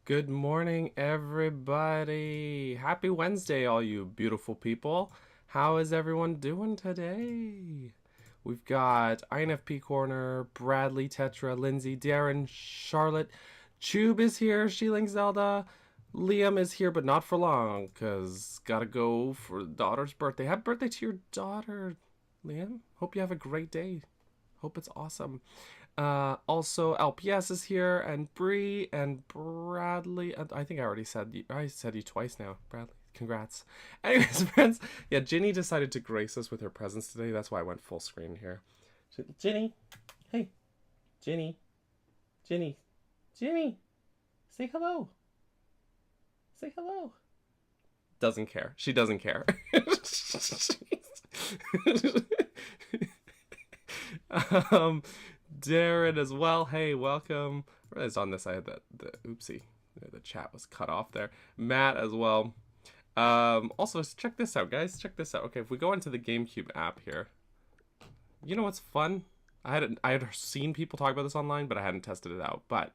Good morning, everybody. Happy Wednesday, all you beautiful people. How is everyone doing today? We've got INFP Corner, Bradley, Tetra, Lindsay, Darren, Charlotte. Chube is here, Sheeling Zelda. Liam is here, but not for long, because gotta go for daughter's birthday. Happy birthday to your daughter, Liam. Hope you have a great day. Hope it's awesome. Also, LPS is here, and Bree and Bradley. I think I already said I said you twice now, Bradley. Congrats. Anyways, friends, yeah, Ginny decided to grace us with her presence today. That's why I went full screen here. Ginny, hey, Ginny, Ginny, Ginny, say hello. Say hello. Doesn't care. She doesn't care. um, Darren as well. Hey, welcome. I realized on this I had the oopsie. The chat was cut off there. Matt as well. Also, check this out, guys. Check this out. Okay, if we go into the GameCube app here, you know what's fun? I had seen people talk about this online, but I hadn't tested it out. But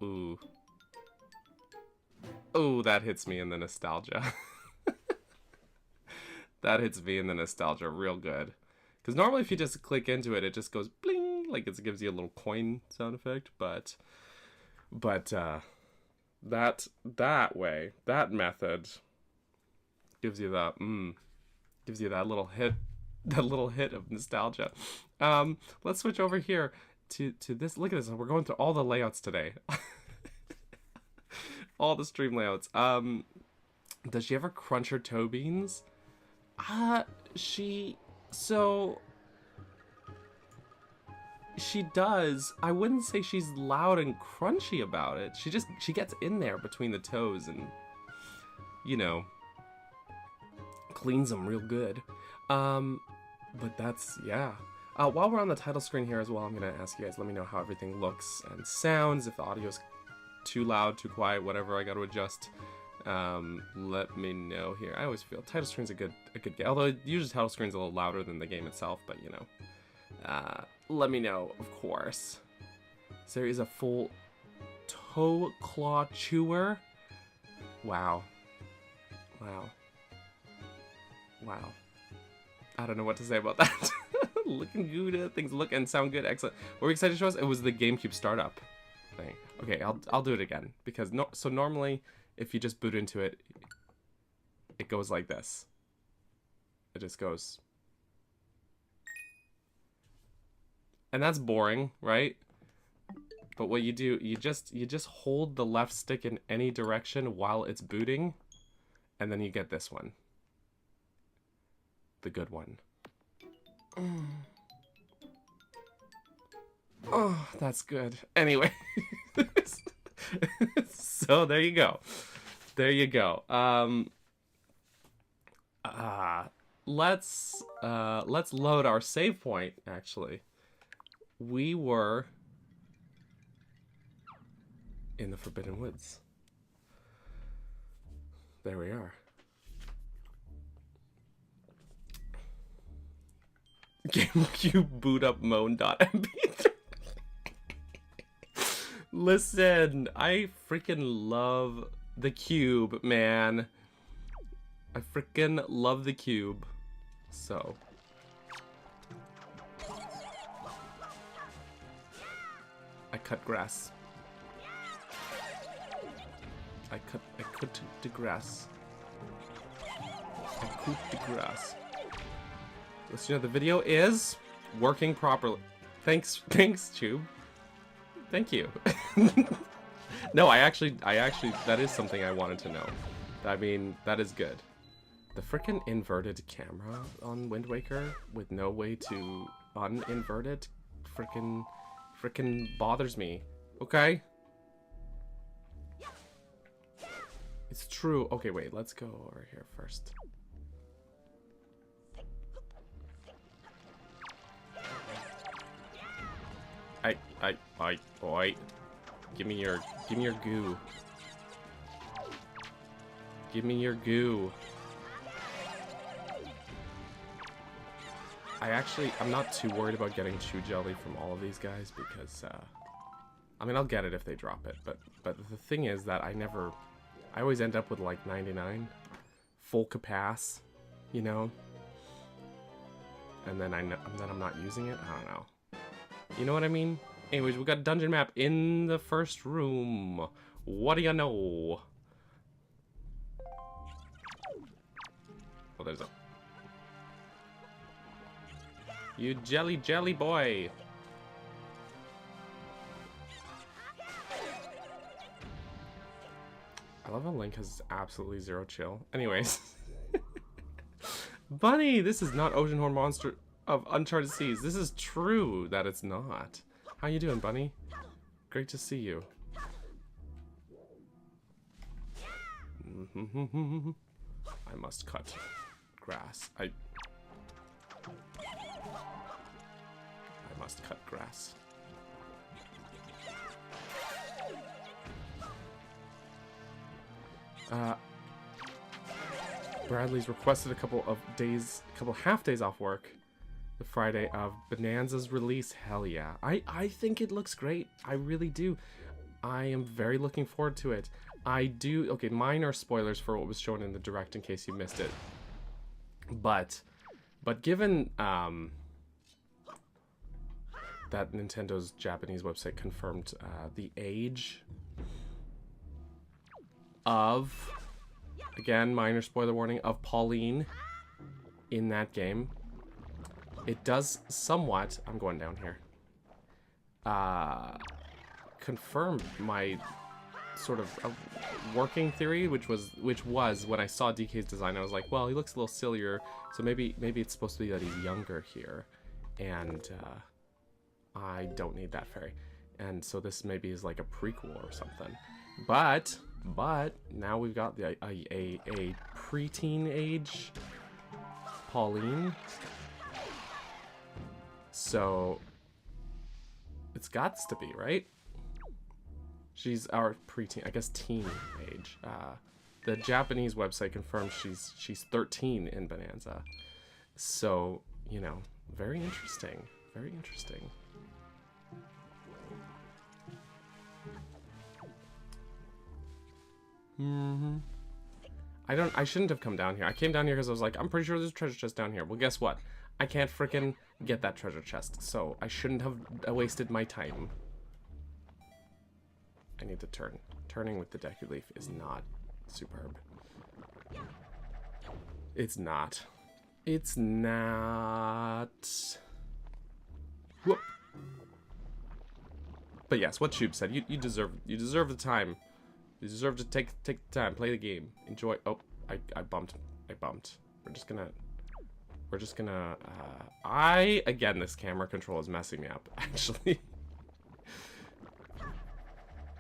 ooh, that hits me in the nostalgia. That hits me in the nostalgia real good. Because normally if you just click into it, it just goes bling, like it gives you a little coin sound effect. But that way, that method gives you that gives you that little hit of nostalgia. Let's switch over here to this. Look at this. We're going through all the layouts today. All the stream layouts. Does she ever crunch her toe beans? She does. I wouldn't say she's loud and crunchy about it. She gets in there between the toes and, you know, cleans them real good. But that's, yeah. While we're on the title screen here as well, I'm gonna ask you guys, let me know how everything looks and sounds. If the audio's too loud, too quiet, whatever, I gotta adjust. Let me know here. I always feel title screen's a good game. Although usually title screen's a little louder than the game itself, but you know. Let me know, of course. So there is a full toe claw chewer. Wow. Wow. Wow. I don't know what to say about that. Looking good, things look and sound good, excellent. What were we excited to show us? It was the GameCube startup thing. Okay, I'll do it again because so normally if you just boot into it, it goes like this. It just goes. And that's boring, right? But what you do, you just hold the left stick in any direction while it's booting, and then you get this one. The good one. Oh, that's good. Anyway. So there you go. There you go. Let's load our save point, actually. We were in the Forbidden Woods. There we are. GameCube boot up moan.mp3. Listen, I freaking love the cube, man. I freaking love the cube. So. I cut grass. I cut the grass. I cut the grass. Let's you know the video is working properly. Thanks, Tube. Thank you. No, I actually, that is something I wanted to know. I mean, that is good. The frickin' inverted camera on Wind Waker with no way to uninvert it, frickin' bothers me. Okay? It's true. Okay, wait, let's go over here first. Boy. Give me your goo. Give me your goo. I'm not too worried about getting chew jelly from all of these guys because I mean, I'll get it if they drop it, but the thing is that I always end up with like 99 full capac, you know, and then I'm not using it. I don't know. You know what I mean? Anyways, we got a dungeon map in the first room. What do you know? Oh, there's a... You jelly boy. I love how Link has absolutely zero chill. Anyways. Bunny, this is not Oceanhorn Monster of Uncharted Seas. This is true that it's not. How you doing, Bunny? Great to see you. I must cut grass. I must cut grass. Bradley's requested a couple half days off work the Friday of Bonanza's release. Hell yeah. I think it looks great. I really do. I am very looking forward to it. Okay, minor spoilers for what was shown in the direct in case you missed it. But given that Nintendo's Japanese website confirmed the age of, again, minor spoiler warning, of Pauline in that game, it does somewhat, I'm going down here, confirm my sort of working theory, which was when I saw DK's design, I was like, well, he looks a little sillier, so maybe it's supposed to be that he's younger here, and I don't need that fairy, and so this maybe is like a prequel or something. But now we've got a preteen age Pauline, so it's gots to be, right? She's our preteen, I guess teen age. The Japanese website confirms she's 13 in Bonanza. So, you know, very interesting. Very interesting. I shouldn't have come down here. I came down here because I was like, I'm pretty sure there's a treasure chest down here. Well, guess what? I can't frickin' get that treasure chest, so I shouldn't have wasted my time. I need to turn. Turning with the Deku Leaf is not superb. It's not. It's not. Whoop. But yes, what Shub said. You deserve the time. You deserve to take the time, play the game, enjoy. Oh, I bumped. We're just gonna. Again, this camera control is messing me up. Actually,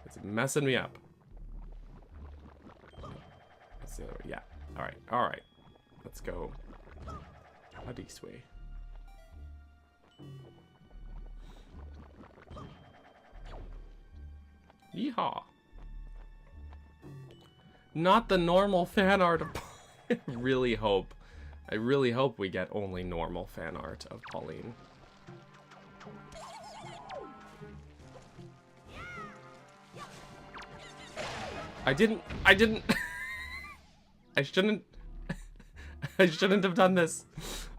it's messing me up. That's the other way. Yeah. All right. Let's go. This way. Yeehaw. Not the normal fan art of I really hope we get only normal fan art of Pauline. I didn't I shouldn't have done this.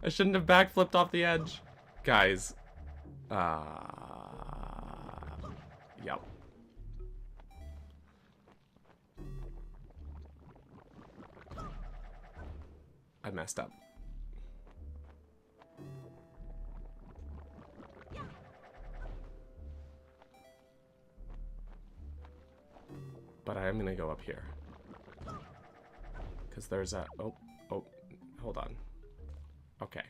I shouldn't have backflipped off the edge. Guys. Yep. I messed up. But I am gonna go up here. Because there's a... Oh, hold on. Okay.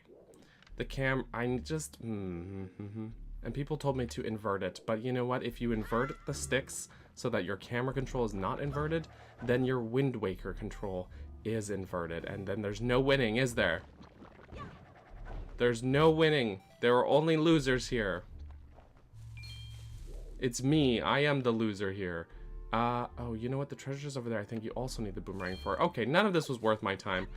I'm just... And people told me to invert it, but you know what? If you invert the sticks so that your camera control is not inverted, then your Wind Waker control is inverted, and then there's no winning, is there? There's no winning. There are only losers here. It's me. I am the loser here. Oh, you know what? The treasure's over there. I think you also need the boomerang for. Okay, none of this was worth my time.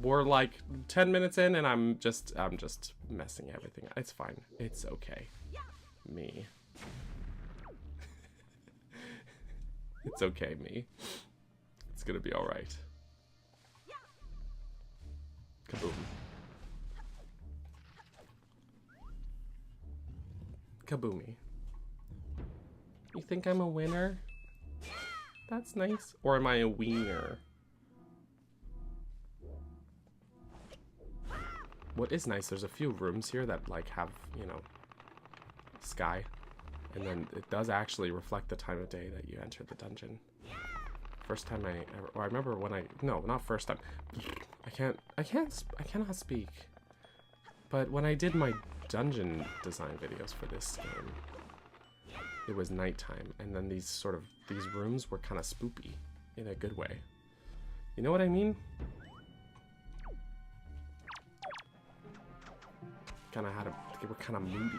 We're like 10 minutes in, and I'm just messing everything. It's fine. It's okay. me. It's okay, me. It's gonna be alright. Kaboom. Kaboomy. You think I'm a winner? That's nice. Or am I a wiener? What is nice, there's a few rooms here that like have, you know, sky. And then it does actually reflect the time of day that you enter the dungeon. First time I ever, or I remember when no, not first time. I cannot speak. But when I did my dungeon design videos for this game, it was nighttime, and then these rooms were kind of spoopy in a good way. You know what I mean? They were kind of moody.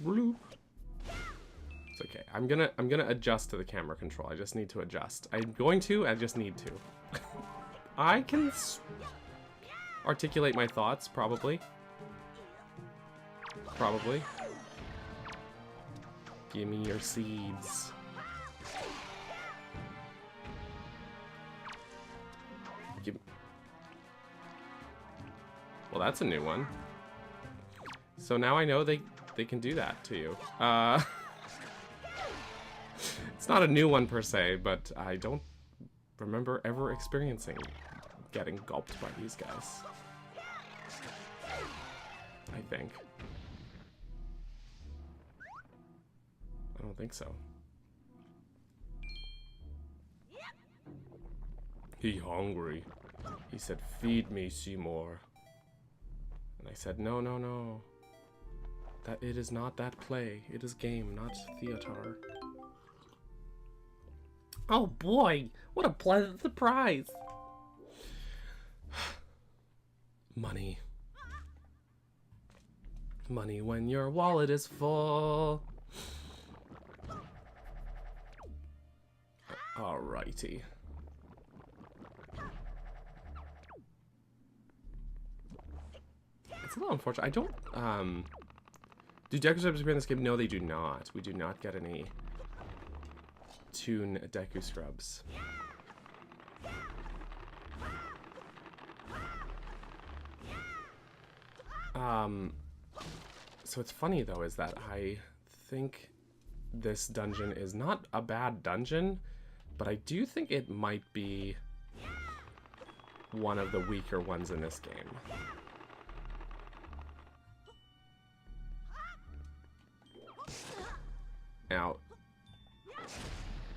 Bloop. It's okay. I'm gonna adjust to the camera control. I just need to adjust. I just need to. I can articulate my thoughts, probably. Probably. Give me your seeds. Well, that's a new one. So now I know they can do that to you. It's not a new one per se, but I don't remember ever experiencing getting gulped by these guys. I think. I don't think so. He hungry. He said, "Feed me, Seymour." And I said, "No, no, no. That it is not that play. It is game, not theater." Oh boy, what a pleasant surprise. Money. Money when your wallet is full. Alrighty. It's a little unfortunate. I don't, do Deku Scrubs appear in this game? No, they do not. We do not get any Toon Deku Scrubs. So it's funny though, is that I think this dungeon is not a bad dungeon, but I do think it might be one of the weaker ones in this game. Now,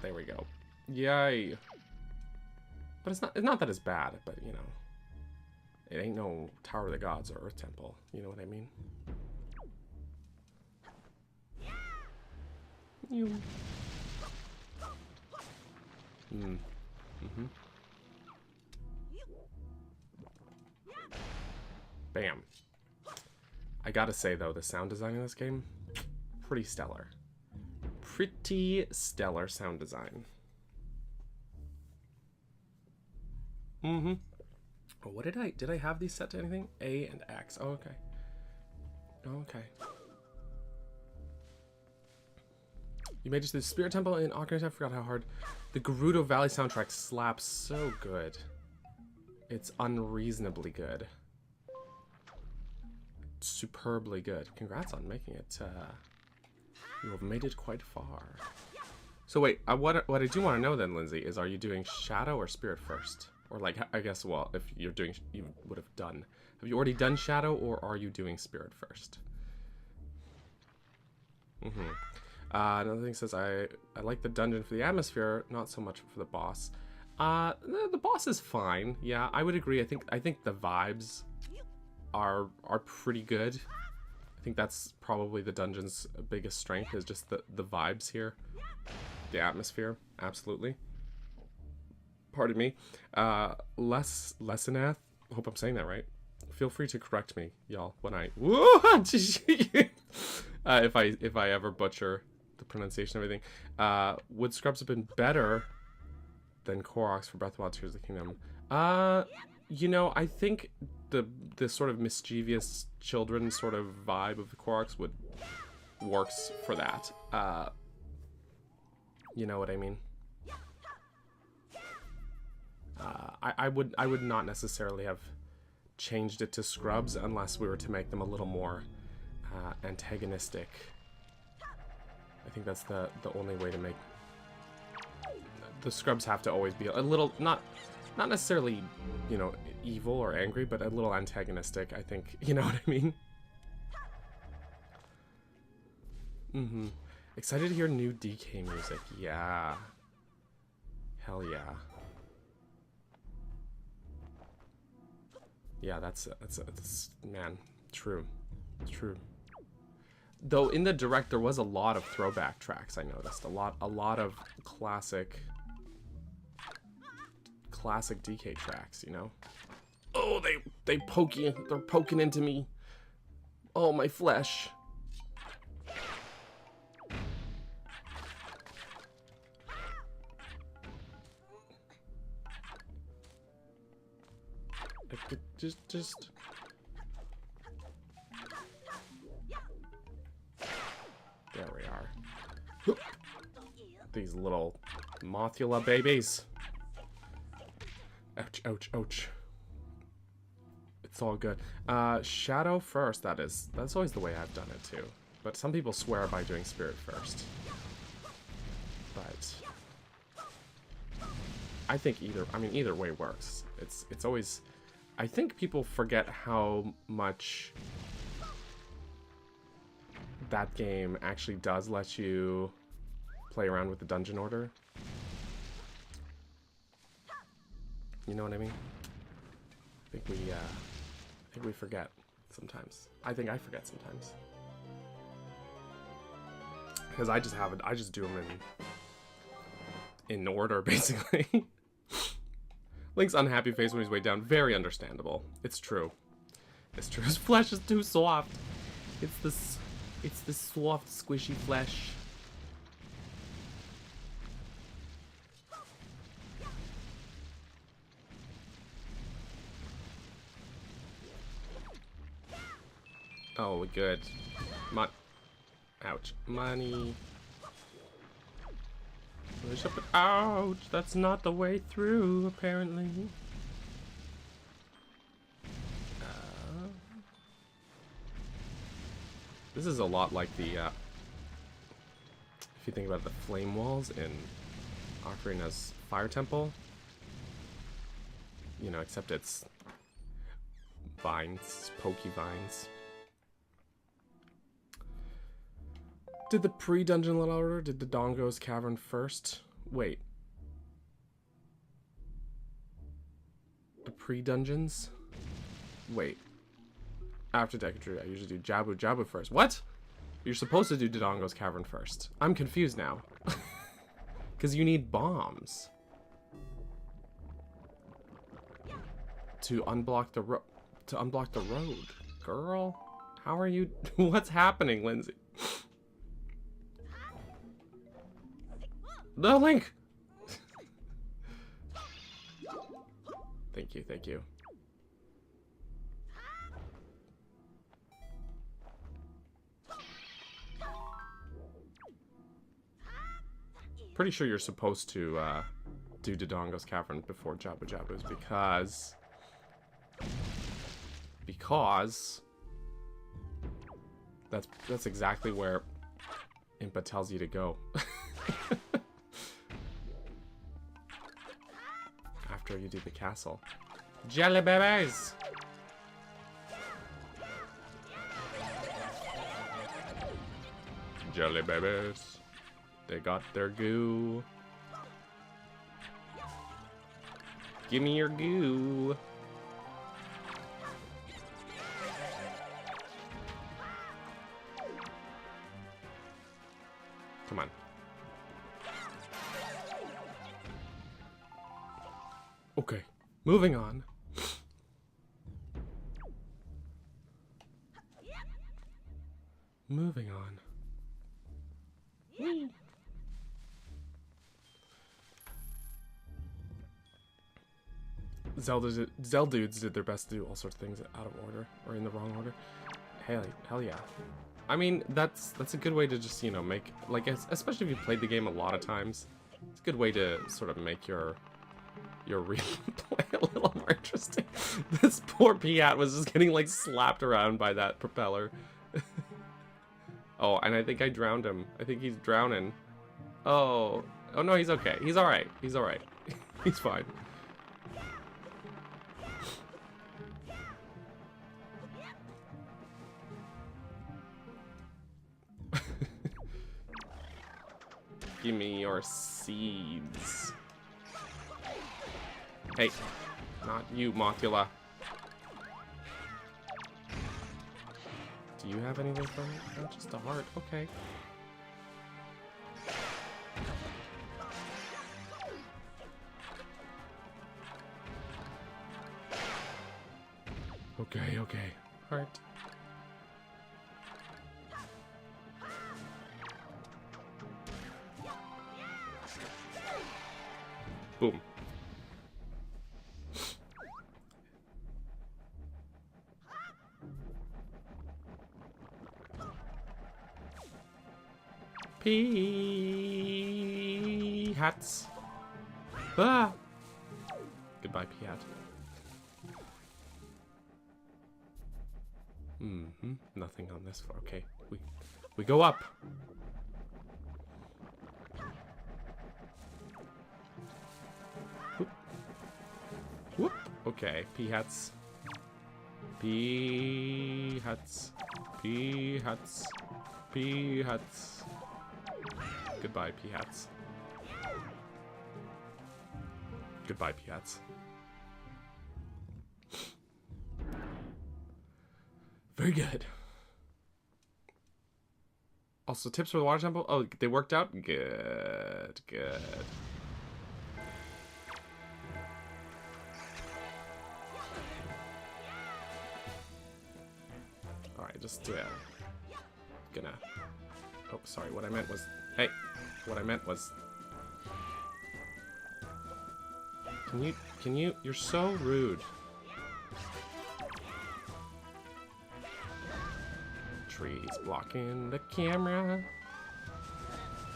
there we go. Yay! But it's not that it's bad, but you know, it ain't no Tower of the Gods or Earth Temple. You know what I mean? You. Bam. I gotta say though, the sound design in this game, pretty stellar. Pretty stellar sound design. Oh, what did I have these set to anything? A and X. Oh, okay. Oh, okay. You made it to the Spirit Temple in Ocarina. I forgot how hard. The Gerudo Valley soundtrack slaps so good. It's unreasonably good. Superbly good. Congrats on making it. You have made it quite far. So wait, what I do want to know then, Lindsay, is are you doing Shadow or Spirit first? Or like, I guess, well, if you're doing, you would have done. Have you already done Shadow, or are you doing Spirit first? Another thing says, I like the dungeon for the atmosphere, not so much for the boss. The boss is fine. Yeah, I would agree. I think the vibes are pretty good. I think that's probably the dungeon's biggest strength, is just the vibes here. The atmosphere, absolutely. Pardon me. Lesenath, hope I'm saying that right. Feel free to correct me, y'all, when I if I ever butcher the pronunciation of everything. Would Scrubs have been better than Koroks for Breath of the Wild Tears of the Kingdom? You know, I think the sort of mischievous children sort of vibe of the Koroks would works for that. You know what I mean? I would not necessarily have changed it to Scrubs unless we were to make them a little more antagonistic. I think that's the only way to make the Scrubs have to always be a little not necessarily, you know, evil or angry, but a little antagonistic. I think, you know what I mean. Excited to hear new DK music. Yeah. Hell yeah. Yeah, that's man, true. True. Though in the direct there was a lot of throwback tracks, I noticed. A lot of classic DK tracks, you know. Oh, they're poking into me. Oh, my flesh. Just there we are. Whoop. These little Mothula babies. Ouch, ouch, ouch. It's all good. Shadow first, that's always the way I've done it too. But some people swear by doing Spirit first. But I think either way works. It's always, I think people forget how much that game actually does let you play around with the dungeon order. You know what I mean? I think we forget sometimes. I think I forget sometimes. Because I just do them in order, basically. Link's unhappy face when he's way down. Very understandable. It's true. It's true. His flesh is too soft. It's the soft, squishy flesh. Oh, good. Ouch. Money. Ouch! That's not the way through, apparently. This is a lot like the, if you think about the flame walls in Ocarina's Fire Temple. You know, except it's vines, pokey vines. Did the pre-dungeon let order? Did the Dodongo's Cavern first? Wait. The pre-dungeons? Wait. After Deku, I usually do Jabu Jabu first. What? You're supposed to do Dodongo's Cavern first. I'm confused now. Because you need bombs. To unblock the road. Girl, how are you? What's happening, Lindsay? No, Link! Thank you, thank you. Pretty sure you're supposed to do Dodongo's Cavern before Jabu Jabu's because that's exactly where Impa tells you to go. After you do the castle. Jelly babies! Jelly babies. They got their goo. Give me your goo. Come on. Okay, moving on. Moving on. Whee. Zeldudes did their best to do all sorts of things out of order or in the wrong order. Hell yeah. I mean, that's a good way to just, you know, make, like, especially if you played the game a lot of times, it's a good way to sort of make your replay a little more interesting. This poor Piat was just getting, like, slapped around by that propeller. Oh, and I think I drowned him. I think he's drowning. Oh no, he's okay. He's alright. He's alright. He's fine. Give me your seeds. Hey, not you, Mothula. Do you have anything for me? Oh, just a heart. Okay. Okay. Heart. Boom. Hats. Ah. Goodbye, Piat. Nothing on this floor. Okay, we go up. Whoop. Whoop. Okay, P-hats. P-hats. P-hats. P-hats. Goodbye, P-hats. Goodbye, P-hats. Very good. Also, tips for the water temple? Oh, they worked out? Good. Alright, just, gonna... Oh, sorry, what I meant was... Hey, what I meant was... Can you... You're so rude. Trees blocking the camera.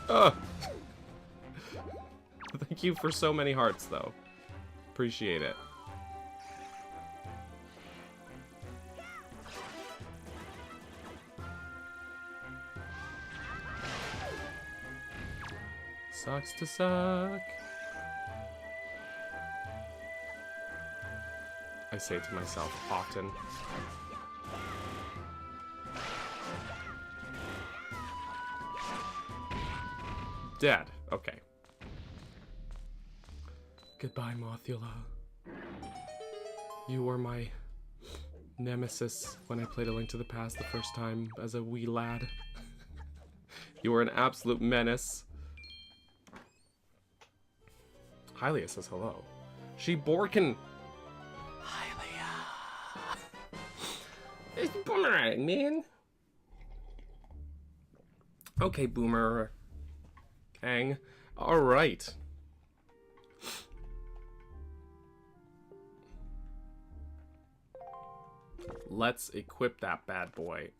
Ugh. Thank you for so many hearts, though. Appreciate it. Sucks to suck. I say to myself often. Dead. Okay. Goodbye, Mothula. You were my nemesis when I played A Link to the Past the first time as a wee lad. You were an absolute menace. Hylia says hello. She Borkin. Hylia. It's Boomerang, man. Okay, Boomer. Kang. All right. Let's equip that bad boy.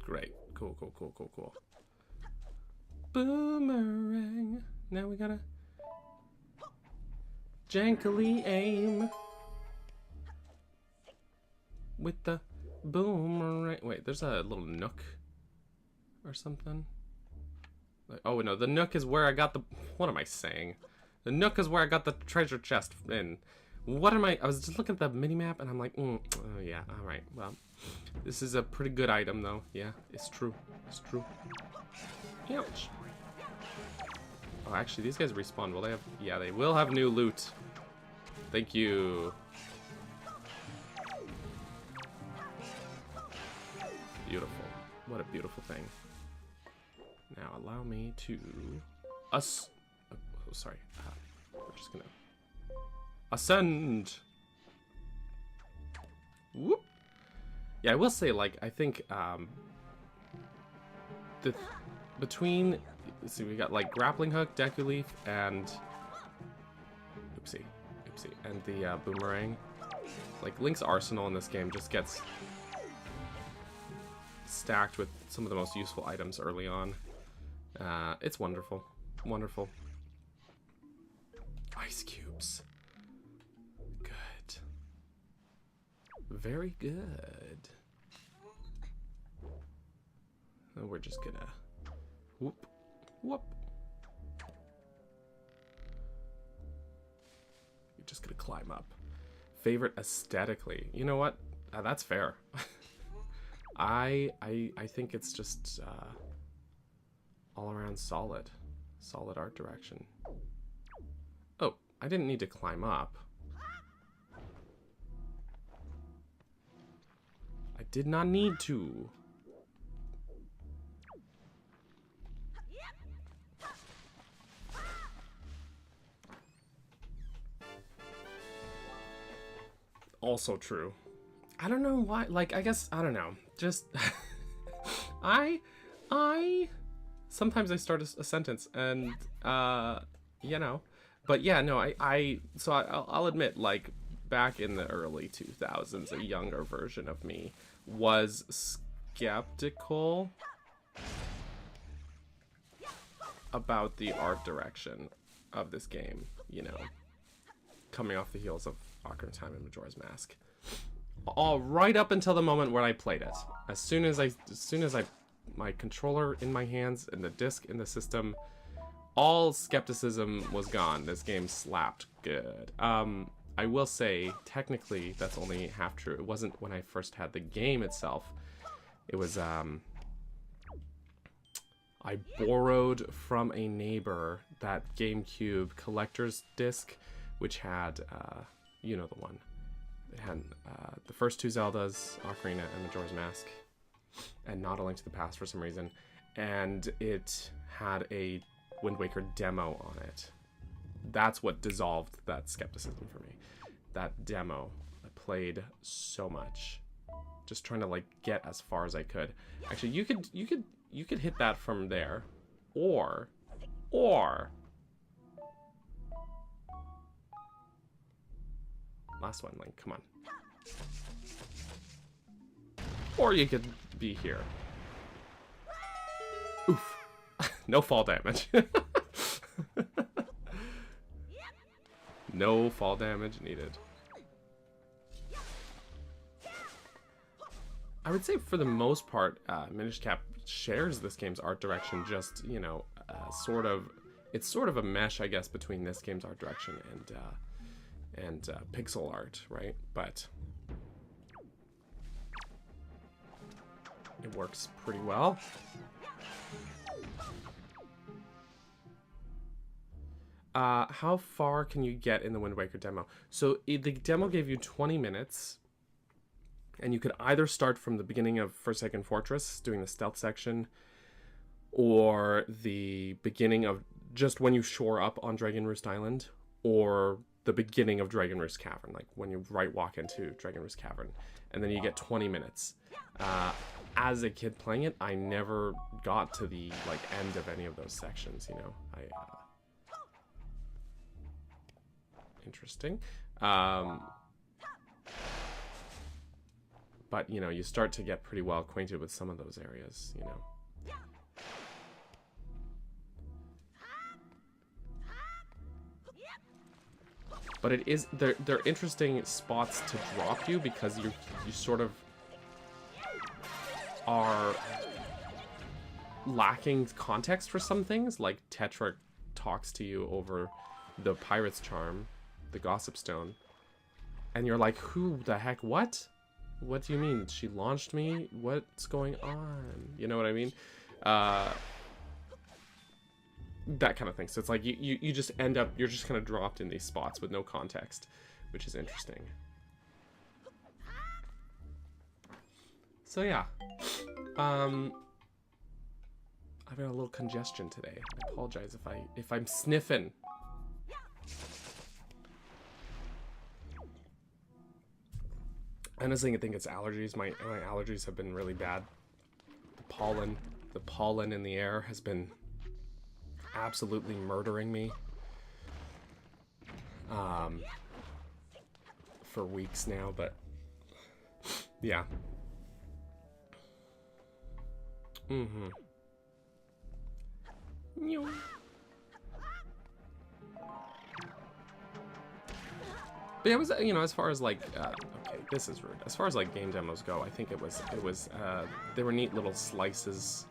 Great. Cool. Boomerang. Now we gotta jankily aim with the boomerang. Wait, there's a little nook or something. Like, oh no, the nook is where I got the... What am I saying? The nook is where I got the treasure chest in. What am I was just looking at the mini-map and I'm like, oh yeah, alright, well. This is a pretty good item though. Yeah, it's true. It's true. Ouch. Oh, actually, these guys respawn. Will they have... Yeah, they will have new loot. Thank you. Beautiful. What a beautiful thing. Now, allow me to... Oh, sorry. We're just gonna... Ascend! Whoop! Yeah, I will say, like, I think, between... Let's see, we got, like, Grappling Hook, Deku Leaf, and... Oopsie. Oopsie. And the boomerang. Like, Link's arsenal in this game just gets stacked with some of the most useful items early on. It's wonderful. Wonderful. Ice cubes. Good. Very good. And we're just gonna whoop, whoop. You're just gonna climb up. Favorite aesthetically. You know what? That's fair. I think it's just all around solid art direction. Oh, I didn't need to climb up. I did not need to. Also true. I don't know why, like, I guess, I don't know. Just, I, sometimes I start a sentence and, you know, but yeah, no, I'll admit, like, back in the early 2000s, a younger version of me was skeptical about the art direction of this game, you know, coming off the heels of Ocarina of Time and Majora's Mask. All right up until the moment when I played it. As soon as my controller in my hands and the disc in the system, all skepticism was gone. This game slapped good. I will say, technically, that's only half true. It wasn't when I first had the game itself. It was, I borrowed from a neighbor that GameCube collector's disc, which had, you know the one. It had the first two Zeldas, Ocarina and Majora's Mask, and not A Link to the Past for some reason. And it had a Wind Waker demo on it. That's what dissolved that skepticism for me. That demo, I played so much, just trying to like get as far as I could. Actually, you could hit that from there, or last one, Link, come on. Or you could be here. Oof. No fall damage. No fall damage needed. I would say for the most part, Minish Cap shares this game's art direction, just, you know, it's sort of a mesh, I guess, between this game's art direction and pixel art, right? But it works pretty well. How far can you get in the Wind Waker demo? So the demo gave you 20 minutes, and you could either start from the beginning of Forsaken Fortress, doing the stealth section, or the beginning of just when you shore up on Dragon Roost Island, or the beginning of Dragon Roost Cavern, like when you walk into Dragon Roost Cavern, and then you get 20 minutes. As a kid playing it, I never got to the like end of any of those sections, you know. Interesting. But, you know, you start to get pretty well acquainted with some of those areas, you know. But it is, they're interesting spots to drop you because you sort of are lacking context for some things. Like Tetra talks to you over the Pirate's Charm, the Gossip Stone, and you're like, who the heck, what do you mean? She launched me? What's going on? You know what I mean? That kind of thing. So it's like you just end up, you're just kind of dropped in these spots with no context, which is interesting. So yeah, I've got a little congestion today. I apologize if I'm sniffing. Honestly, I think it's allergies. My allergies have been really bad. The pollen in the air has been absolutely murdering me. for weeks now, but yeah. Mm-hmm. But it was, you know, as far as like, okay, this is rude. As far as like game demos go, I think it was, they were neat little slices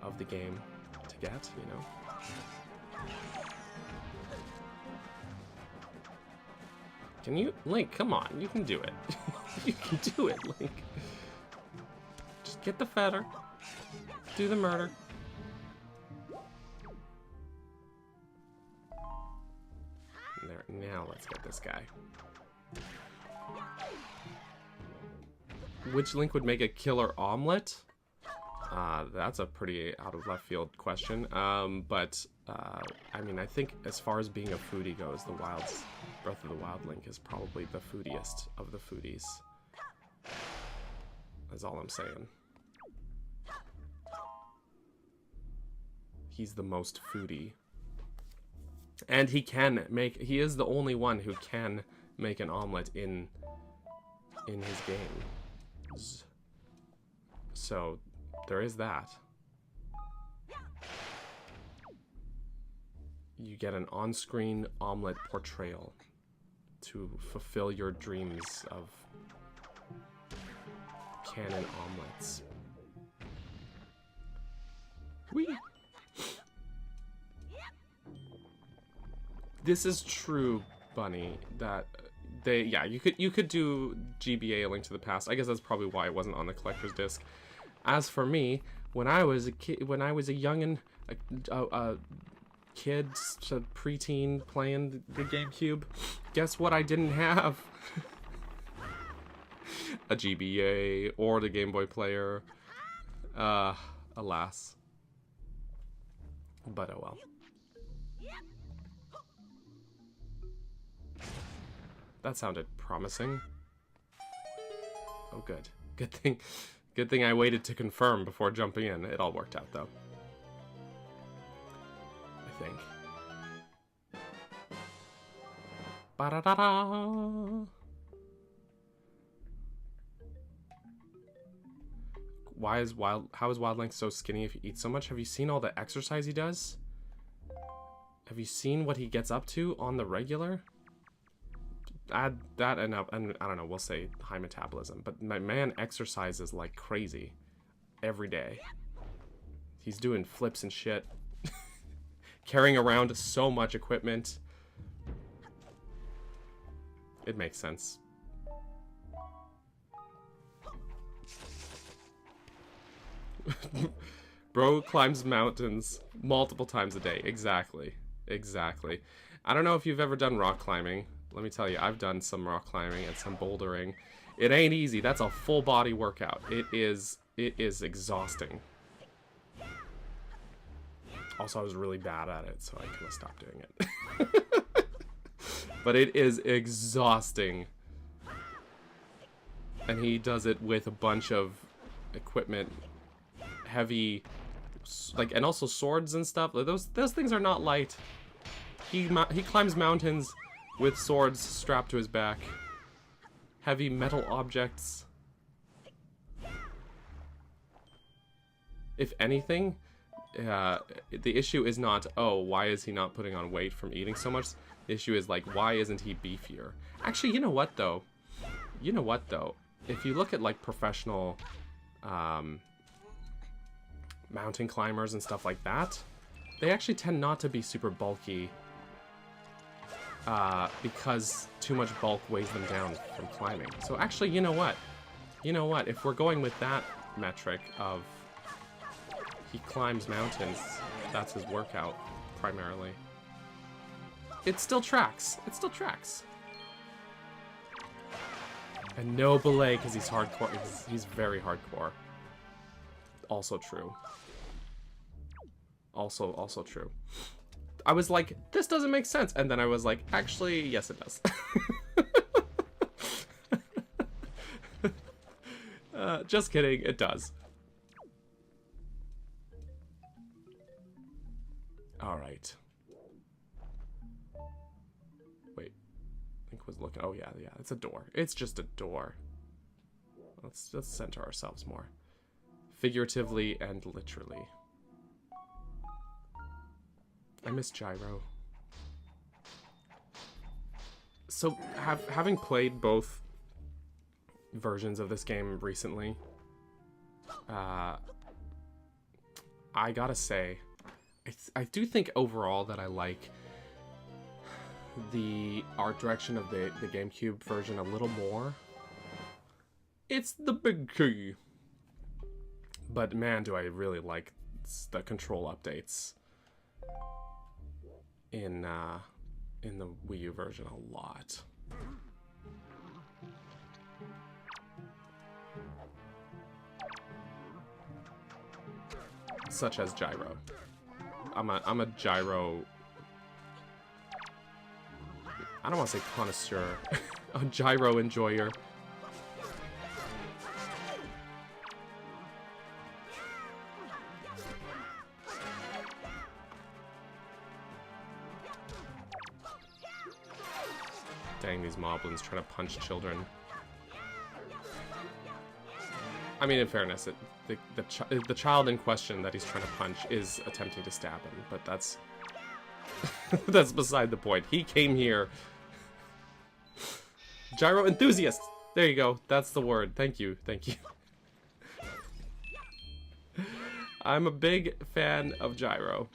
of the game to get, you know. Can you, Link, come on, you can do it. You can do it, Link. Just get the feather. Do the murder. There, now let's get this guy. Which Link would make a killer omelet? That's a pretty out of left field question. I mean, I think as far as being a foodie goes, Breath of the Wild Link is probably the foodiest of the foodies. That's all I'm saying. He's the most foodie. And he is the only one who can make an omelet in his game. So, there is that. You get an on-screen omelet portrayal to fulfill your dreams of canon omelets. Whee! This is true, Bunny, that you could do GBA: A Link to the Past. I guess that's probably why it wasn't on the collector's disc. As for me, when I was a kid, when I was a youngin', a kid, a preteen playing the GameCube, guess what I didn't have? A GBA or the Game Boy player. Alas. But oh well. That sounded promising. Oh, good. Good thing I waited to confirm before jumping in. It all worked out, though. I think. Ba-da-da-da! How is Wild Link so skinny if he eats so much? Have you seen all the exercise he does? Have you seen what he gets up to on the regular? Add that and I don't know, we'll say high metabolism, but my man exercises like crazy every day. He's doing flips and shit. Carrying around so much equipment. It makes sense. Bro climbs mountains multiple times a day. Exactly. I don't know if you've ever done rock climbing. Let me tell you, I've done some rock climbing and some bouldering. It ain't easy. That's a full body workout. It is exhausting. Also, I was really bad at it, so I kind of stopped doing it. But it is exhausting. And he does it with a bunch of equipment, heavy, like, and also swords and stuff. Those things are not light. He climbs mountains with swords strapped to his back. Heavy metal objects. If anything, the issue is not, oh, why is he not putting on weight from eating so much? The issue is, like, why isn't he beefier? Actually, you know what, though? If you look at, like, professional mountain climbers and stuff like that, they actually tend not to be super bulky. Because too much bulk weighs them down from climbing. So actually, you know what? If we're going with that metric of he climbs mountains, that's his workout, primarily. It still tracks. And no belay, because he's hardcore. He's very hardcore. Also true. Also true. I was like, this doesn't make sense. And then I was like, actually, yes, it does. Just kidding, it does. All right. think was looking. Oh yeah, it's a door. It's just a door. Let's center ourselves more, figuratively and literally. I miss Gyro. So having played both versions of this game recently, I gotta say, I do think overall that I like the art direction of the GameCube version a little more. It's the big key. But man, do I really like the control updates in the Wii U version a lot. Such as Gyro. I'm a Gyro. I don't want to say connoisseur. A Gyro enjoyer. Dang, these moblins trying to punch children. I mean, in fairness, the child in question that he's trying to punch is attempting to stab him, but that's that's beside the point. He came here. Gyro enthusiast. There you go. That's the word. Thank you. Thank you. I'm a big fan of Gyro.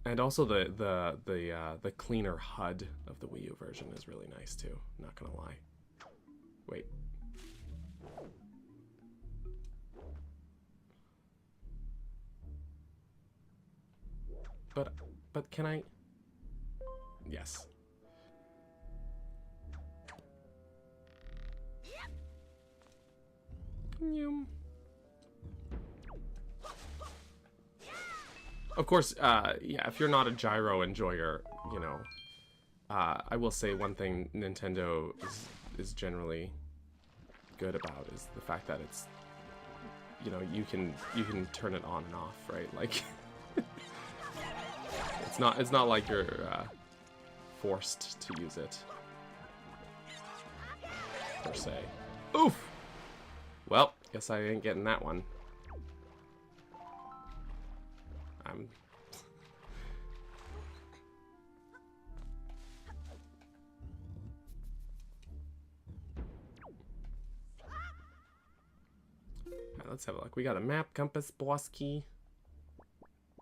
And also the cleaner HUD of the Wii U version is really nice too. Not gonna lie. Wait. But can I? Yes. Of course, yeah, if you're not a Gyro enjoyer, you know, I will say one thing Nintendo is generally good about is the fact that it's, you know, you can turn it on and off, right? Like, it's not like you're forced to use it per se. Oof. Well, guess I ain't getting that one. Alright, let's have a look. We got a map, compass, boss key.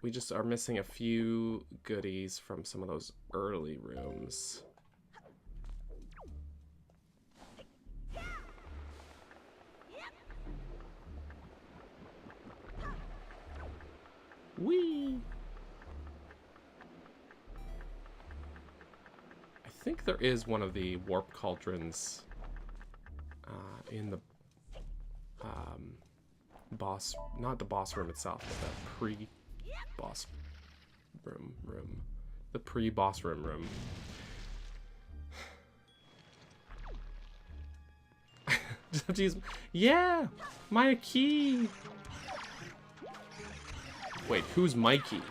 We just are missing a few goodies from some of those early rooms. Whee! I think there is one of the warp cauldrons in the boss, not the boss room itself, but the pre-boss room. The pre-boss room. Just have to use, yeah, my key. Wait, who's Mikey?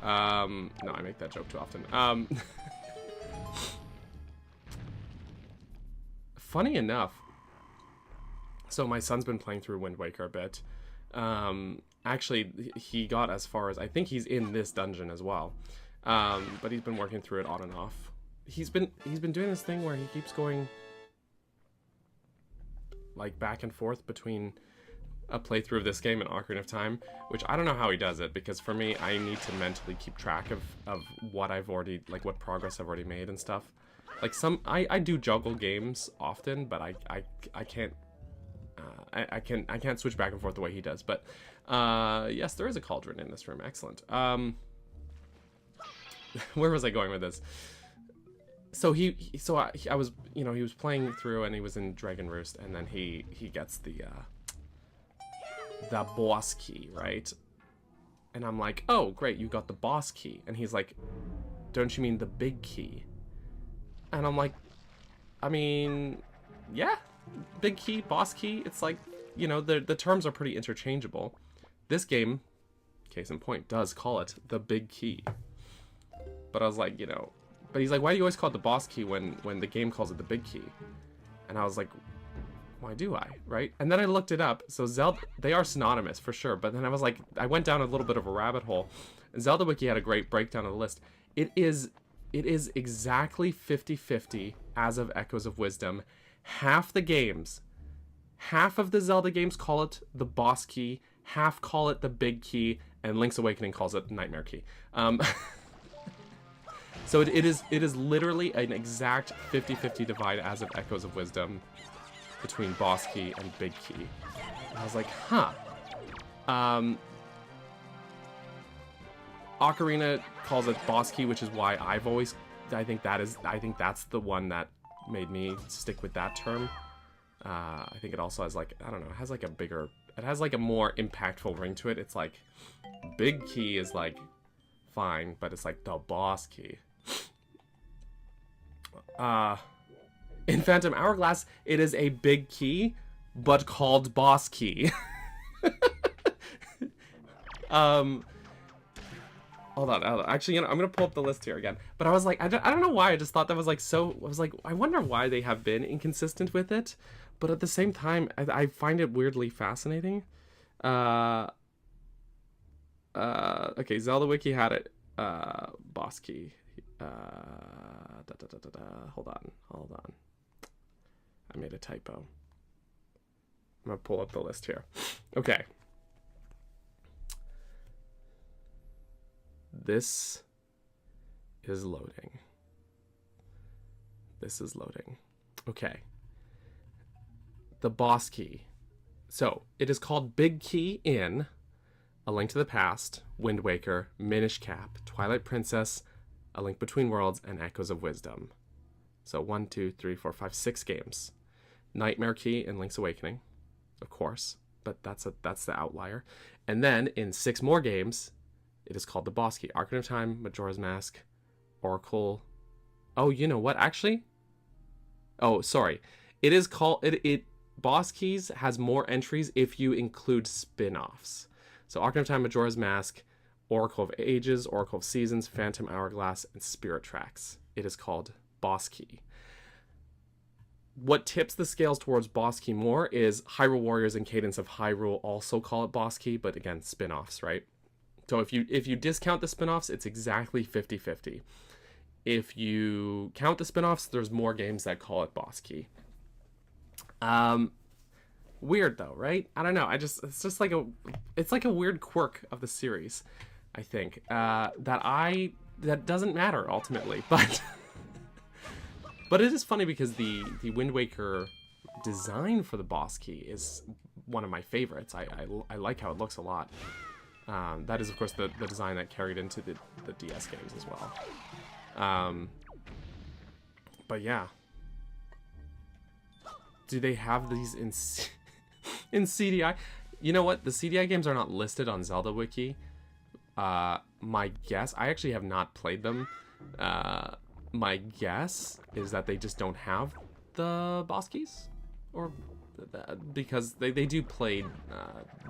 No, I make that joke too often. Funny enough, so my son's been playing through Wind Waker a bit. Actually, he got as far as, I think he's in this dungeon as well. But he's been working through it on and off. He's been doing this thing where he keeps going like back and forth between a playthrough of this game and Ocarina of Time, which I don't know how he does it, because for me, I need to mentally keep track of what I've already, like what progress I've already made and stuff. Like I do juggle games often, but I can't I can't switch back and forth the way he does. But yes, there is a cauldron in this room. Excellent. Where was I going with this? So I was, you know, he was playing through and he was in Dragon Roost, and then he gets the boss key, right? And I'm like, oh great, you got the boss key. And he's like, don't you mean the big key? And I'm like, I mean, yeah, big key, boss key. It's like, you know, the terms are pretty interchangeable. This game, case in point, does call it the big key. But I was like, you know, but he's like, why do you always call it the boss key when the game calls it the big key? And I was like, why do I, right? And then I looked it up. So Zelda, they are synonymous for sure. But then I was like, I went down a little bit of a rabbit hole. And Zelda Wiki had a great breakdown of the list. It is exactly 50-50 as of Echoes of Wisdom. Half the games, half of the Zelda games call it the boss key, half call it the big key, and Link's Awakening calls it Nightmare Key. So it is literally an exact 50-50 divide as of Echoes of Wisdom between boss key and big key. And I was like, huh. Ocarina calls it boss key, which is why I think that's the one that made me stick with that term. I think it also has like, I don't know, it has like a more impactful ring to it. It's like, big key is like fine, but it's like the boss key. In Phantom Hourglass, it is a big key, but called boss key. Hold on. Actually, you know, I'm gonna pull up the list here again. But I was like, I don't know why. I just thought that was like so. I was like, I wonder why they have been inconsistent with it. But at the same time, I find it weirdly fascinating. Okay, Zelda Wiki had it. Boss key. Hold on. I made a typo. I'm gonna pull up the list here. Okay. This is loading. Okay. The boss key. So, it is called Big Key in A Link to the Past, Wind Waker, Minish Cap, Twilight Princess, A Link Between Worlds, and Echoes of Wisdom. So 1, 2, 3, 4, 5, 6 games. Nightmare Key in Link's Awakening, of course, but that's the outlier. And then in 6 more games, it is called the boss key. Ocarina of Time, Majora's Mask, Oracle. Oh, you know what? Actually, oh, sorry. It is called Boss Keys has more entries if you include spin-offs. So Ocarina of Time, Majora's Mask, Oracle of Ages, Oracle of Seasons, Phantom Hourglass, and Spirit Tracks. It is called Boss Key. What tips the scales towards Boss Key more is Hyrule Warriors and Cadence of Hyrule also call it Boss Key, but again, spin-offs, right? So if you discount the spin-offs, it's exactly 50-50. If you count the spin-offs, there's more games that call it Boss Key. Weird though, right? I don't know. It's like a weird quirk of the series, I think. That doesn't matter ultimately, but but it is funny because the Wind Waker design for the boss key is one of my favorites. I like how it looks a lot. That is of course the design that carried into the DS games as well. But yeah. Do they have these in CDI? You know what? The CDI games are not listed on Zelda Wiki. My guess, I actually have not played them. My guess is that they just don't have the boss keys, or because they do play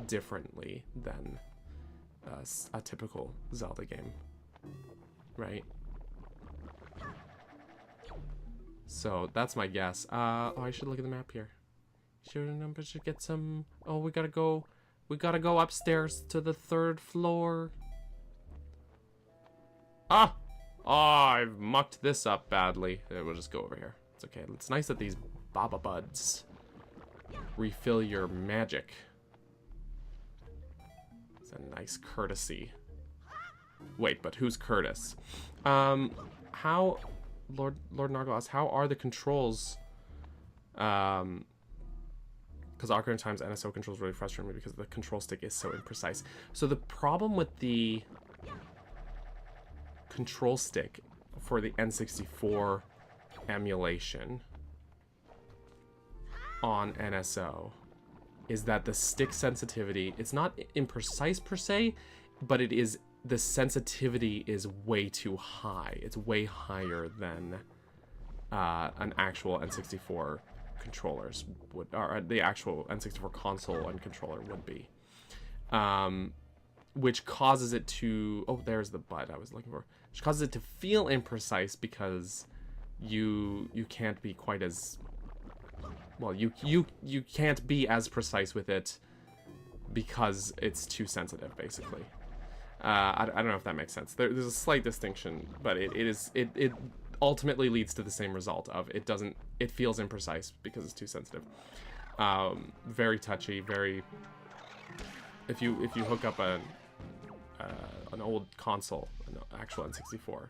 differently than a typical Zelda game, right? So that's my guess. Oh, I should look at the map here. Should get some. Oh, we gotta go upstairs to the 3rd floor. Ah! Oh, I've mucked this up badly. We'll just go over here. It's okay. It's nice that these Baba Buds refill your magic. It's a nice courtesy. Wait, but who's Curtis? How... Lord Narglass, how are the controls? Because Ocarina of Time's NSO controls really frustrate me because the control stick is so imprecise. So the problem with the control stick for the N64 emulation on NSO is that the stick sensitivity, it's not imprecise per se, but it is, the sensitivity is way too high. It's way higher than an actual N64 controllers would, or the actual N64 console and controller would be. which causes it to, oh, there's the but I was looking for, which causes it to feel imprecise because you can't be quite as, well, you can't be as precise with it because it's too sensitive, basically. I don't know if that makes sense. There's a slight distinction, but it ultimately leads to the same result of it feels imprecise because it's too sensitive. Very touchy, very, if you hook up an old console, an actual N64,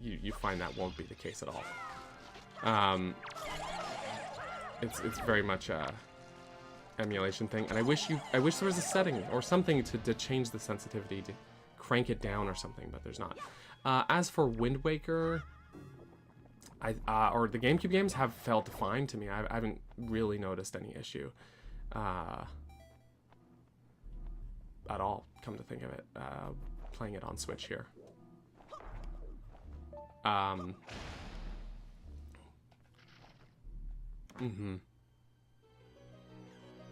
you find that won't be the case at all. It's very much a emulation thing, and I wish there was a setting or something to change the sensitivity, to crank it down or something, but there's not. As for Wind Waker, or the GameCube games have felt fine to me. I haven't really noticed any issue at all, come to think of it, playing it on Switch here.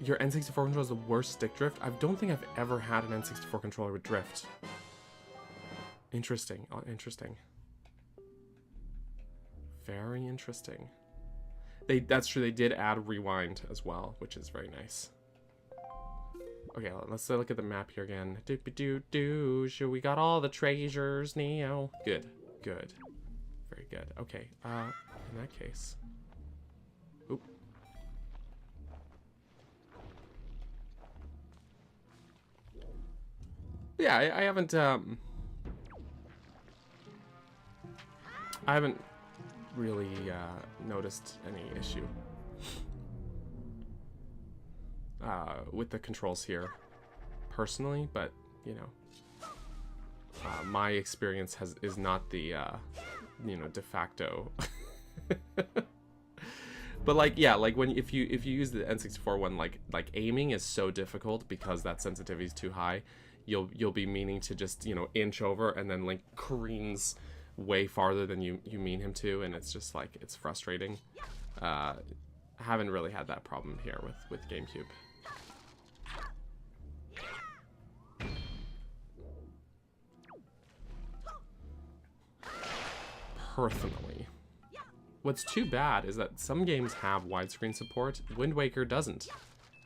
Your N64 controller is the worst stick drift? I don't think I've ever had an N64 controller with drift. Interesting. Oh, interesting. Very interesting. That's true, they did add rewind as well, which is very nice. Okay, let's look at the map here again. Do-do-do-do. Sure, we got all the treasures, Neo. Good. Good. Very good. Okay, in that case. Oop. Yeah, I haven't really noticed any issue with the controls here personally, but you know, my experience is not the you know, de facto. But like, yeah, like if you use the N64 one, like aiming is so difficult because that sensitivity is too high. You'll be meaning to just, you know, inch over, and then Link careens way farther than you mean him to, and it's just like, it's frustrating. I haven't really had that problem here with GameCube. Personally, what's too bad is that some games have widescreen support. Wind Waker doesn't,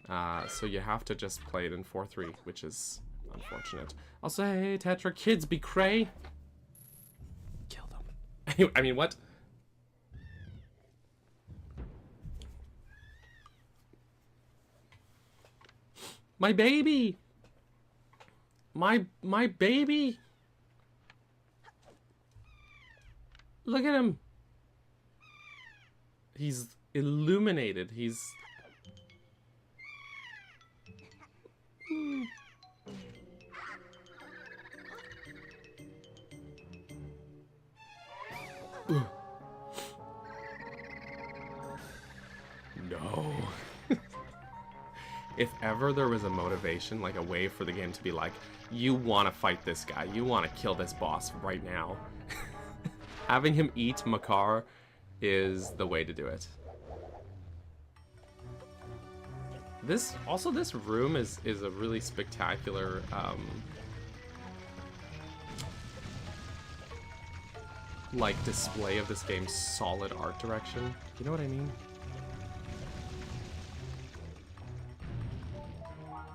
so you have to just play it in 4:3, which is unfortunate. I'll say, Tetra, kids be cray. Kill them. I mean, what? My baby! My baby! Look at him! He's illuminated. He's... No. If ever there was a motivation, like a way for the game to be like, you want to fight this guy, you want to kill this boss right now, having him eat Makar is the way to do it. This room is a really spectacular like display of this game's solid art direction. You know what I mean?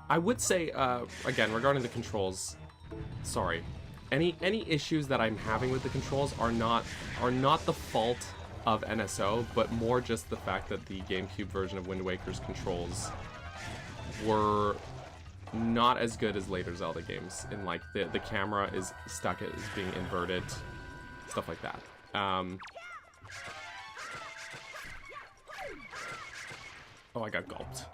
I would say, again, regarding the controls, sorry, any issues that I'm having with the controls are not the fault of NSO, but more just the fact that the GameCube version of Wind Waker's controls were not as good as later Zelda games, and like the camera is stuck as being inverted, stuff like that. Oh, I got gulped.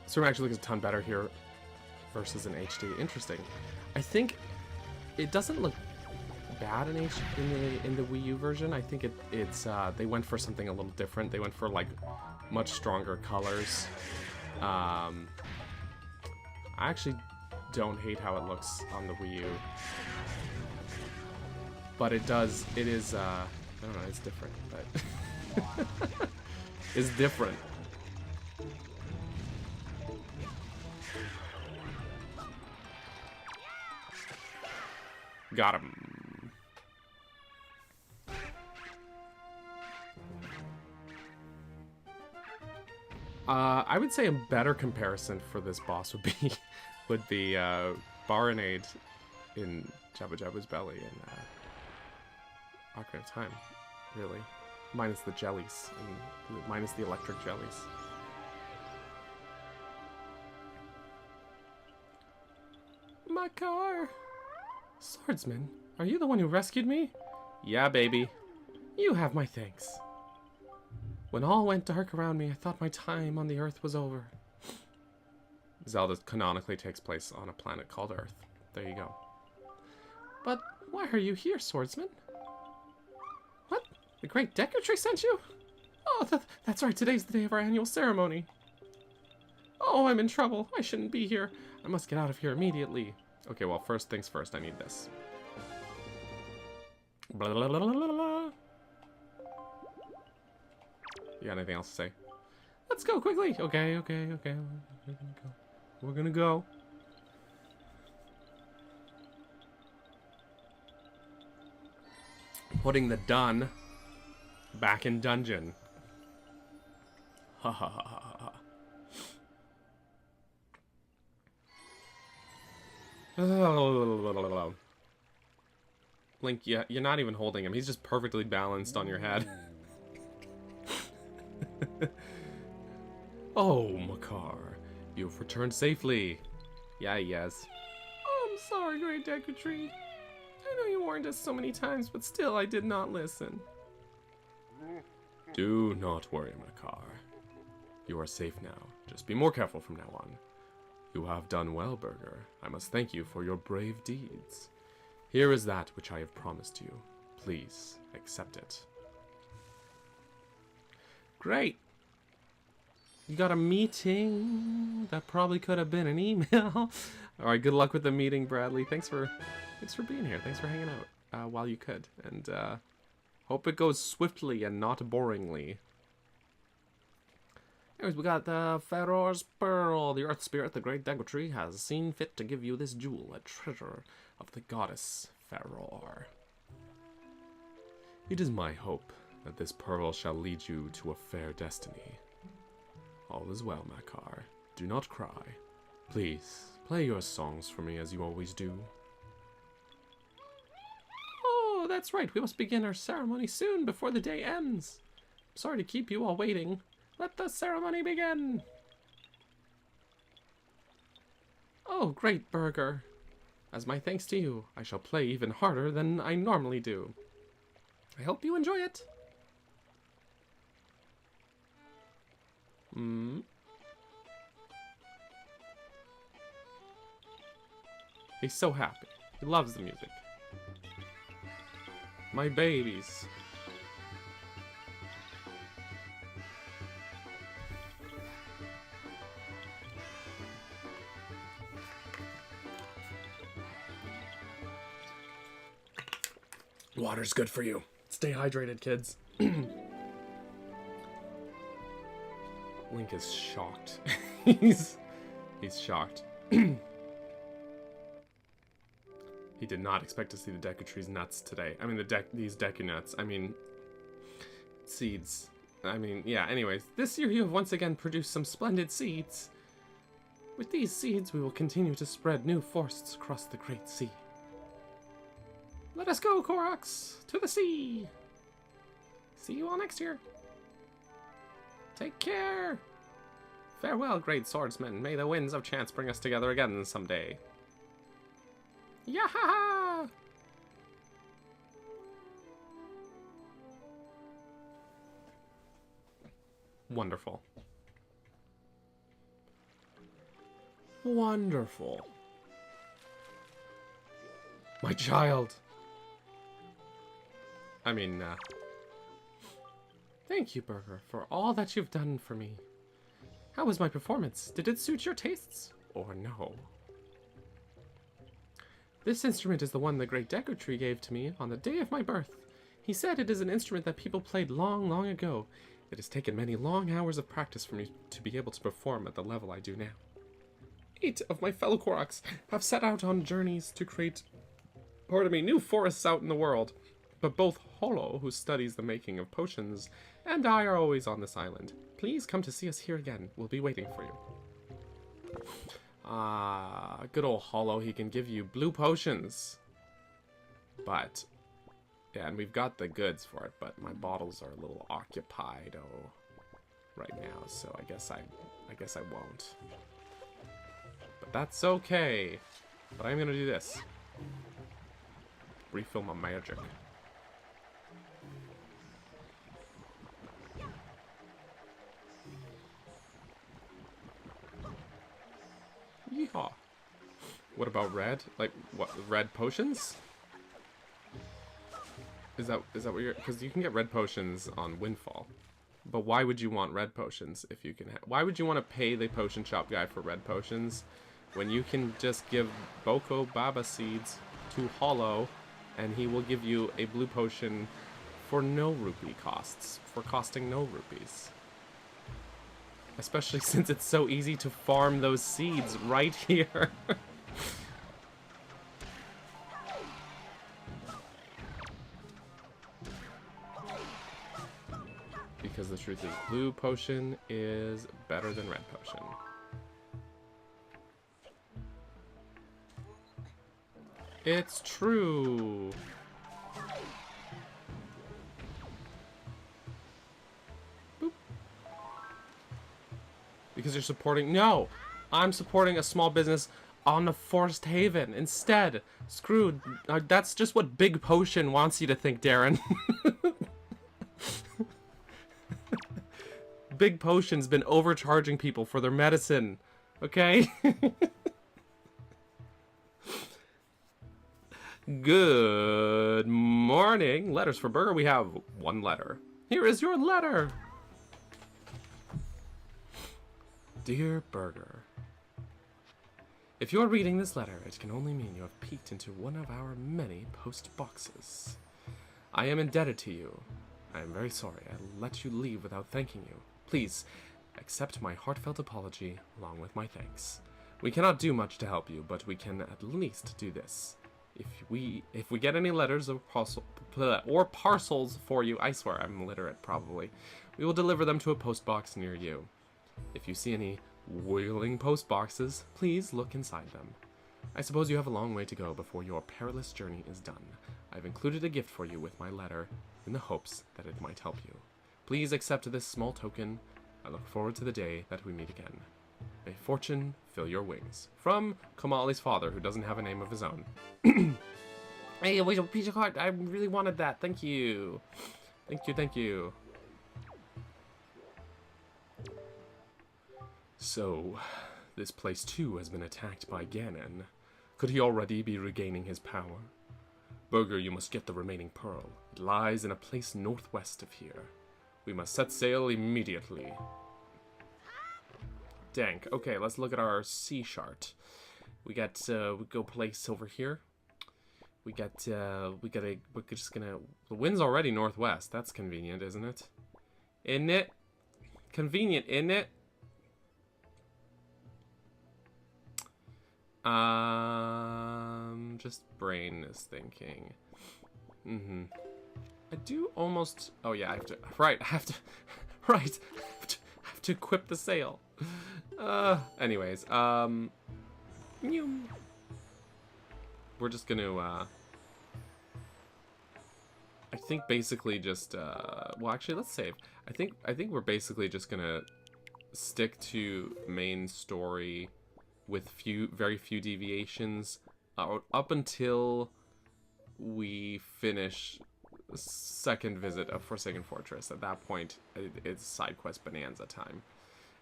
So it actually looks a ton better here versus in HD. Interesting. I think it doesn't look bad in the Wii U version. I think it's they went for something a little different. They went for like much stronger colors. I actually don't hate how it looks on the Wii U, but it is I don't know, it's different, but it's different. Got him. I would say a better comparison for this boss would be Baronade in Jabba Jabba's belly and Ocarina of Time, really. Minus the jellies, and minus the electric jellies. My car! Swordsman, are you the one who rescued me? Yeah, baby. You have my thanks. When all went dark around me, I thought my time on the Earth was over. Zelda canonically takes place on a planet called Earth. There you go. But why are you here, Swordsman? What? The Great Deku Tree sent you? Oh, that's right. Today's the day of our annual ceremony. Oh, I'm in trouble. I shouldn't be here. I must get out of here immediately. Okay, well, first things first. I need this. Blah, blah, blah, blah, blah, blah. You got anything else to say? Let's go quickly. Okay. We're gonna go. Putting the dun back in dungeon. Ha ha ha ha ha. Link, yeah, you're not even holding him. He's just perfectly balanced on your head. Oh, Makar, you've returned safely. Yeah, yes. Oh, I'm sorry, Great Deku Tree. I know you warned us so many times, but still I did not listen. Do not worry, Makar. You are safe now. Just be more careful from now on. You have done well, Burger. I must thank you for your brave deeds. Here is that which I have promised you. Please, accept it. Great. You got a meeting. That probably could have been an email. Alright, good luck with the meeting, Bradley. Thanks for being here. Thanks for hanging out while you could. And hope it goes swiftly and not boringly. Anyways, we got the Pharaoh's Pearl. The Earth Spirit, the Great Deku Tree, has seen fit to give you this jewel, a treasure of the goddess Pharaoh. It is my hope that this pearl shall lead you to a fair destiny. All is well, Makar. Do not cry. Please, play your songs for me as you always do. Oh, that's right. We must begin our ceremony soon before the day ends. Sorry to keep you all waiting. Let the ceremony begin. Oh, great, Burger. As my thanks to you, I shall play even harder than I normally do. I hope you enjoy it. He's so happy. He loves the music. My babies. Water's good for you. Stay hydrated, kids. Link is shocked. he's shocked. He did not expect to see the Deku Tree's nuts today. I mean, these Deku nuts. I mean, seeds. I mean, yeah, anyways. This year you have once again produced some splendid seeds. With these seeds, we will continue to spread new forests across the Great Sea. Let us go, Koroks, to the sea. See you all next year. Take care. Farewell, great swordsman. May the winds of chance bring us together again someday. Yahaha! Wonderful. Wonderful. My child. I mean, thank you, Burger, for all that you've done for me. How was my performance? Did it suit your tastes? Or no? This instrument is the one the Great Deku Tree gave to me on the day of my birth. He said it is an instrument that people played long, long ago. It has taken many long hours of practice for me to be able to perform at the level I do now. 8 of my fellow Koroks have set out on journeys to create pardon me, new forests out in the world. But both Hollow, who studies the making of potions, and I are always on this island. Please come to see us here again. We'll be waiting for you. Ah, good old Hollow. He can give you blue potions. But, yeah, and we've got the goods for it, but my bottles are a little occupied right now, so I guess I won't. But that's okay. But I'm gonna do this. Refill my magic. Yeehaw. What about red? Like, what, red potions? Is that what you're... Because you can get red potions on Windfall. But why would you want red potions if you can... Why would you want to pay the potion shop guy for red potions when you can just give Boko Baba seeds to Hollow and he will give you a blue potion for no rupee costs, for costing no rupees? Especially since it's so easy to farm those seeds right here. Because the truth is, blue potion is better than red potion. It's true. Boop. Because you're supporting... No! I'm supporting a small business on the Forest Haven instead. Screwed. That's just what Big Potion wants you to think, Darren. Big Potion's been overcharging people for their medicine. Okay? Good morning. Letters for Burger. We have one letter. Here is your letter. Dear Burger, if you're reading this letter, it can only mean you have peeked into one of our many post boxes. I am indebted to you. I am very sorry I let you leave without thanking you. Please, accept my heartfelt apology along with my thanks. We cannot do much to help you, but we can at least do this. If we get any letters or parcels for you, I swear I'm illiterate probably, we will deliver them to a post box near you. If you see any wiggling post boxes, please look inside them. I suppose you have a long way to go before your perilous journey is done. I've included a gift for you with my letter in the hopes that it might help you. Please accept this small token. I look forward to the day that we meet again. May fortune fill your wings. From Komali's father, who doesn't have a name of his own. Hey, wait, a piece of card. I really wanted that. Thank you. Thank you, thank you. So, this place too has been attacked by Ganon. Could he already be regaining his power? Burger, you must get the remaining pearl. It lies in a place northwest of here. We must set sail immediately. Dank. Okay, let's look at our sea chart. We got, we go place over here. We're just gonna, the wind's already northwest. That's convenient, isn't it? Isn't it? Convenient, isn't it? Just brain is thinking. I do almost, oh yeah, I have to, right, I have to equip the sail. Anyways, we're just gonna, I think basically just, well actually let's save. I think we're basically just gonna stick to main story with very few deviations up until we finish second visit of Forsaken Fortress. At that point, it's side quest bonanza time.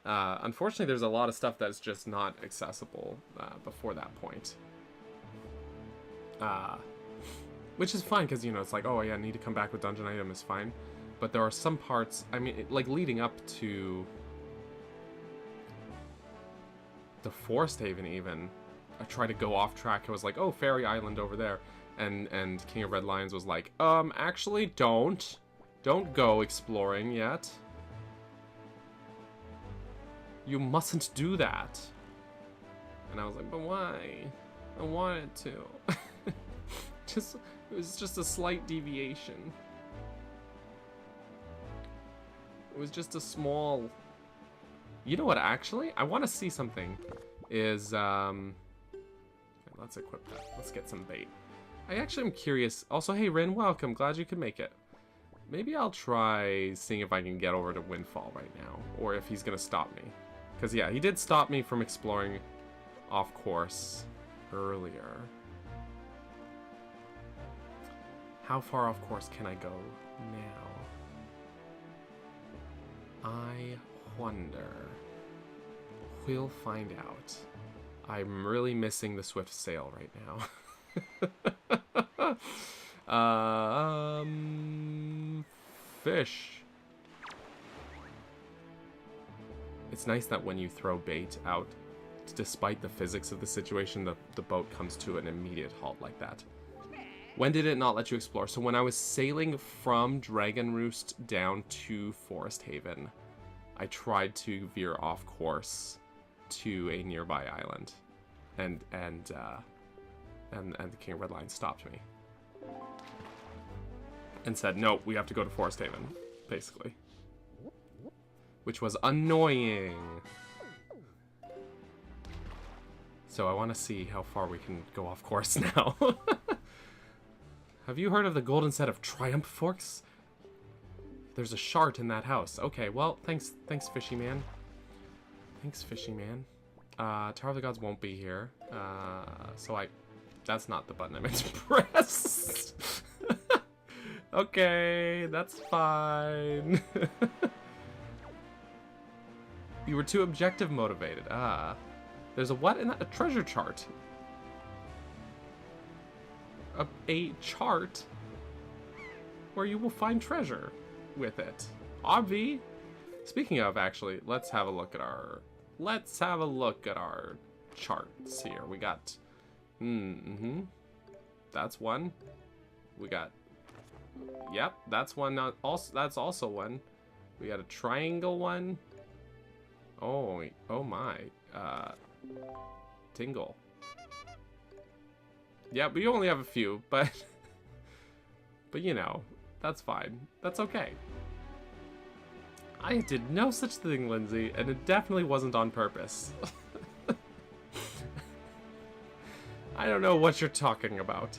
Unfortunately, there's a lot of stuff that's just not accessible before that point. Which is fine, because, you know, it's like, oh yeah, I need to come back with dungeon item is fine. But there are some parts, I mean, like leading up to the Forest Haven even, I tried to go off track. I was like, oh, Fairy Island over there. And King of Red Lions was like, actually don't go exploring yet. You mustn't do that. And I was like, but why? I wanted to. It was just a slight deviation. It was just a small... You know what, actually? I want to see something. Is, let's equip that. Let's get some bait. I actually am curious. Also, hey, Rin, welcome. Glad you could make it. Maybe I'll try seeing if I can get over to Windfall right now. Or if he's going to stop me. Because, yeah, he did stop me from exploring off course earlier. How far off course can I go now? I wonder. We'll find out. I'm really missing the swift sail right now. Fish. It's nice that when you throw bait out, despite the physics of the situation, the boat comes to an immediate halt like that. When did it not let you explore? So when I was sailing from Dragon Roost down to Forest Haven, I tried to veer off course to a nearby island, and the King of Redline stopped me and said, "No, we have to go to Forest Haven," basically, which was annoying. So I want to see how far we can go off course now. Have you heard of the golden set of Triumph Forks? There's a shard in that house. Okay, well, thanks, Fishy Man. Thanks, Fishy Man. Tower of the Gods won't be here. That's not the button I meant to press. Okay, that's fine. You were too objective motivated. There's a what in that? A treasure chart. A chart where you will find treasure with it. Obvi. Speaking of, actually, let's have a look at our charts here. We got that's one. We got, yep, that's one. That's also one. We got a triangle one. Oh my. Tingle. Yeah, we only have a few, but you know, that's fine. That's okay. I did no such thing, Lindsay, and it definitely wasn't on purpose. I don't know what you're talking about.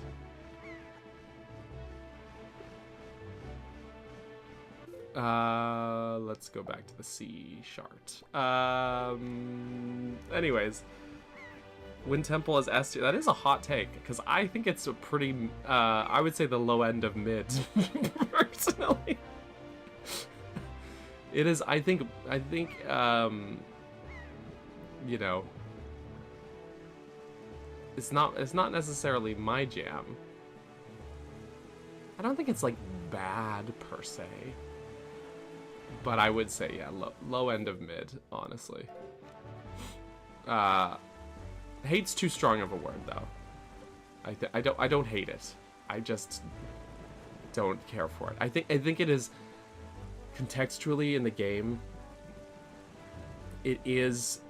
Let's go back to the sea chart. Anyways, Wind Temple is S tier. That is a hot take, because I think it's a pretty, I would say the low end of mid, personally. It is, I think, you know, it's not necessarily my jam. I don't think it's, like, bad, per se. But I would say, yeah, low end of mid, honestly. Hate's too strong of a word, though. I don't hate it. I just don't care for it. I think it is contextually in the game. It is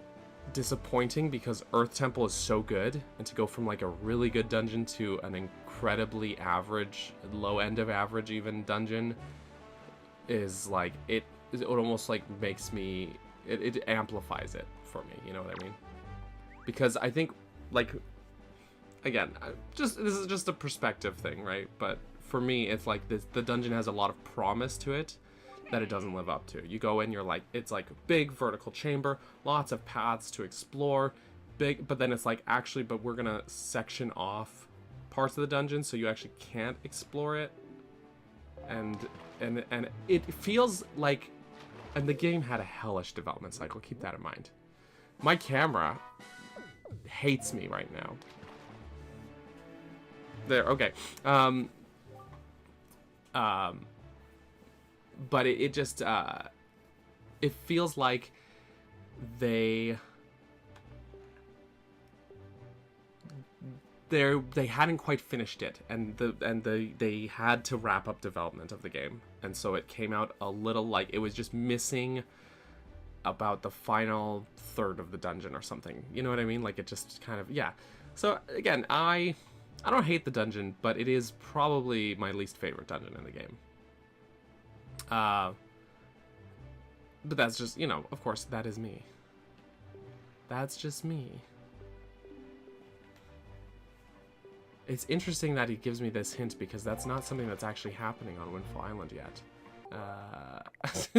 disappointing because Earth Temple is so good, and to go from like a really good dungeon to an incredibly average, low end of average even dungeon is like it almost like makes me it amplifies it for me. You know what I mean? Because I think, like, again, this is just a perspective thing, right? But for me, it's like the dungeon has a lot of promise to it that it doesn't live up to. You go in, you're like, it's like a big vertical chamber, lots of paths to explore, but then it's like, actually, but we're gonna section off parts of the dungeon so you actually can't explore it. And it feels like, and the game had a hellish development cycle, keep that in mind. My camera hates me right now. There, okay. But it just, it feels like they hadn't quite finished it, and they had to wrap up development of the game, and so it came out a little like it was just missing about the final third of the dungeon or something. You know what I mean? Like it just kind of, yeah. So again, I I don't hate the dungeon, but it is probably my least favorite dungeon in the game. But that's just, you know, of course, that is me. That's just me. It's interesting that he gives me this hint because that's not something that's actually happening on Windfall Island yet.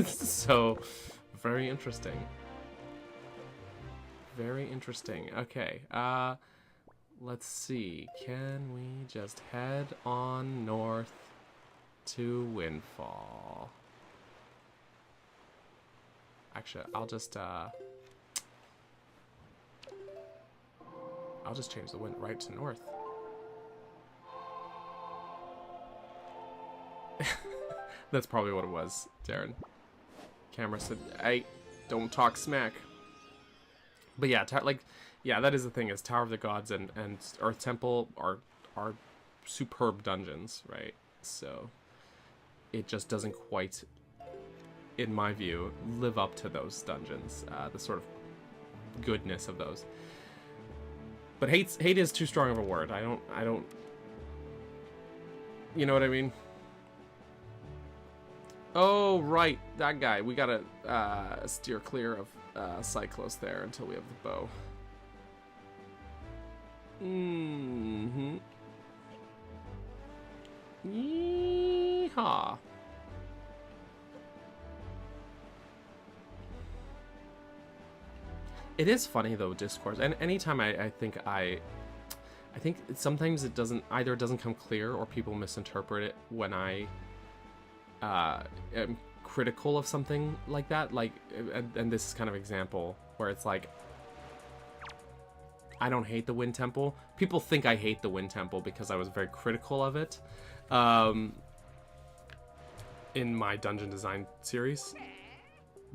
So, very interesting. Very interesting. Okay, let's see. Can we just head on north to Windfall? Actually, I'll just change the wind right to north. That's probably what it was, Darren. Camera said, "Hey, don't talk smack." But yeah, yeah, that is the thing. Is Tower of the Gods and Earth Temple are superb dungeons, right? So it just doesn't quite, in my view, live up to those dungeons. The sort of goodness of those. But hate is too strong of a word. I don't. You know what I mean? Oh, right. That guy. We gotta steer clear of Cyclos there until we have the bow. Mm-hmm. Yeehaw. It is funny, though, discourse. And anytime I think sometimes it doesn't come clear or people misinterpret it when I am critical of something like that, like, and this is kind of example where it's like, I don't hate the Wind Temple. People think I hate the Wind Temple because I was very critical of it in my dungeon design series.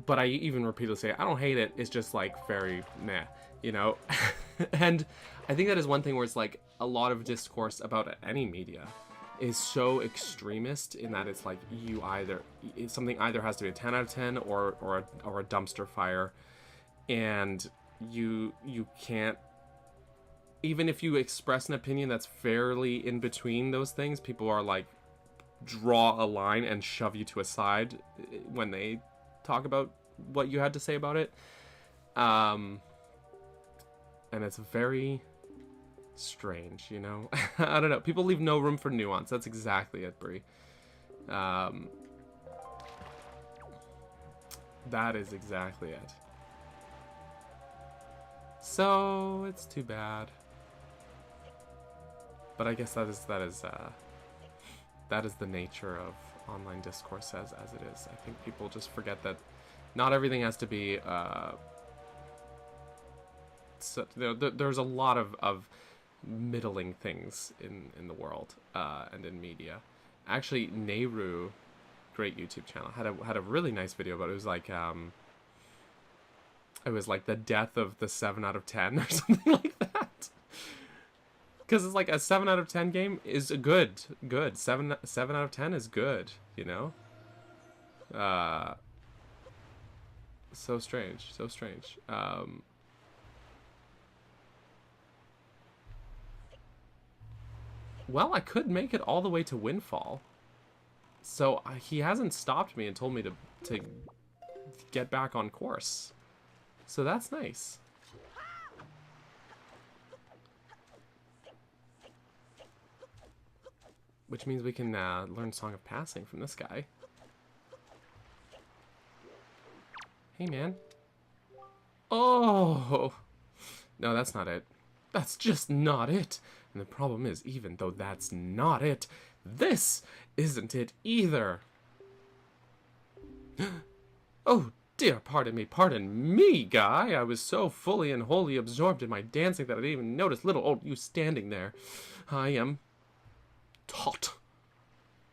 But I even repeatedly say, I don't hate it, it's just like very meh, you know? And I think that is one thing where it's like a lot of discourse about any media is so extremist in that it's like something either has to be a 10 out of 10 or a dumpster fire, and you can't, even if you express an opinion that's fairly in between those things, people are like draw a line and shove you to a side when they talk about what you had to say about it. And it's very strange, you know? I don't know. People leave no room for nuance. That's exactly it, Brie. That is exactly it. So, it's too bad. But I guess that is the nature of online discourse as it is. I think people just forget that not everything has to be so, there's a lot of middling things in the world and in media. Actually, Nehru, great YouTube channel, had a really nice video about it. It was like the death of the 7 out of 10 or something like that. Because it's like a 7 out of 10 game is good. 7 out of 10 is good, you know? So strange. Well, I could make it all the way to Windfall. So he hasn't stopped me and told me to get back on course. So that's nice. Which means we can learn Song of Passing from this guy. Hey, man. Oh! No, that's not it. That's just not it. And the problem is, even though that's not it, this isn't it either. Oh, dear, pardon me, guy. I was so fully and wholly absorbed in my dancing that I didn't even notice little old you standing there. I am taut.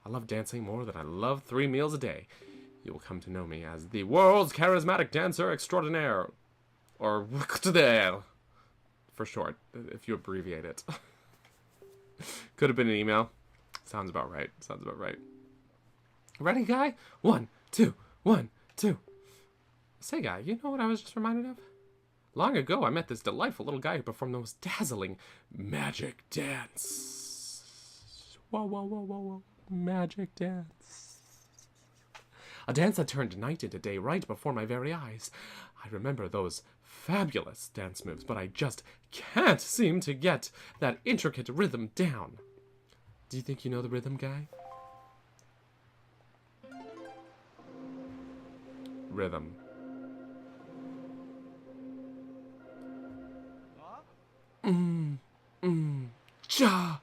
I love dancing more than I love 3 meals a day. You will come to know me as the world's charismatic dancer extraordinaire. Or WKTDR. For short, if you abbreviate it. Could have been an email. Sounds about right. Ready, guy? 1, 2, 1, 2. Say, guy, you know what I was just reminded of? Long ago, I met this delightful little guy who performed the most dazzling magic dance. Whoa, whoa, whoa, whoa, whoa. Magic dance. A dance that turned night into day right before my very eyes. I remember those fabulous dance moves, but I just can't seem to get that intricate rhythm down. Do you think you know the rhythm, guy? Rhythm. Cha.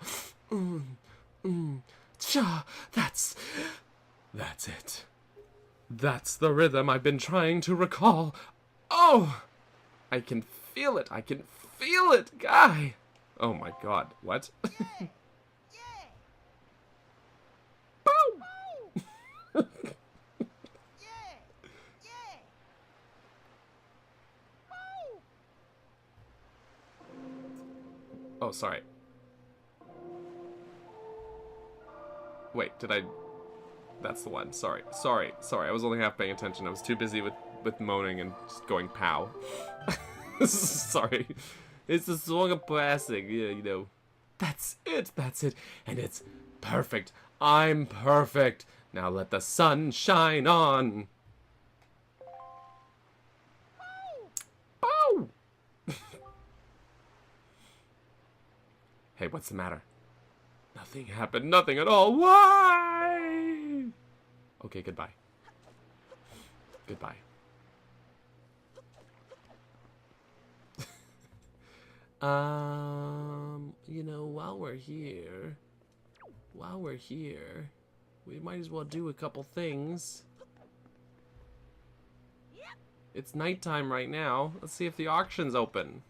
Cha. That's it. That's the rhythm I've been trying to recall. Oh! I can feel it. I can feel it, guy. Oh my god. What? Boom! Oh, sorry. Wait, did I... That's the one. Sorry. I was only half paying attention. I was too busy with moaning and just going pow. Sorry. It's the song of passing. Yeah, you know. That's it. And it's perfect. I'm perfect. Now let the sun shine on. Bow! Hey, what's the matter? Nothing happened. Nothing at all. Why? Okay, goodbye. Goodbye. You know, while we're here, we might as well do a couple things. It's nighttime right now. Let's see if the auction's open.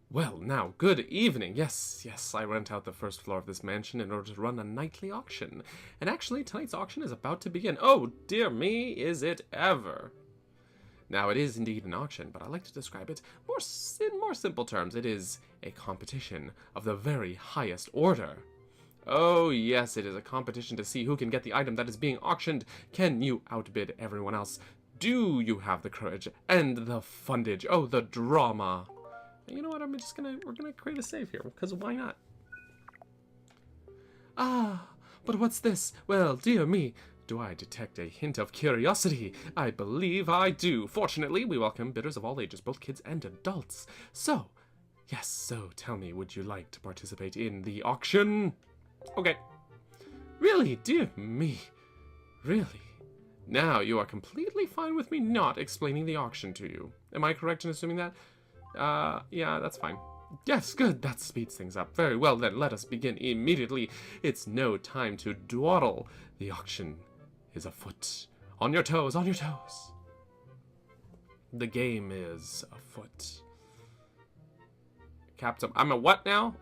Well, now, good evening. Yes, I rent out the first floor of this mansion in order to run a nightly auction. And actually, tonight's auction is about to begin. Oh, dear me, is it ever? Now, it is indeed an auction, but I like to describe it in more simple terms. It is a competition of the very highest order. Oh, yes, it is a competition to see who can get the item that is being auctioned. Can you outbid everyone else? Do you have the courage and the fundage? Oh, the drama. You know what, we're gonna create a save here, because why not? Ah, but what's this? Well, dear me, do I detect a hint of curiosity? I believe I do. Fortunately, we welcome bidders of all ages, both kids and adults. So tell me, would you like to participate in the auction? Okay. Really, dear me, really? Now, you are completely fine with me not explaining the auction to you. Am I correct in assuming that? Yeah, that's fine. Yes, good, that speeds things up. Very well, then, let us begin immediately. It's no time to dawdle. The auction is afoot. On your toes, on your toes. The game is afoot. Captain, I'm a what now?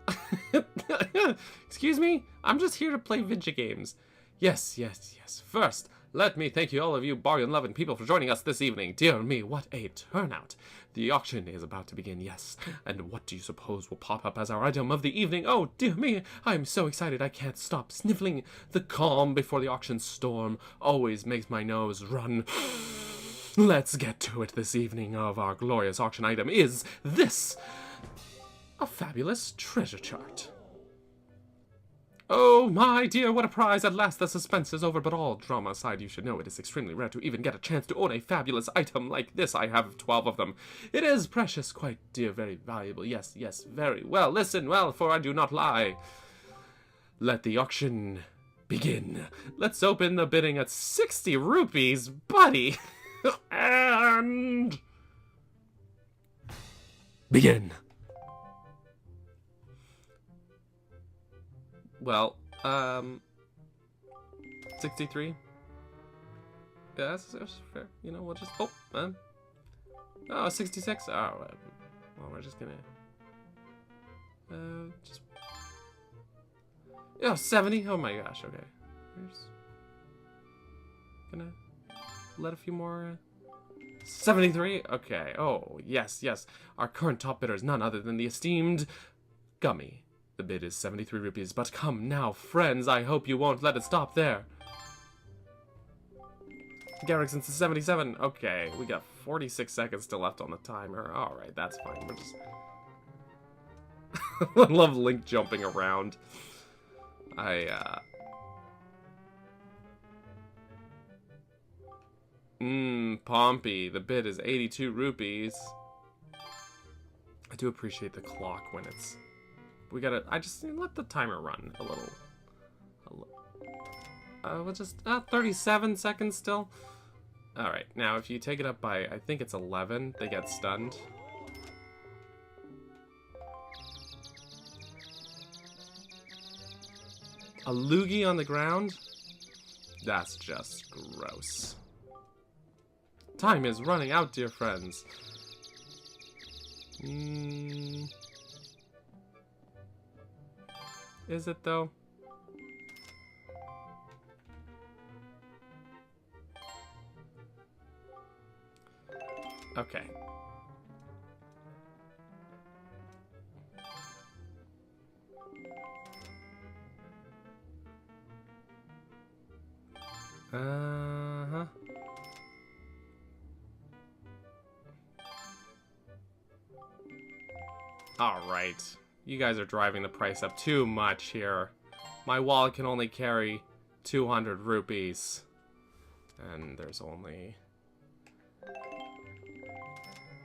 Excuse me? I'm just here to play video games. Yes. First, let me thank you, all of you bargain-loving people, for joining us this evening. Dear me, what a turnout. The auction is about to begin, yes. And what do you suppose will pop up as our item of the evening? Oh, dear me, I'm so excited I can't stop sniffling. The calm before the auction storm always makes my nose run. Let's get to it this evening. Of our glorious auction item is this. A fabulous treasure chart. Oh, my dear, what a prize! At last the suspense is over, but all drama aside, you should know it is extremely rare to even get a chance to own a fabulous item like this. I have 12 of them. It is precious, quite dear, very valuable. Yes, very well. Listen well, for I do not lie. Let the auction begin. Let's open the bidding at 60 rupees, buddy. And... begin. Well, 63. Yeah, that's fair. You know, we'll just... Oh, 66. Oh, well, we're just gonna... just... Yeah, 70. Oh my gosh, okay. We're just gonna let a few more... 73. Okay. Oh, yes. Our current top bidder is none other than the esteemed Gummy. The bid is 73 rupees, but come now, friends, I hope you won't let it stop there. Garrickson to 77. Okay, we got 46 seconds still left on the timer. Alright, that's fine. We're just... I love Link jumping around. Pompey. The bid is 82 rupees. I do appreciate the clock when it's... We gotta... I just let the timer run a little. We'll just... 37 seconds still. Alright, now if you take it up by... I think it's 11, they get stunned. A loogie on the ground? That's just gross. Time is running out, dear friends. Is it, though? Okay. Uh-huh. Alright. You guys are driving the price up too much here. My wallet can only carry 200 rupees. And there's only...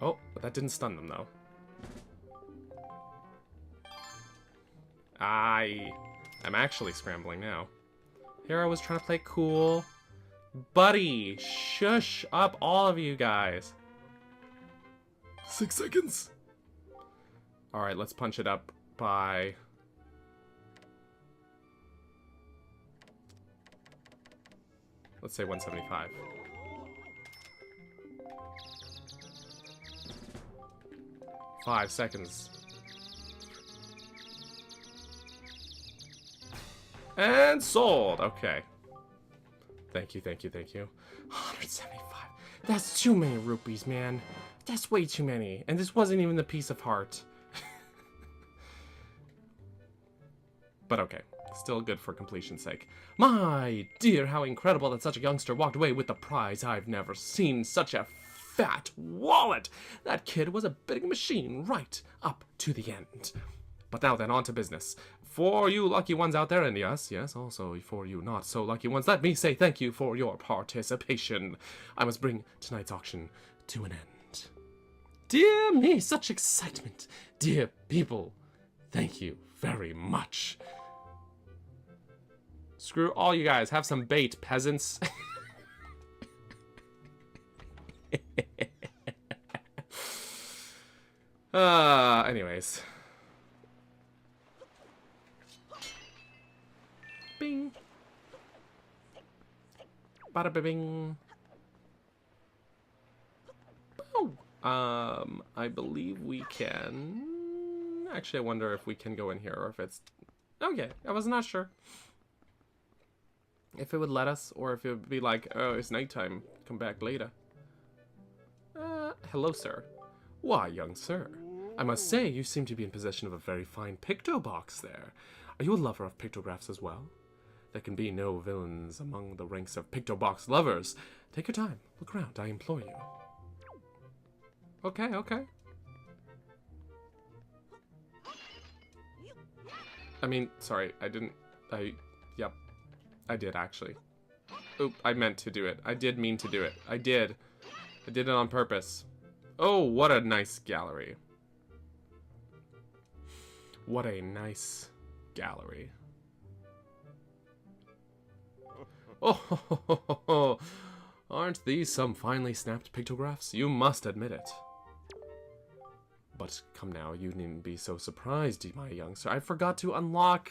Oh, but that didn't stun them, though. I'm actually scrambling now. Here I was trying to play cool. Buddy, shush up all of you guys. 6 seconds. Alright, let's punch it up by... Let's say 175. Five seconds. And sold! Okay. Thank you, thank you, thank you. 175. That's too many rupees, man. That's way too many. And this wasn't even the piece of heart. But okay. Still good for completion's sake. My dear, how incredible that such a youngster walked away with the prize. I've never seen such a fat wallet. That kid was a bidding machine right up to the end. But now then, on to business. For you lucky ones out there, and yes, also for you not so lucky ones, let me say thank you for your participation. I must bring tonight's auction to an end. Dear me, such excitement. Dear people, thank you very much. Screw all you guys. Have some bait, peasants. Anyways. Bing. Bada bing. Oh. I believe we can... Actually, I wonder if we can go in here or if it's... Okay, I was not sure. If it would let us, or if it would be like, oh, it's nighttime, come back later. Hello, sir. Why, young sir, I must say you seem to be in possession of a very fine picto box there. Are you a lover of pictographs as well? There can be no villains among the ranks of picto box lovers. Take your time, look around, I implore you. Okay, okay. I mean, sorry, yep. I did, actually. Oop, I meant to do it. I did mean to do it. I did. I did it on purpose. Oh, what a nice gallery. What a nice gallery. Oh, aren't these some finely snapped pictographs? You must admit it. But come now, you needn't be so surprised, my young sir. I forgot to unlock...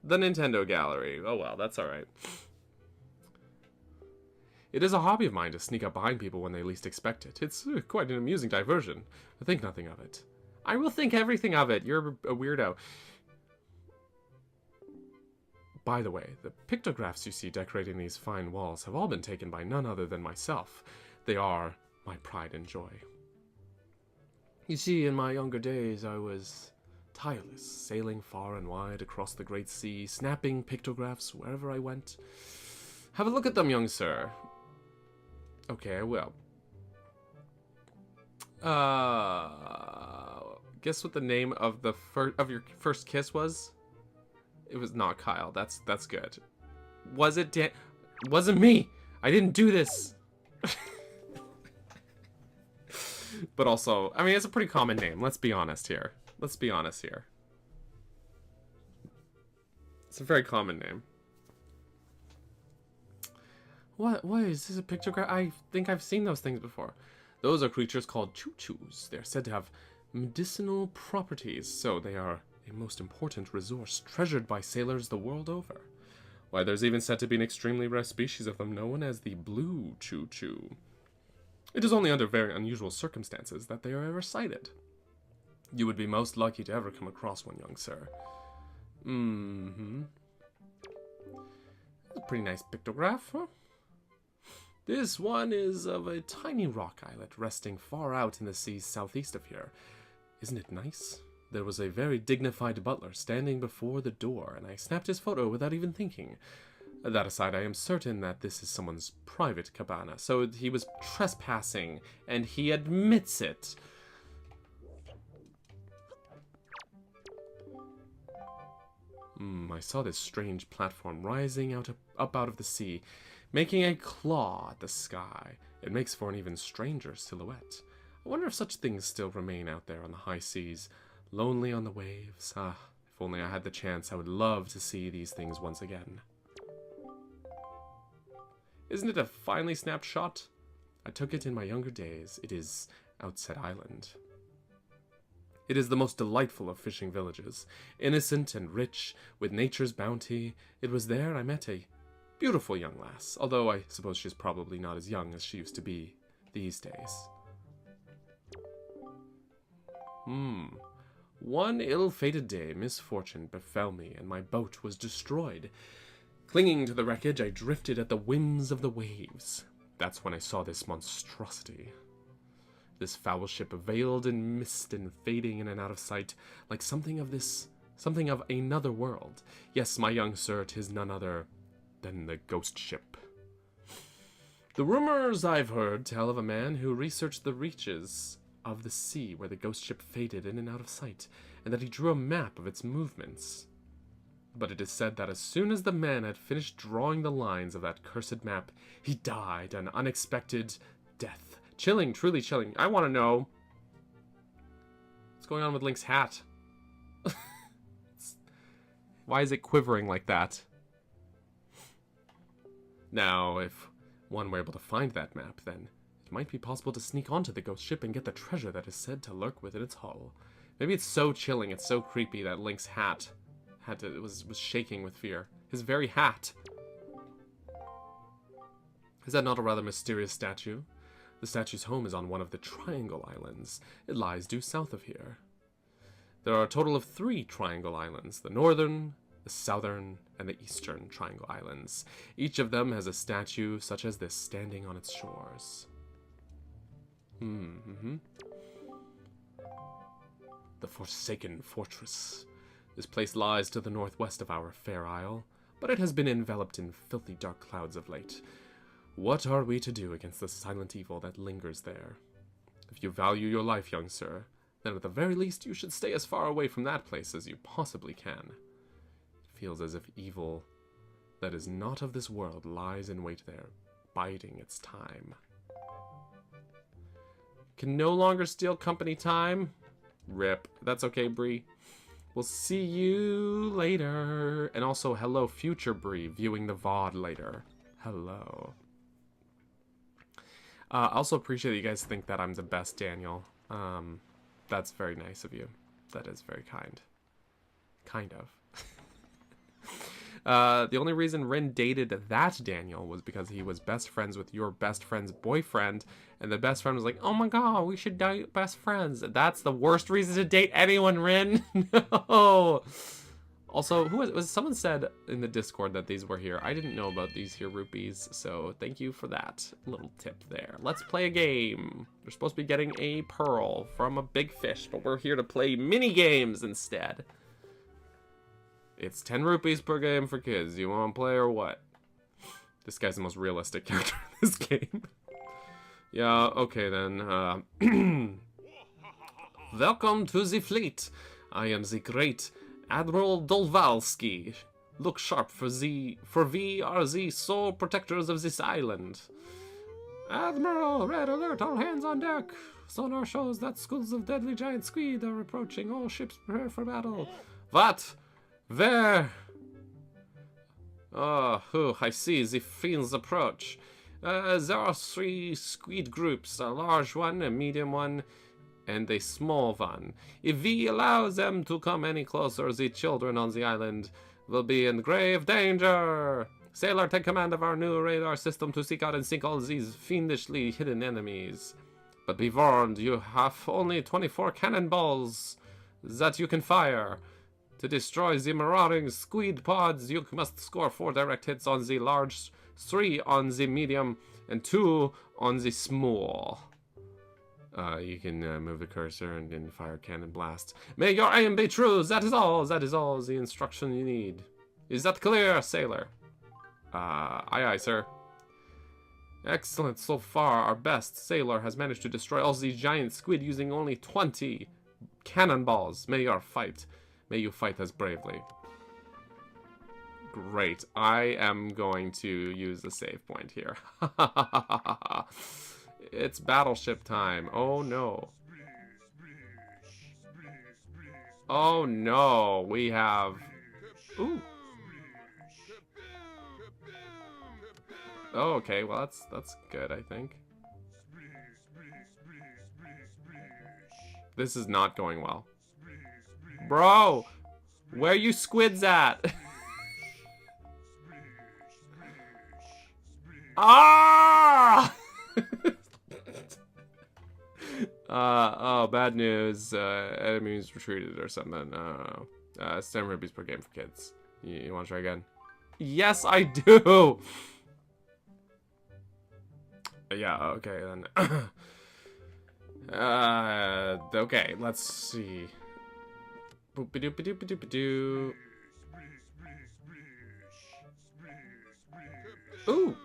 the Nintendo Gallery. Oh well, that's alright. It is a hobby of mine to sneak up behind people when they least expect it. It's quite an amusing diversion. Think nothing of it. I will think everything of it. You're a weirdo. By the way, the pictographs you see decorating these fine walls have all been taken by none other than myself. They are my pride and joy. You see, in my younger days, I was... tireless, sailing far and wide across the great sea, snapping pictographs wherever I went. Have a look at them, young sir. Okay, I will. Guess what the name of the your first kiss was? It was not Kyle. That's good. Was it Dan? Wasn't me. I didn't do this. But also, I mean, it's a pretty common name. Let's be honest here. Let's be honest here. It's a very common name. What is this a pictograph? I think I've seen those things before. Those are creatures called choo-choos. They're said to have medicinal properties, so they are a most important resource treasured by sailors the world over. Why, there's even said to be an extremely rare species of them known as the blue choo-choo. It is only under very unusual circumstances that they are ever sighted. You would be most lucky to ever come across one, young sir. A pretty nice pictograph, huh? This one is of a tiny rock islet resting far out in the seas southeast of here. Isn't it nice? There was a very dignified butler standing before the door, and I snapped his photo without even thinking. That aside, I am certain that this is someone's private cabana, so he was trespassing, and he admits it. I saw this strange platform rising up out of the sea, making a claw at the sky. It makes for an even stranger silhouette. I wonder if such things still remain out there on the high seas, lonely on the waves. Ah, if only I had the chance, I would love to see these things once again. Isn't it a finely snapped shot? I took it in my younger days. It is Outset Island. It is the most delightful of fishing villages, innocent and rich, with nature's bounty. It was there I met a beautiful young lass, although I suppose she's probably not as young as she used to be these days. One ill-fated day, misfortune befell me, and my boat was destroyed. Clinging to the wreckage, I drifted at the whims of the waves. That's when I saw this monstrosity. This foul ship veiled in mist and fading in and out of sight, like something of another world. Yes, my young sir, 'tis none other than the ghost ship. The rumors I've heard tell of a man who researched the reaches of the sea where the ghost ship faded in and out of sight, and that he drew a map of its movements. But it is said that as soon as the man had finished drawing the lines of that cursed map, he died an unexpected death. Chilling, truly chilling. I want to know what's going on with Link's hat. Why is it quivering like that? Now, if one were able to find that map, then it might be possible to sneak onto the ghost ship and get the treasure that is said to lurk within its hull. Maybe it's so chilling, it's so creepy that Link's hat was shaking with fear. His very hat. Is that not a rather mysterious statue? The statue's home is on one of the Triangle Islands. It lies due south of here. There are a total of 3 Triangle Islands, the northern, the southern, and the eastern Triangle Islands. Each of them has a statue such as this standing on its shores. The Forsaken Fortress. This place lies to the northwest of our fair isle, but it has been enveloped in filthy dark clouds of late. What are we to do against the silent evil that lingers there? If you value your life, young sir, then at the very least you should stay as far away from that place as you possibly can. It feels as if evil that is not of this world lies in wait there, biding its time. Can no longer steal company time? Rip. That's okay, Bree. We'll see you later. And also, hello, future Bree, viewing the VOD later. Hello. I also appreciate that you guys think that I'm the best Daniel. That's very nice of you. That is very kind. Kind of. The only reason Rin dated that Daniel was because he was best friends with your best friend's boyfriend, and the best friend was like, oh my god, we should date best friends. That's the worst reason to date anyone, Rin. No. Also, someone said in the Discord that these were here. I didn't know about these here rupees, so thank you for that little tip there. Let's play a game. We're supposed to be getting a pearl from a big fish, but we're here to play mini games instead. It's 10 rupees per game for kids. You want to play or what? This guy's the most realistic character in this game. Yeah, okay then. Welcome to the fleet. I am the great Admiral Dolvalski. Look sharp, for we are the sole protectors of this island. Admiral, red alert, all hands on deck. Sonar shows that schools of deadly giant squid are approaching. All ships prepare for battle. What? Where? Oh, I see the fiends approach. There are 3 squid groups, a large one, a medium one, and a small one. If we allow them to come any closer, the children on the island will be in grave danger. Sailor, take command of our new radar system to seek out and sink all these fiendishly hidden enemies. But be warned, you have only 24 cannonballs that you can fire. To destroy the marauding squid pods, you must score 4 direct hits on the large, 3 on the medium, and 2 on the small. You can move the cursor and fire cannon blasts. May your aim be true! That is all the instruction you need. Is that clear, sailor? Aye, aye, sir. Excellent, so far our best sailor has managed to destroy all these giant squid using only 20 cannonballs. May you fight as bravely. Great, I am going to use the save point here. It's battleship time. Oh no. Oh no, we have... Ooh. Oh, okay, well that's good, I think. This is not going well. Bro! Where you squids at? Ah! Oh, bad news. Enemies retreated or something. I don't know. 7 rupees per game for kids. You want to try again? Yes, I do! Yeah, okay, then. Okay, let's see. Boop-a-doop-a-doop-a-doop-a-doo. Ooh!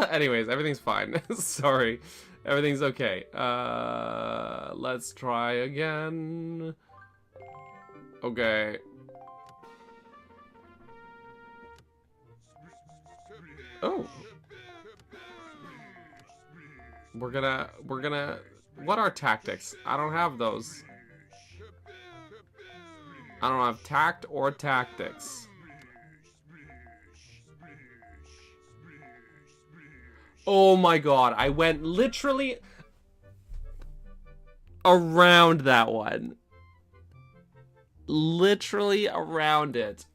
Anyways, everything's fine. Sorry. Everything's okay. Let's try again. Okay. Oh. We're gonna... What are tactics? I don't have those. I don't have tact or tactics. Oh my god, I went literally around that one. Literally around it.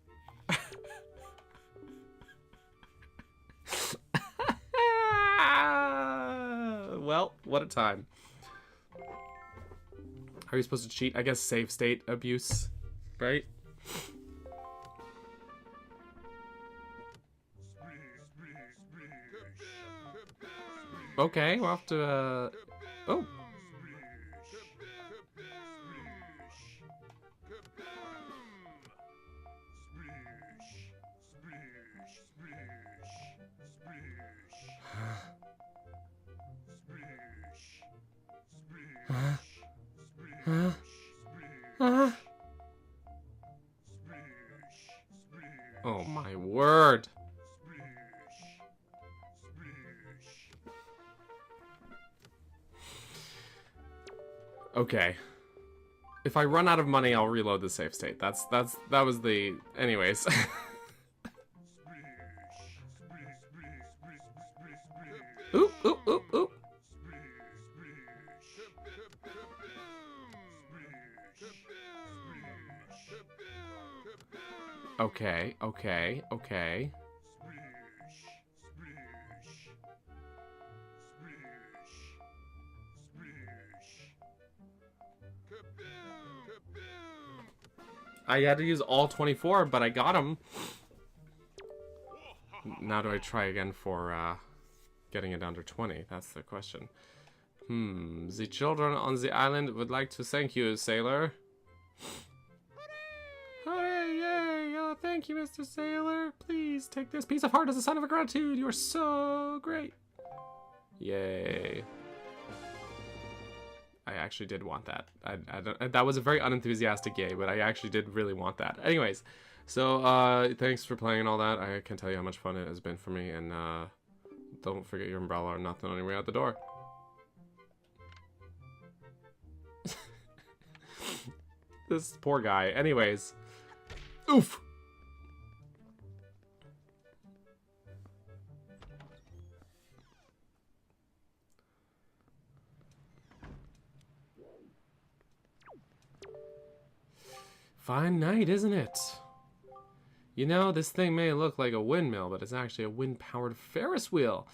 Well, what a time. Are you supposed to cheat? I guess save state abuse, right? Okay, we'll have to, oh. Oh my word. Okay. If I run out of money, I'll reload the save state. That was the... Anyways. Oop, oop, oop, oop. Okay, okay, okay. I had to use all 24, but I got them. Now do I try again for getting it under 20? That's the question. The children on the island would like to thank you, Sailor. Hooray, yay! Oh, thank you, Mr. Sailor. Please take this piece of heart as a sign of gratitude. You are so great. Yay. I actually did want that. That was a very unenthusiastic yay, but I actually did really want that. Anyways, so thanks for playing and all that. I can't tell you how much fun it has been for me, and don't forget your umbrella or nothing on your way out the door. This poor guy. Anyways. Oof! Fine night, isn't it? You know, this thing may look like a windmill, but it's actually a wind-powered Ferris wheel.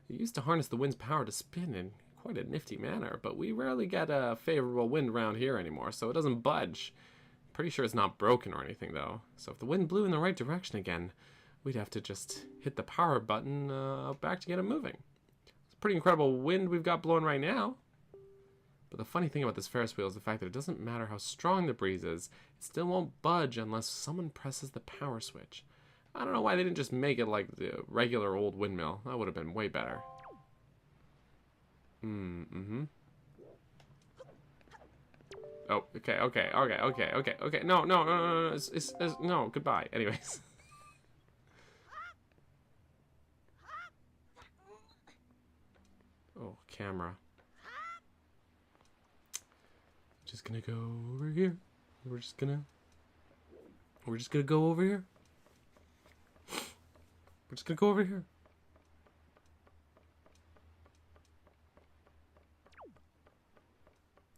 It used to harness the wind's power to spin in quite a nifty manner, but we rarely get a favorable wind around here anymore, so it doesn't budge. Pretty sure it's not broken or anything, though. So if the wind blew in the right direction again, we'd have to just hit the power button back to get it moving. It's a pretty incredible wind we've got blowing right now. But the funny thing about this Ferris wheel is the fact that it doesn't matter how strong the breeze is, it still won't budge unless someone presses the power switch. I don't know why they didn't just make it like the regular old windmill. That would have been way better. Oh, okay. No. No, goodbye. Anyways. Oh, camera. Just gonna go over here. We're just gonna go over here. We're just gonna go over here.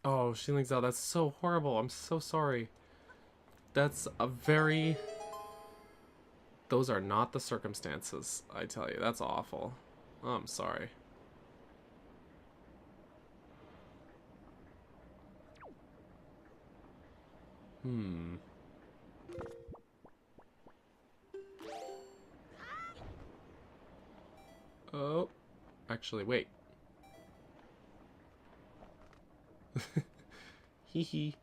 Oh, Shieling Zell, that's so horrible. I'm so sorry. That's a very... Those are not the circumstances, I tell you. That's awful. Oh, I'm sorry. Oh. Actually, wait. Hee hee.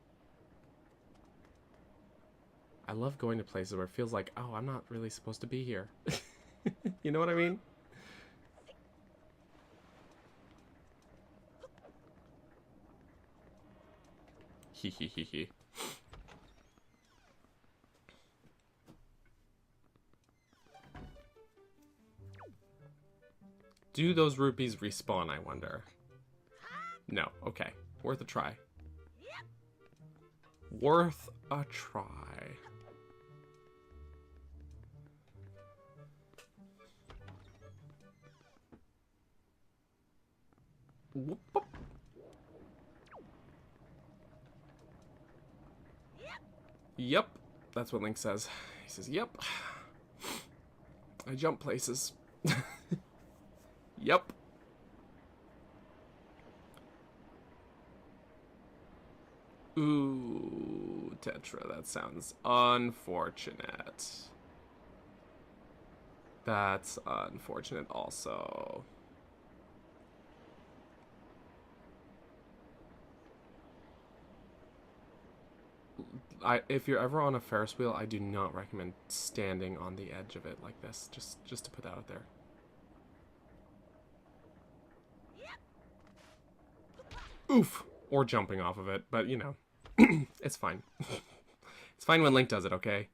I love going to places where it feels like, oh, I'm not really supposed to be here. You know what I mean? Hee hee hee hee. Do those rupees respawn, I wonder? No. Okay. Worth a try. Worth a try. Whoop. Yep. That's what Link says. He says, yep. I jump places. Yep. Ooh, Tetra, that sounds unfortunate. That's unfortunate also. If you're ever on a Ferris wheel, I do not recommend standing on the edge of it like this. Just to put that out there. Oof! Or jumping off of it, but you know. It's fine. It's fine when Link does it, okay?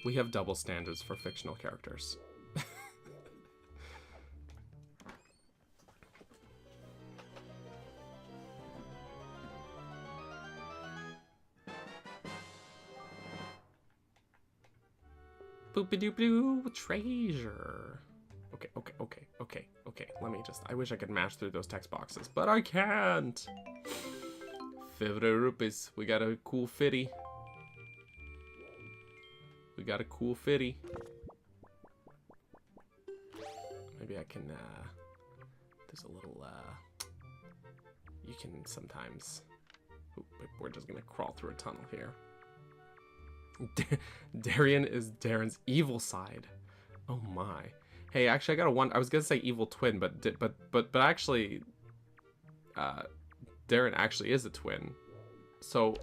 We have double standards for fictional characters. Boop-a-doop-doo, treasure. Okay. Let me just... I wish I could mash through those text boxes, but I can't. 50 rupees. We got a cool fitty. Maybe I can, there's a little, you can sometimes... Oop, we're just gonna crawl through a tunnel here. Darian is Darren's evil side. Oh my. Hey, actually, I got one. I was gonna say evil twin, but actually, Darren actually is a twin. So,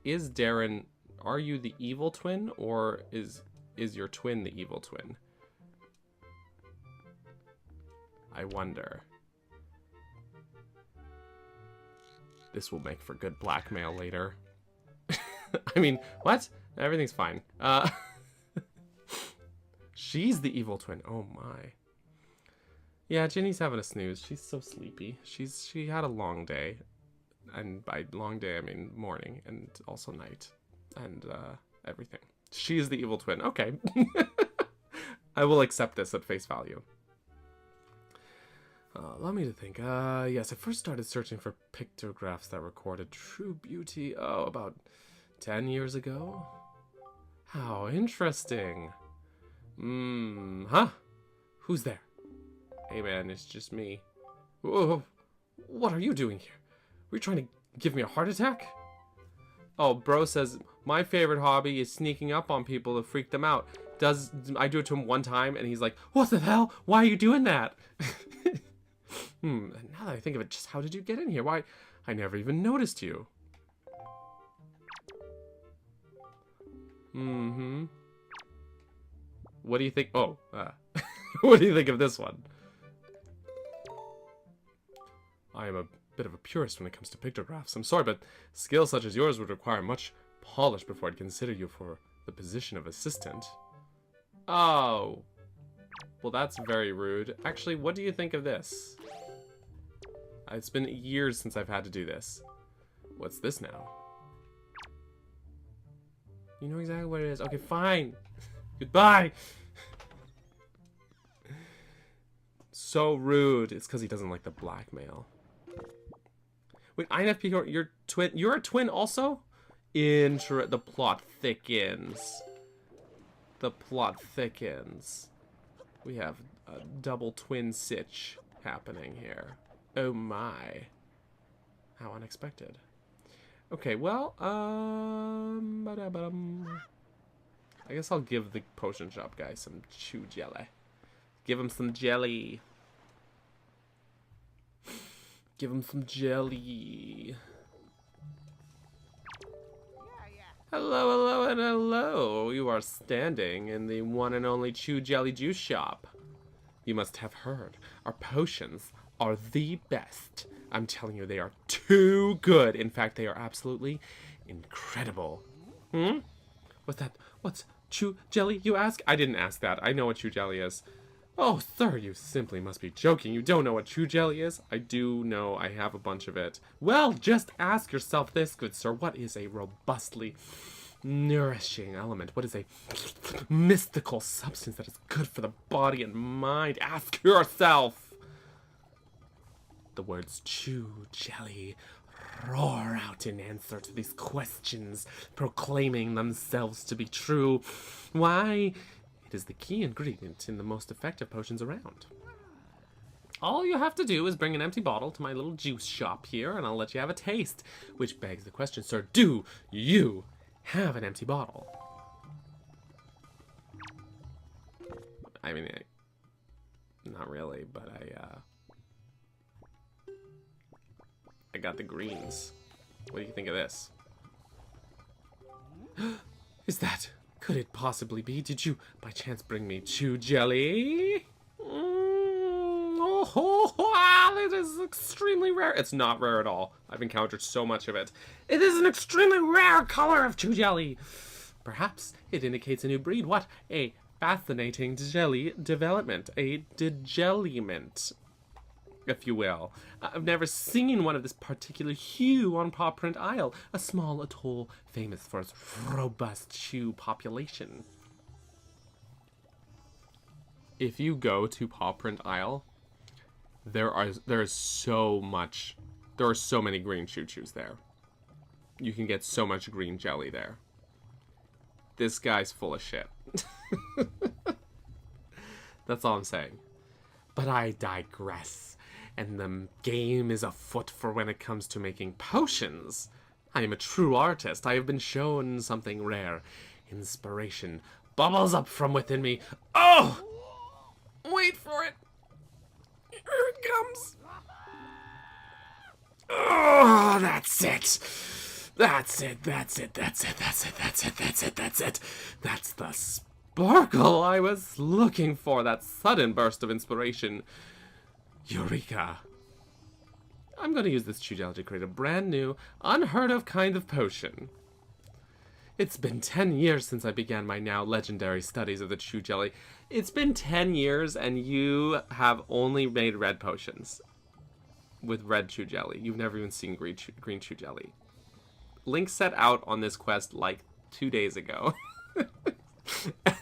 is Darren? Are you the evil twin, or is your twin the evil twin? I wonder. This will make for good blackmail later. I mean, what? Everything's fine. She's the evil twin. Oh my. Yeah, Ginny's having a snooze. She's so sleepy. She had a long day. And by long day, I mean morning and also night. And everything. She is the evil twin. Okay. I will accept this at face value. Allow me to think. Yes, I first started searching for pictographs that recorded true beauty, about 10 years ago. How interesting. Huh? Who's there? Hey man, it's just me. Whoa, what are you doing here? Were you trying to give me a heart attack? Oh, bro says, my favorite hobby is sneaking up on people to freak them out. I do it to him one time and he's like, what the hell? Why are you doing that? Now that I think of it, just how did you get in here? Why, I never even noticed you. What do you think? Oh, what do you think of this one? I am a bit of a purist when it comes to pictographs. I'm sorry, but skills such as yours would require much polish before I'd consider you for the position of assistant. Oh. Well, that's very rude. Actually, what do you think of this? It's been years since I've had to do this. What's this now? You know exactly what it is. Okay, fine. Goodbye. So rude. It's because he doesn't like the blackmail. Wait, INFP, you're twin. You're a twin also? The plot thickens. The plot thickens. We have a double twin sitch happening here. Oh my. How unexpected. Okay, well, I guess I'll give the potion shop guy some chew jelly. Give him some jelly. Give him some jelly. Hello, hello, and hello. You are standing in the one and only Chew Jelly Juice shop. You must have heard. Our potions are the best. I'm telling you, they are too good. In fact, they are absolutely incredible. What's that? What's Chew Jelly, you ask? I didn't ask that. I know what Chew Jelly is. Oh, sir, you simply must be joking. You don't know what Chew Jelly is? I do know. I have a bunch of it. Well, just ask yourself this, good sir. What is a robustly nourishing element? What is a mystical substance that is good for the body and mind? Ask yourself. The words Chew Jelly roar out in answer to these questions, proclaiming themselves to be true. Why? It is the key ingredient in the most effective potions around. All you have to do is bring an empty bottle to my little juice shop here, and I'll let you have a taste. Which begs the question, sir, do you have an empty bottle? I mean, not really, but I got the greens. What do you think of this? Is that... Could it possibly be? Did you, by chance, bring me Chew Jelly? It is extremely rare. It's not rare at all. I've encountered so much of it. It is an extremely rare color of Chew Jelly. Perhaps it indicates a new breed. What? A fascinating jelly development. A dejelliment, if you will. I've never seen one of this particular hue on Paw Print Isle, a small atoll famous for its robust chew population. If you go to Paw Print Isle, there are so many green choo-choos there. You can get so much green jelly there. This guy's full of shit. That's all I'm saying. But I digress. and the game is afoot for when it comes to making potions. I am a true artist. I have been shown something rare. Inspiration bubbles up from within me. Oh! Wait for it. Here it comes. Oh, that's it. That's it. That's it. That's it. That's it. That's it. That's it. That's it. That's the sparkle I was looking for. That sudden burst of inspiration. Eureka. I'm going to use this Chew Jelly to create a brand new, unheard of kind of potion. It's been 10 years since I began my now legendary studies of the Chew Jelly. It's been 10 years and you have only made red potions with red Chew Jelly. You've never even seen green Chew Jelly. Link set out on this quest like 2 days ago.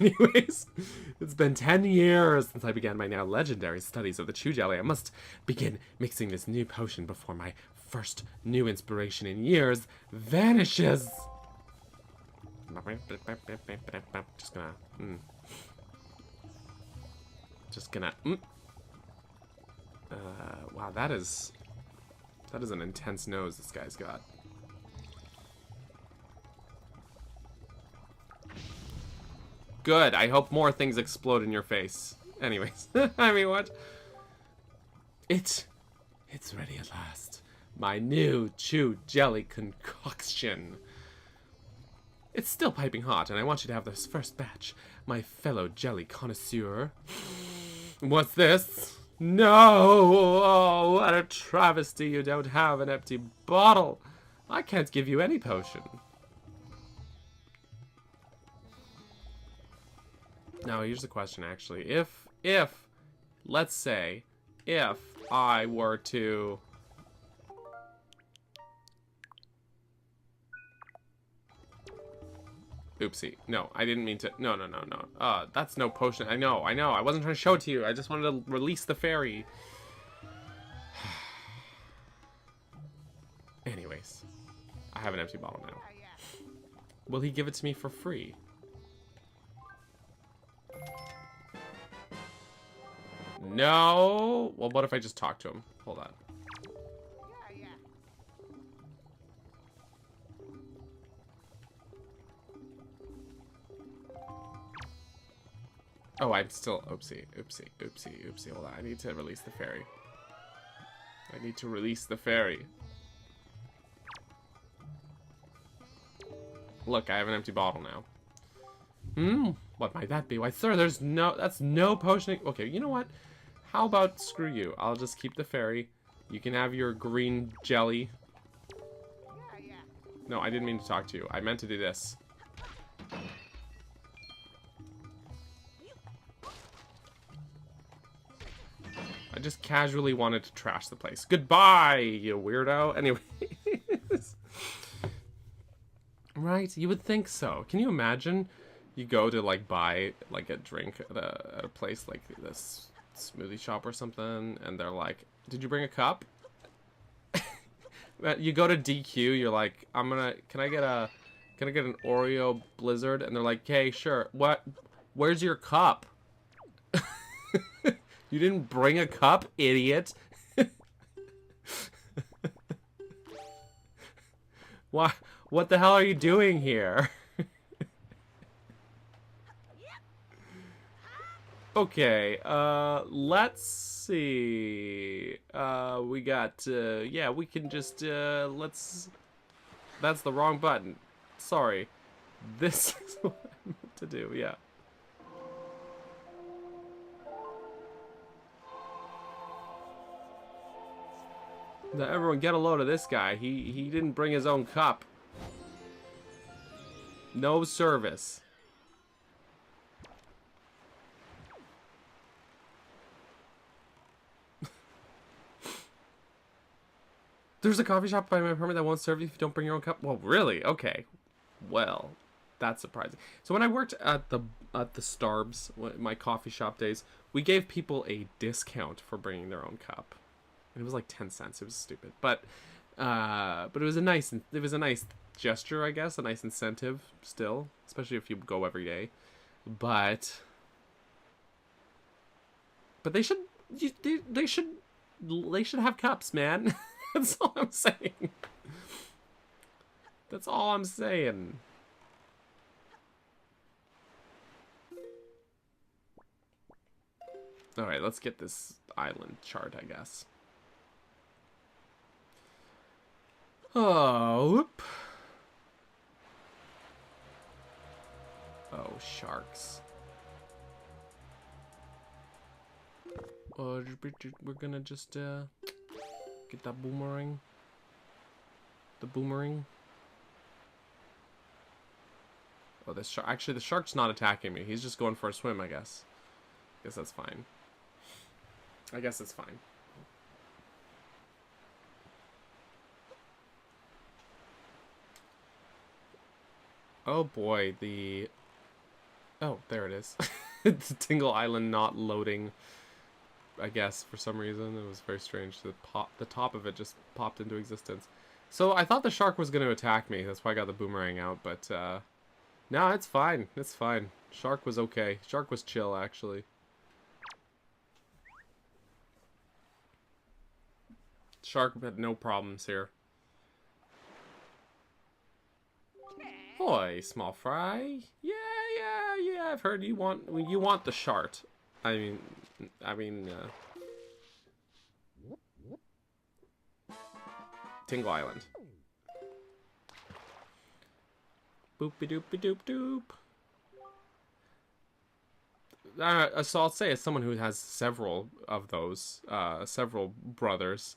Anyways, it's been 10 years since I began my now legendary studies of the Chew Jelly. I must begin mixing this new potion before my first new inspiration in years vanishes. Just gonna wow, that is an intense nose this guy's got. Good. I hope more things explode in your face. Anyways, I mean, what? It's ready at last. My new Chew Jelly concoction. It's still piping hot, and I want you to have this first batch, my fellow jelly connoisseur. What's this? No! Oh, what a travesty you don't have an empty bottle. I can't give you any potion. Now, here's the question, actually. If, let's say, if I were to... Oopsie. No, I didn't mean to... No. That's no potion. I know. I wasn't trying to show it to you. I just wanted to release the fairy. Anyways. I have an empty bottle now. Will he give it to me for free? No. Well, what if I just talk to him? Hold on. Oh, I'm still... Oopsie. Hold on. I need to release the fairy. Look, I have an empty bottle now. What might that be? Why, sir, that's no potion. Okay, you know what? How about screw you? I'll just keep the fairy. You can have your green jelly. No, I didn't mean to talk to you. I meant to do this. I just casually wanted to trash the place. Goodbye, you weirdo. Anyway. Right, you would think so. Can you imagine you go to, like, buy, like, a drink at a place like this smoothie shop or something, and they're like, did you bring a cup? You go to DQ, you're like, can I get an Oreo Blizzard? And they're like, okay, sure. Where's your cup? You didn't bring a cup, idiot. What the hell are you doing here? Okay, let's see. We got, yeah, we can just, that's the wrong button. Sorry. This is what I meant to do, yeah. Now everyone get a load of this guy. He didn't bring his own cup. No service. There's a coffee shop by my apartment that won't serve you if you don't bring your own cup. Well, really? Okay. Well, that's surprising. So when I worked at the Starbs, my coffee shop days, we gave people a discount for bringing their own cup. And it was like 10 cents. It was stupid, but it was a nice gesture, I guess, a nice incentive still, especially if you go every day. But they should They should have cups, man. That's all I'm saying. That's all I'm saying. Alright, let's get this island chart, I guess. Oh, whoop. Oh, sharks. We're gonna just get that boomerang. The boomerang. Oh, this shark. Actually, the shark's not attacking me. He's just going for a swim, I guess. Guess that's fine. I guess it's fine. Oh boy, the... Oh, there it is. It's Tingle Island not loading, I guess, for some reason. It was very strange. The top of it just popped into existence. So I thought the shark was going to attack me. That's why I got the boomerang out, but no, it's fine. It's fine. Shark was okay. Shark was chill, actually. Shark had no problems here. Boy, small fry. Yeah, I've heard you want the shart. I mean, Tingle Island. Boopy doopy doop doop. So I'll say, as someone who has several of those, several brothers,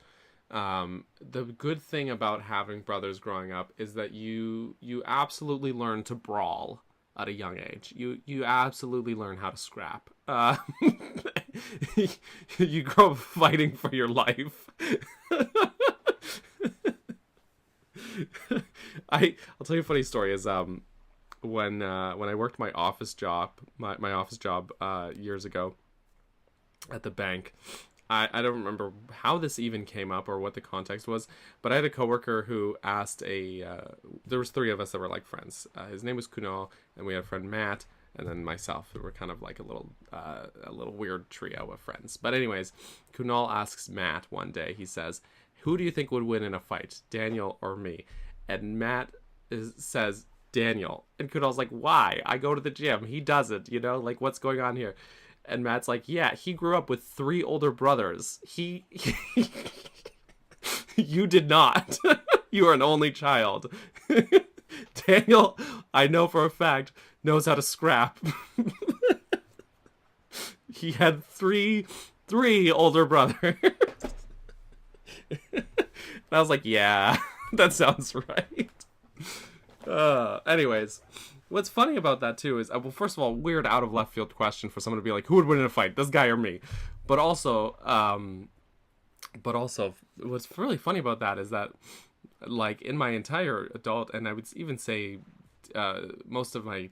the good thing about having brothers growing up is that you absolutely learn to brawl at a young age. You absolutely learn how to scrap. You grow up fighting for your life. I'll tell you a funny story. Is when I worked my office job, my office job years ago at the bank. I don't remember how this even came up or what the context was, but I had a coworker who asked there was three of us that were like friends. His name was Kunal, and we had a friend Matt, and then myself. We were kind of like a little weird trio of friends. But anyways, Kunal asks Matt one day, he says, "Who do you think would win in a fight, Daniel or me?" And Matt says, "Daniel." And Kunal's like, "Why? I go to the gym. He doesn't, like, what's going on here?" And Matt's like, "Yeah, he grew up with 3 older brothers. He You did not. You are an only child." Daniel, I know for a fact, knows how to scrap. He had three older brothers. And I was like, yeah, that sounds right. Anyways. What's funny about that, too, is, well, first of all, weird out of left field question for someone to be like, who would win in a fight, this guy or me? But also, what's really funny about that is that, like, in my entire adult, and I would even say most of my,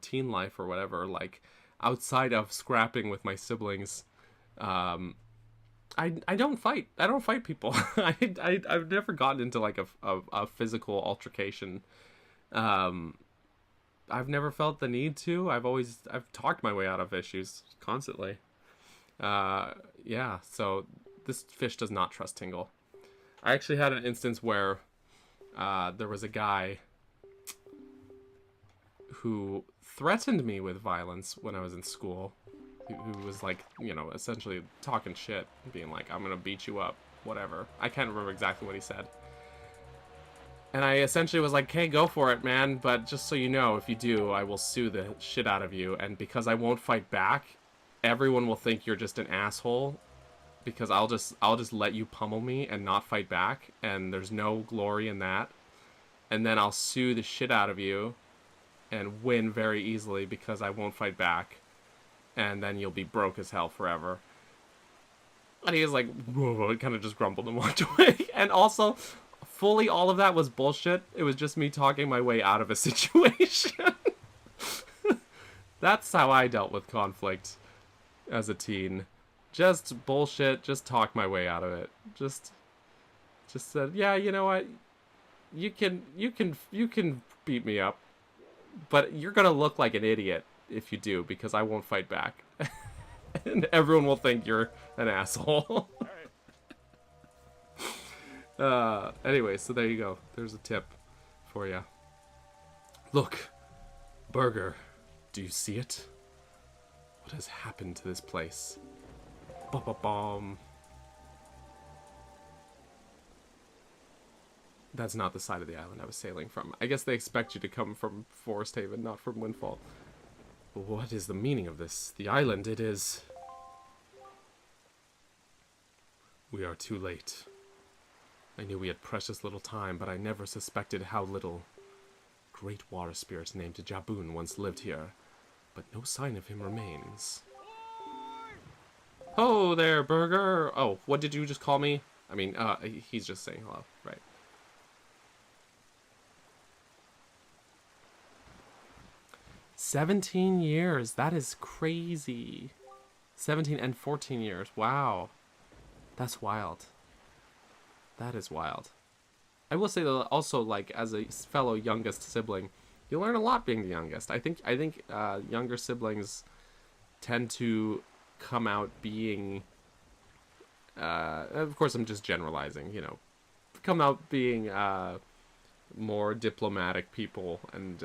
teen life or whatever, like, outside of scrapping with my siblings, I don't fight. I don't fight people. I've never gotten into, like, a physical altercation. I've never felt the need to. I've talked my way out of issues constantly. Yeah, so this fish does not trust Tingle. I actually had an instance where there was a guy who threatened me with violence when I was in school. Who was like, essentially talking shit, being like, "I'm gonna beat you up," whatever. I can't remember exactly what he said. And I essentially was like, "Hey, go for it, man. But just so you know, if you do, I will sue the shit out of you. And because I won't fight back, everyone will think you're just an asshole. Because I'll just let you pummel me and not fight back. And there's no glory in that. And then I'll sue the shit out of you and win very easily because I won't fight back. And then you'll be broke as hell forever." And he was like, whoa, it kind of just grumbled and walked away. And also, fully all of that was bullshit. It was just me talking my way out of a situation. That's how I dealt with conflict as a teen. Just bullshit, just talk my way out of it. Just said, "Yeah, you know what? You can beat me up, but you're gonna look like an idiot if you do, because I won't fight back." And everyone will think you're an asshole. Anyway, so there you go. There's a tip for you. Look, Burger, do you see it? What has happened to this place? Ba-ba-bum. That's not the side of the island I was sailing from. I guess they expect you to come from Forest Haven, not from Windfall. What is the meaning of this? The island, it is... We are too late. I knew we had precious little time, but I never suspected how little. Great water spirit named Jaboon once lived here, but no sign of him remains. Oh there, Burger! Oh, what did you just call me? I mean, he's just saying hello, right? "17 years, that is crazy. 17 and 14 years, wow. That's wild. That is wild. I will say though, also like as a fellow youngest sibling, you learn a lot being the youngest. I think younger siblings tend to come out being, of course I'm just generalizing, you know, come out being more diplomatic people, and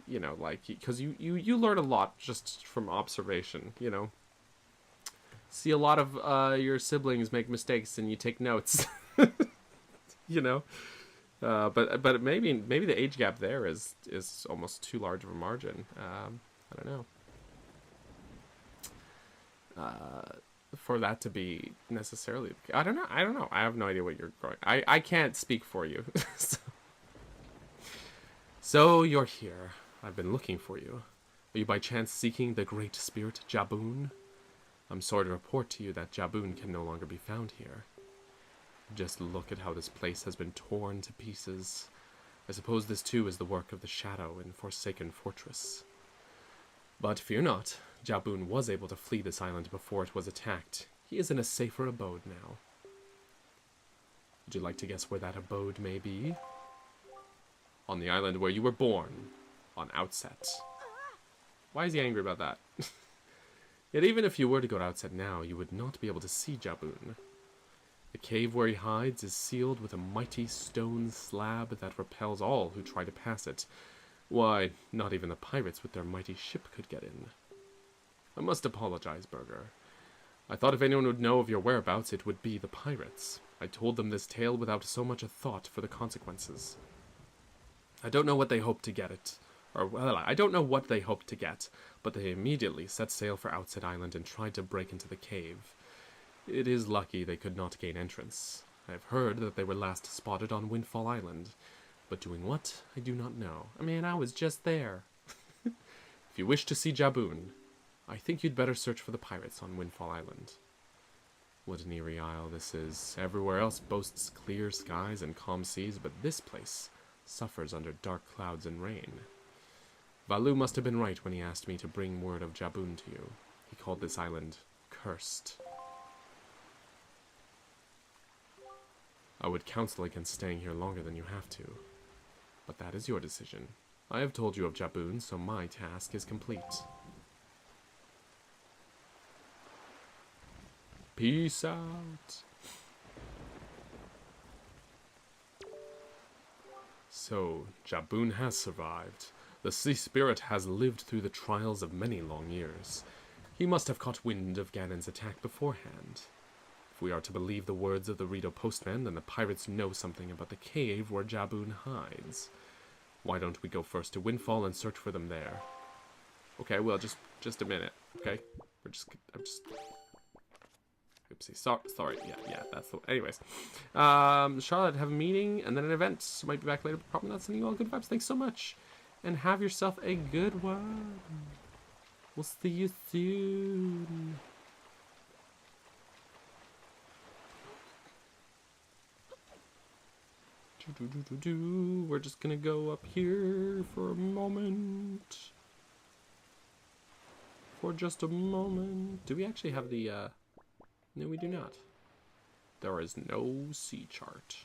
you know, like, because you learn a lot just from observation, you know. See a lot of your siblings make mistakes and you take notes. You know, but maybe the age gap there is almost too large of a margin. I don't know. For that to be necessarily, I don't know. I have no idea what you're going. I can't speak for you. So you're here. I've been looking for you. Are you by chance seeking the great spirit Jaboon? I'm sorry to report to you that Jaboon can no longer be found here. Just look at how this place has been torn to pieces. I suppose this too is the work of the Shadow in Forsaken Fortress. But fear not, Jaboon was able to flee this island before it was attacked. He is in a safer abode now. Would you like to guess where that abode may be? On the island where you were born, on Outset. Why is he angry about that? Yet even if you were to go to Outset now, you would not be able to see Jaboon. The cave where he hides is sealed with a mighty stone slab that repels all who try to pass it. Why, not even the pirates with their mighty ship could get in. I must apologize, Burger. I thought if anyone would know of your whereabouts, it would be the pirates. I told them this tale without so much a thought for the consequences. I don't know what they hoped to get it. Or, well, I don't know what they hoped to get, but they immediately set sail for Outset Island and tried to break into the cave. It is lucky they could not gain entrance. I have heard that they were last spotted on Windfall Island, but doing what, I do not know. I mean, I was just there. If you wish to see Jaboon, I think you'd better search for the pirates on Windfall Island. What an eerie isle this is. Everywhere else boasts clear skies and calm seas, but this place suffers under dark clouds and rain. Valu must have been right when he asked me to bring word of Jaboon to you. He called this island cursed. I would counsel against staying here longer than you have to, but that is your decision. I have told you of Jaboon, so my task is complete. Peace out. So, Jaboon has survived. The sea spirit has lived through the trials of many long years. He must have caught wind of Ganon's attack beforehand. If we are to believe the words of the Rito postman, then the pirates know something about the cave where Jaboon hides. Why don't we go first to Windfall and search for them there? Okay, well, just a minute, okay? I'm just... Oopsie, sorry, yeah, that's the... Anyways. Charlotte, have a meeting, and then an event. So might be back later, but probably not. Sending you all good vibes. Thanks so much. And have yourself a good one. We'll see you soon. We're just gonna go up here for a moment. For just a moment. Do we actually have the, No, we do not. There is no sea chart.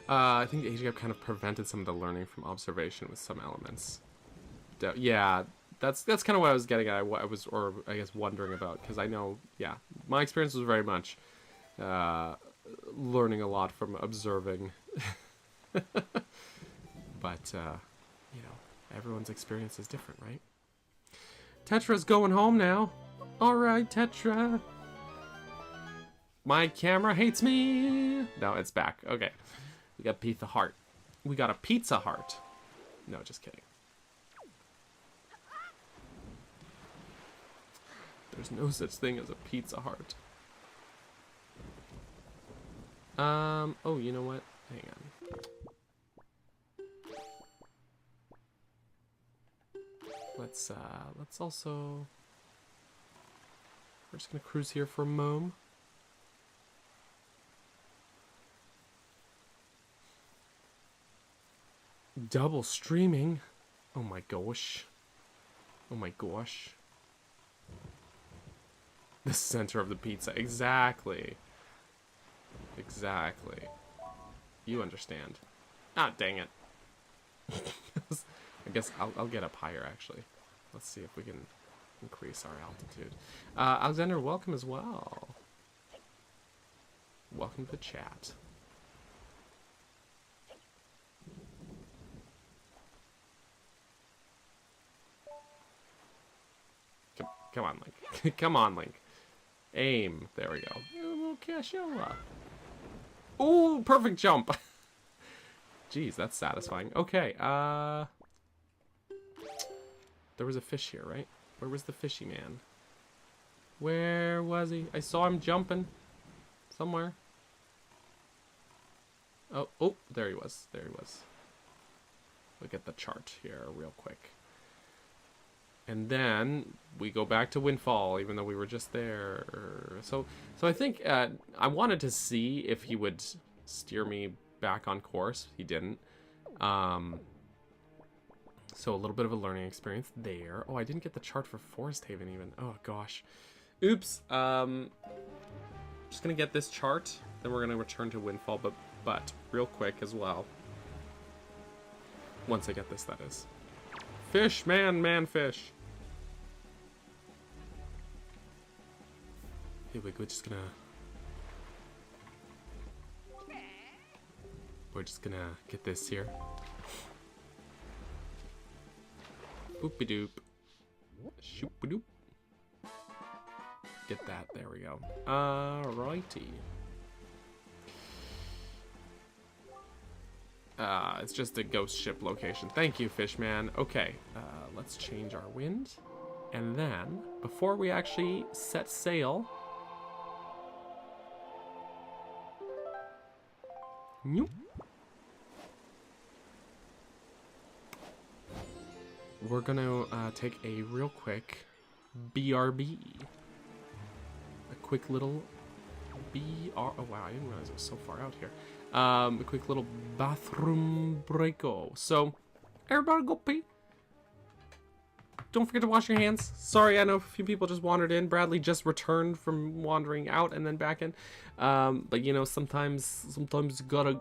I think the age gap kind of prevented some of the learning from observation with some elements. Yeah, that's kind of what I was getting at. I was, or I guess, wondering about, because I know, yeah, my experience was very much learning a lot from observing. But you know, everyone's experience is different, right? Tetra's going home now. All right, Tetra. My camera hates me. No, it's back. Okay. We got Pizza Heart. We got a Pizza Heart. No, just kidding. There's no such thing as a Pizza Heart. Oh, you know what? Hang on. Let's also... We're just gonna cruise here for a moment. Double streaming. Oh my gosh. Oh my gosh. The center of the pizza. Exactly. Exactly. You understand. Ah, dang it. I guess I'll get up higher, actually. Let's see if we can increase our altitude. Alexander, welcome as well. Welcome to the chat. Come on, Link. Come on, Link. Aim. There we go. A little cashola. Ooh, perfect jump. Jeez, that's satisfying. Okay, there was a fish here, right? Where was the fishy man? Where was he? I saw him jumping. Somewhere. Oh, there he was. There he was. Look at the chart here real quick. And then we go back to Windfall, even though we were just there. So I think I wanted to see if he would steer me back on course. He didn't. So a little bit of a learning experience there. Oh, I didn't get the chart for Forest Haven even. Oh gosh. Oops. Just gonna get this chart, then we're gonna return to Windfall, but real quick as well. Once I get this, that is. Fish, man, fish. Here we're just gonna... We're just gonna get this here. Boop-a-doop. Shoop-a-doop. Get that, there we go. Alrighty. It's just a ghost ship location. Thank you, Fishman. Okay, let's change our wind. And then, before we actually set sail... Nope. We're gonna take a real quick BRB. A quick little oh wow, I didn't realize it was so far out here. A quick little bathroom breako. So, everybody go pee. Don't forget to wash your hands. Sorry, I know a few people just wandered in. Bradley just returned from wandering out and then back in. But you know, sometimes you gotta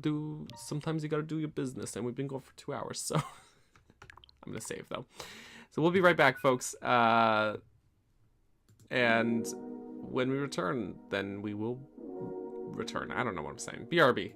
do your business, and we've been going for 2 hours, so I'm gonna save though. So we'll be right back, folks. And when we return, then we will return. I don't know what I'm saying. BRB.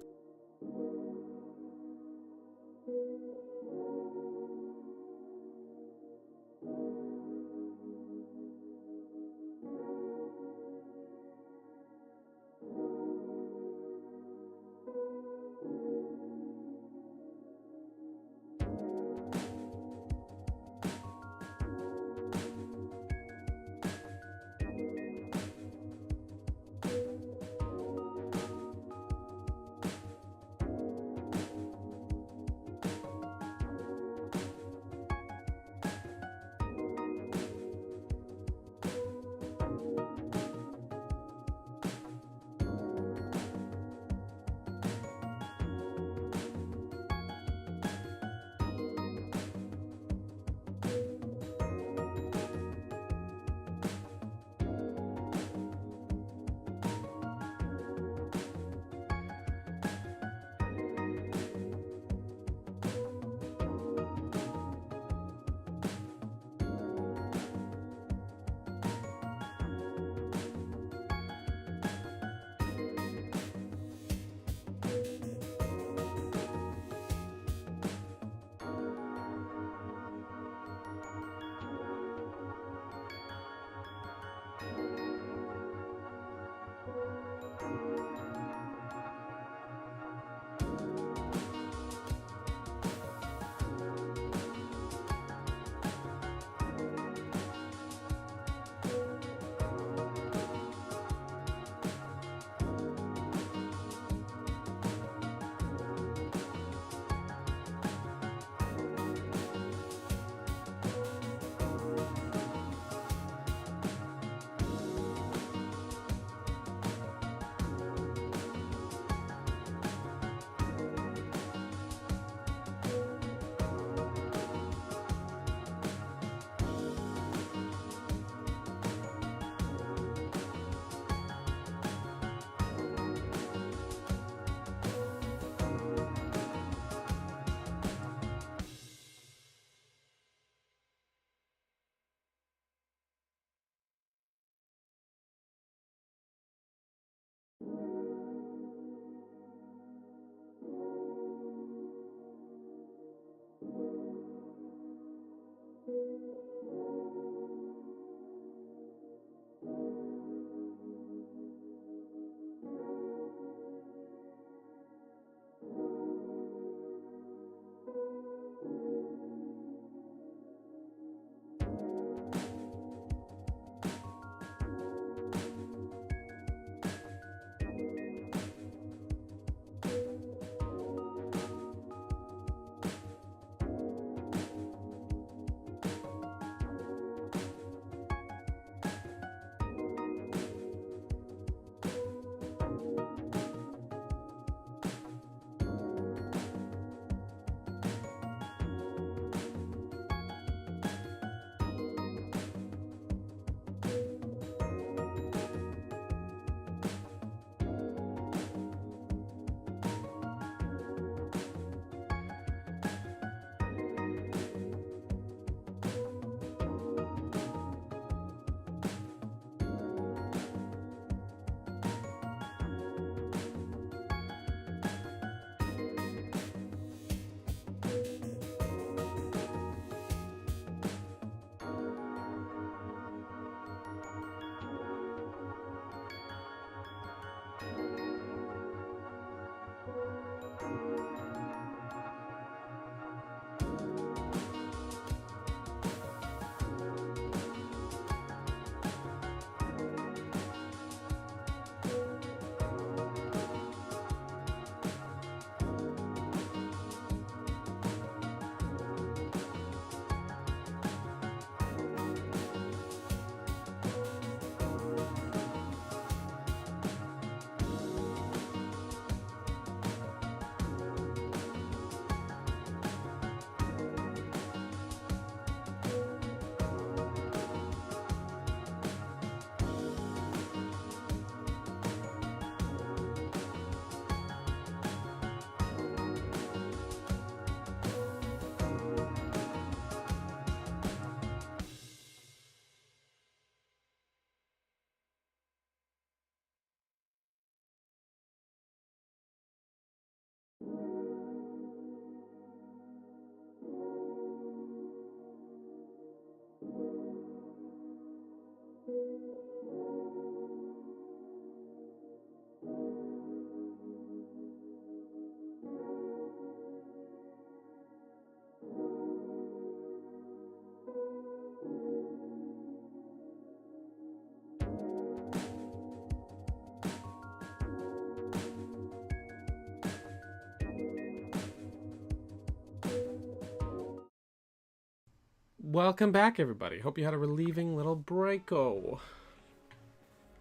Welcome back, everybody. Hope you had a relieving little breako.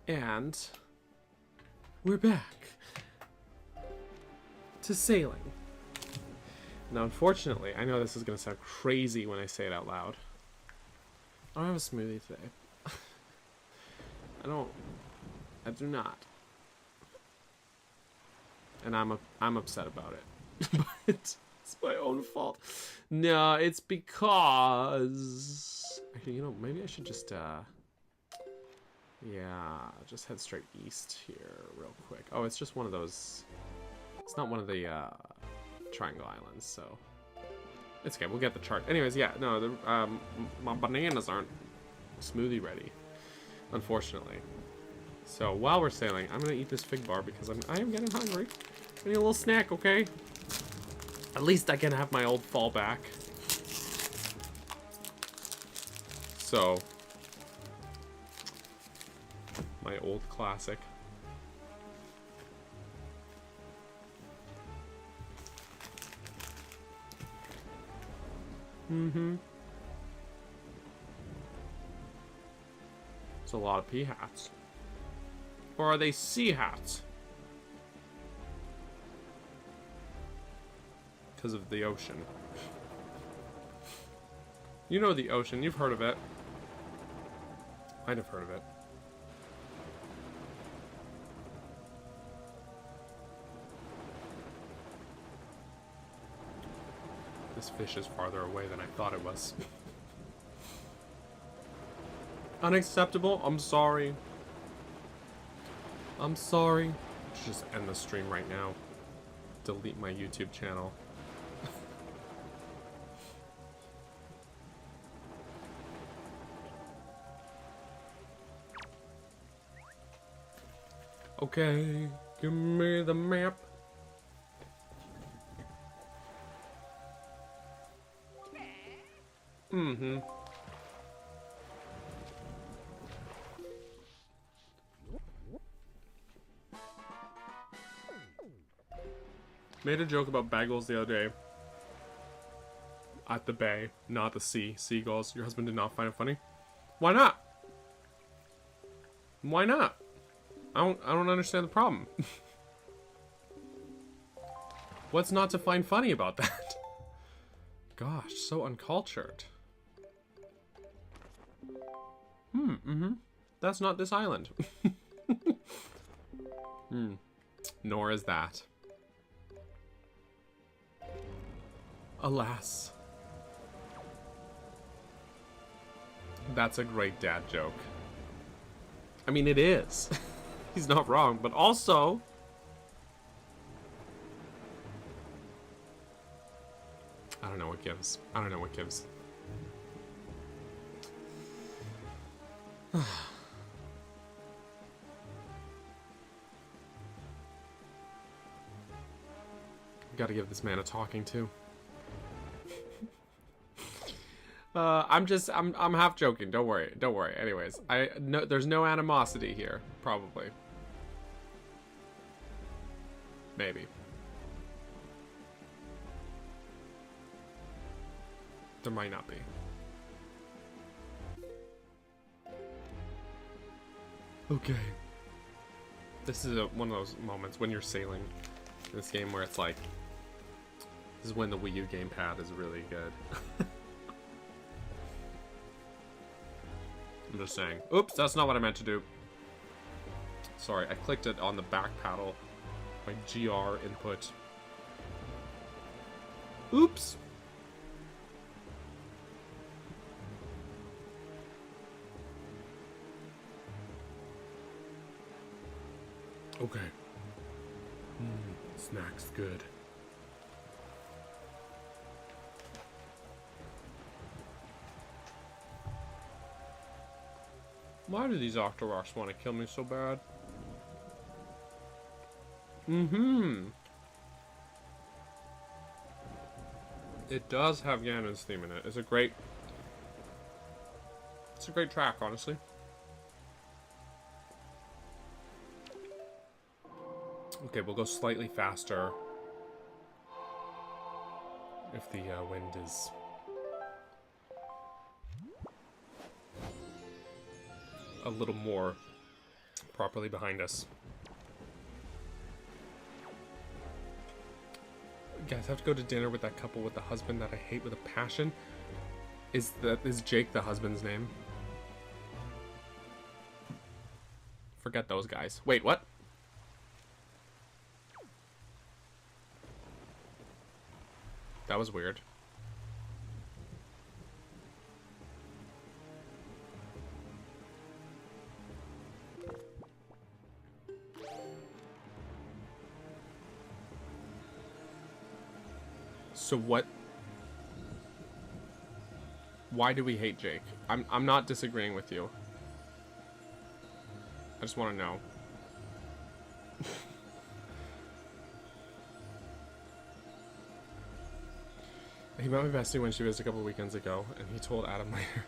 And we're back to sailing. Now, unfortunately, I know this is going to sound crazy when I say it out loud. I don't have a smoothie today. I do not. And I'm upset about it. But it's my own fault. No, it's because... Actually, you know, maybe I should just, yeah, just head straight east here real quick. Oh, it's just one of those... It's not one of the, Triangle Islands, so... It's okay, we'll get the chart. Anyways, yeah, no, my bananas aren't smoothie ready, unfortunately. So, while we're sailing, I'm gonna eat this fig bar because I am getting hungry. I need a little snack, okay? At least I can have my old fallback. So, my old classic. Mm-hmm. It's a lot of pea hats. Or are they sea hats? Because of the ocean. You know the ocean, you've heard of it. Might have heard of it. This fish is farther away than I thought it was. Unacceptable? I'm sorry. I'm sorry. I should just end the stream right now. Delete my YouTube channel. Okay, give me the map. Mm-hmm. Made a joke about bagels the other day. At the bay, not the sea. Seagulls. Your husband did not find it funny? Why not? Why not? I don't understand the problem. What's not to find funny about that? Gosh, so uncultured. Mm-hmm. That's not this island. Nor is that. Alas. That's a great dad joke. I mean, it is. He's not wrong, but also... I don't know what gives. I don't know what gives. Gotta give this man a talking to. I'm half joking. Don't worry. Don't worry. Anyways, there's no animosity here. Probably. Maybe. There might not be. Okay. This is one of those moments when you're sailing in this game where it's like, this is when the Wii U gamepad is really good. I'm just saying. Oops, that's not what I meant to do. Sorry, I clicked it on the back paddle. My GR input. Oops. Okay. Snack's good. Why do these Octoroks want to kill me so bad? It does have Ganon's theme in it. It's a great track, honestly. Okay, we'll go slightly faster if the wind is a little more properly behind us. Guys, I have to go to dinner with that couple with the husband that I hate with a passion. Is Jake the husband's name? Forget those guys. Wait, what? That was weird. So what? Why do we hate Jake? I'm not disagreeing with you. I just want to know. He met my bestie when she visited a couple weekends ago, and he told Adam later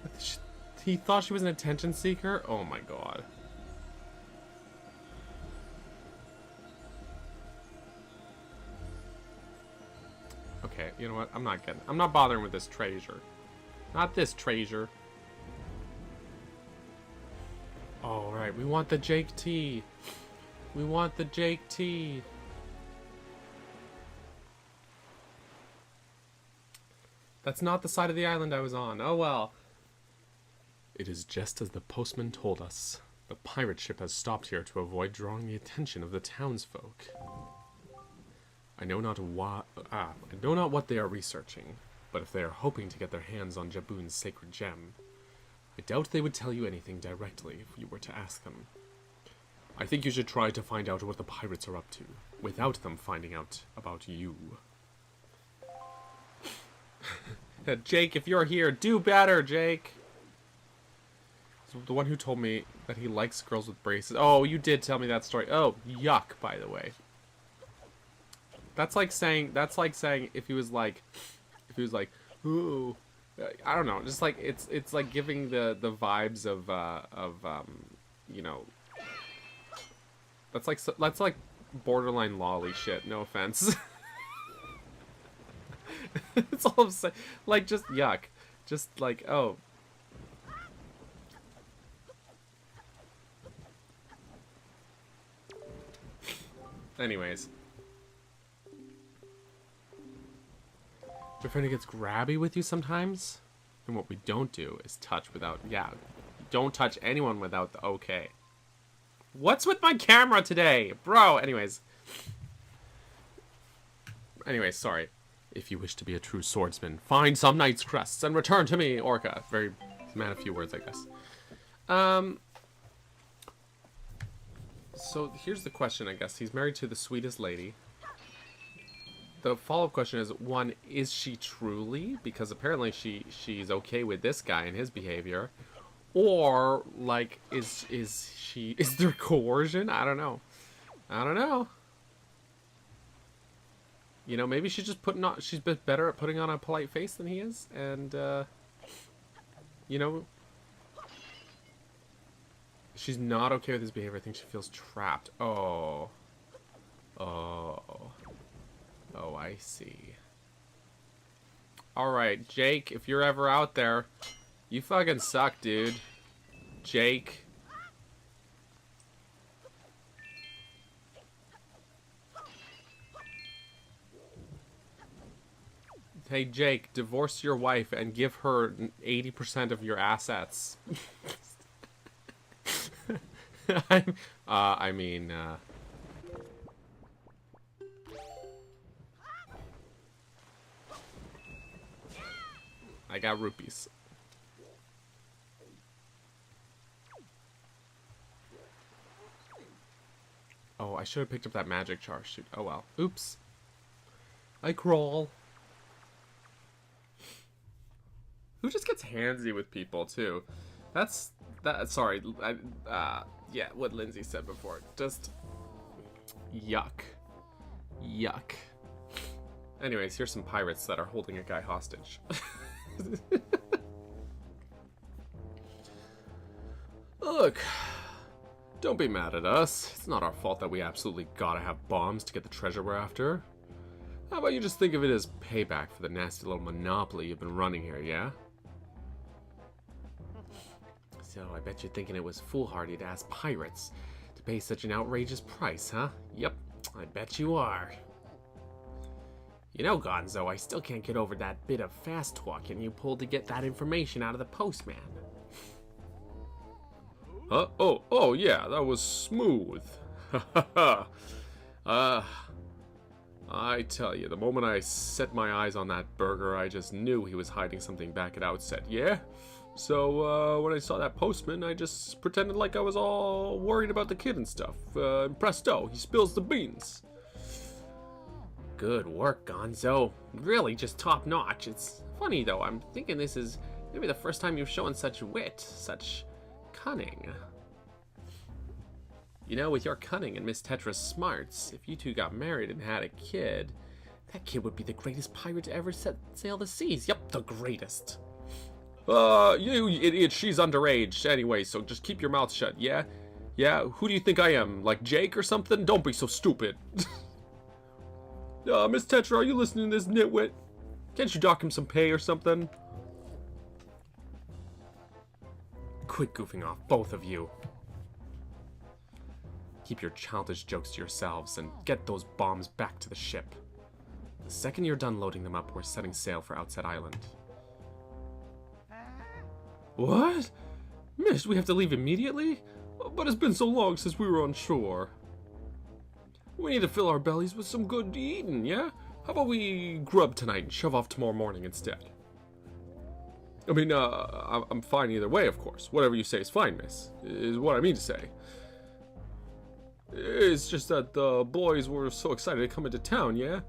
that he thought she was an attention seeker. Oh my god. Okay, you know what? I'm not bothering with this treasure. Not this treasure. Oh, right. We want the Jake tea. We want the Jake tea. That's not the side of the island I was on. Oh well. It is just as the postman told us. The pirate ship has stopped here to avoid drawing the attention of the townsfolk. I know not what they are researching, but if they are hoping to get their hands on Jabun's sacred gem, I doubt they would tell you anything directly if you were to ask them. I think you should try to find out what the pirates are up to, without them finding out about you. Jake, if you're here, do better, Jake! The one who told me that he likes girls with braces. Oh, you did tell me that story. Oh, yuck, by the way. That's like saying if he was like, ooh, I don't know, just like it's like giving the vibes of you know, that's like borderline lolly shit. No offense. It's all I'm saying. Like, just yuck. Just like, oh. Anyways. Your friend gets grabby with you sometimes? And what we don't do is touch without... Yeah, don't touch anyone without the okay. What's with my camera today? Bro, anyways. Anyways, sorry. If you wish to be a true swordsman, find some knight's crests and return to me, Orca. Very man of few words, I guess. So here's the question, I guess. He's married to the sweetest lady. The follow-up question is, one, is she truly? Because apparently she's okay with this guy and his behavior. Or, like, is there coercion? I don't know. I don't know. You know, maybe she's better at putting on a polite face than he is, and, you know, she's not okay with his behavior. I think she feels trapped. Oh. Oh. Oh, I see. Alright, Jake, if you're ever out there, you fucking suck, dude. Jake. Hey, Jake, divorce your wife and give her 80% of your assets. I mean, I got rupees. Oh, I should have picked up that magic char. Shoot. Oh well. Oops. I crawl. Who just gets handsy with people too? That's sorry, yeah, what Lindsay said before. Just yuck. Yuck. Anyways, here's some pirates that are holding a guy hostage. Look, don't be mad at us. It's not our fault that we absolutely gotta have bombs to get the treasure we're after. How about you just think of it as payback for the nasty little monopoly you've been running here, yeah? So, I bet you're thinking it was foolhardy to ask pirates to pay such an outrageous price, huh? Yep, I bet you are. You know, Gonzo, I still can't get over that bit of fast talking you pulled to get that information out of the postman. Huh? Oh, yeah, that was smooth. I tell you, the moment I set my eyes on that burger, I just knew he was hiding something back at Outset, yeah? So, when I saw that postman, I just pretended like I was all worried about the kid and stuff. And presto, he spills the beans. Good work, Gonzo. Really, just top notch. It's funny, though. I'm thinking this is maybe the first time you've shown such wit, such cunning. You know, with your cunning and Miss Tetra's smarts, if you two got married and had a kid, that kid would be the greatest pirate to ever set sail the seas. Yep, the greatest. You idiot, she's underage anyway, so just keep your mouth shut, yeah? Yeah, who do you think I am, like Jake or something? Don't be so stupid. Miss Tetra, are you listening to this nitwit? Can't you dock him some pay or something? Quit goofing off, both of you. Keep your childish jokes to yourselves and get those bombs back to the ship. The second you're done loading them up, we're setting sail for Outset Island. What? Miss, we have to leave immediately? But it's been so long since we were on shore. We need to fill our bellies with some good eating, yeah? How about we grub tonight and shove off tomorrow morning instead? I mean, I'm fine either way, of course. Whatever you say is fine, miss, is what I mean to say. It's just that the boys were so excited to come into town, yeah?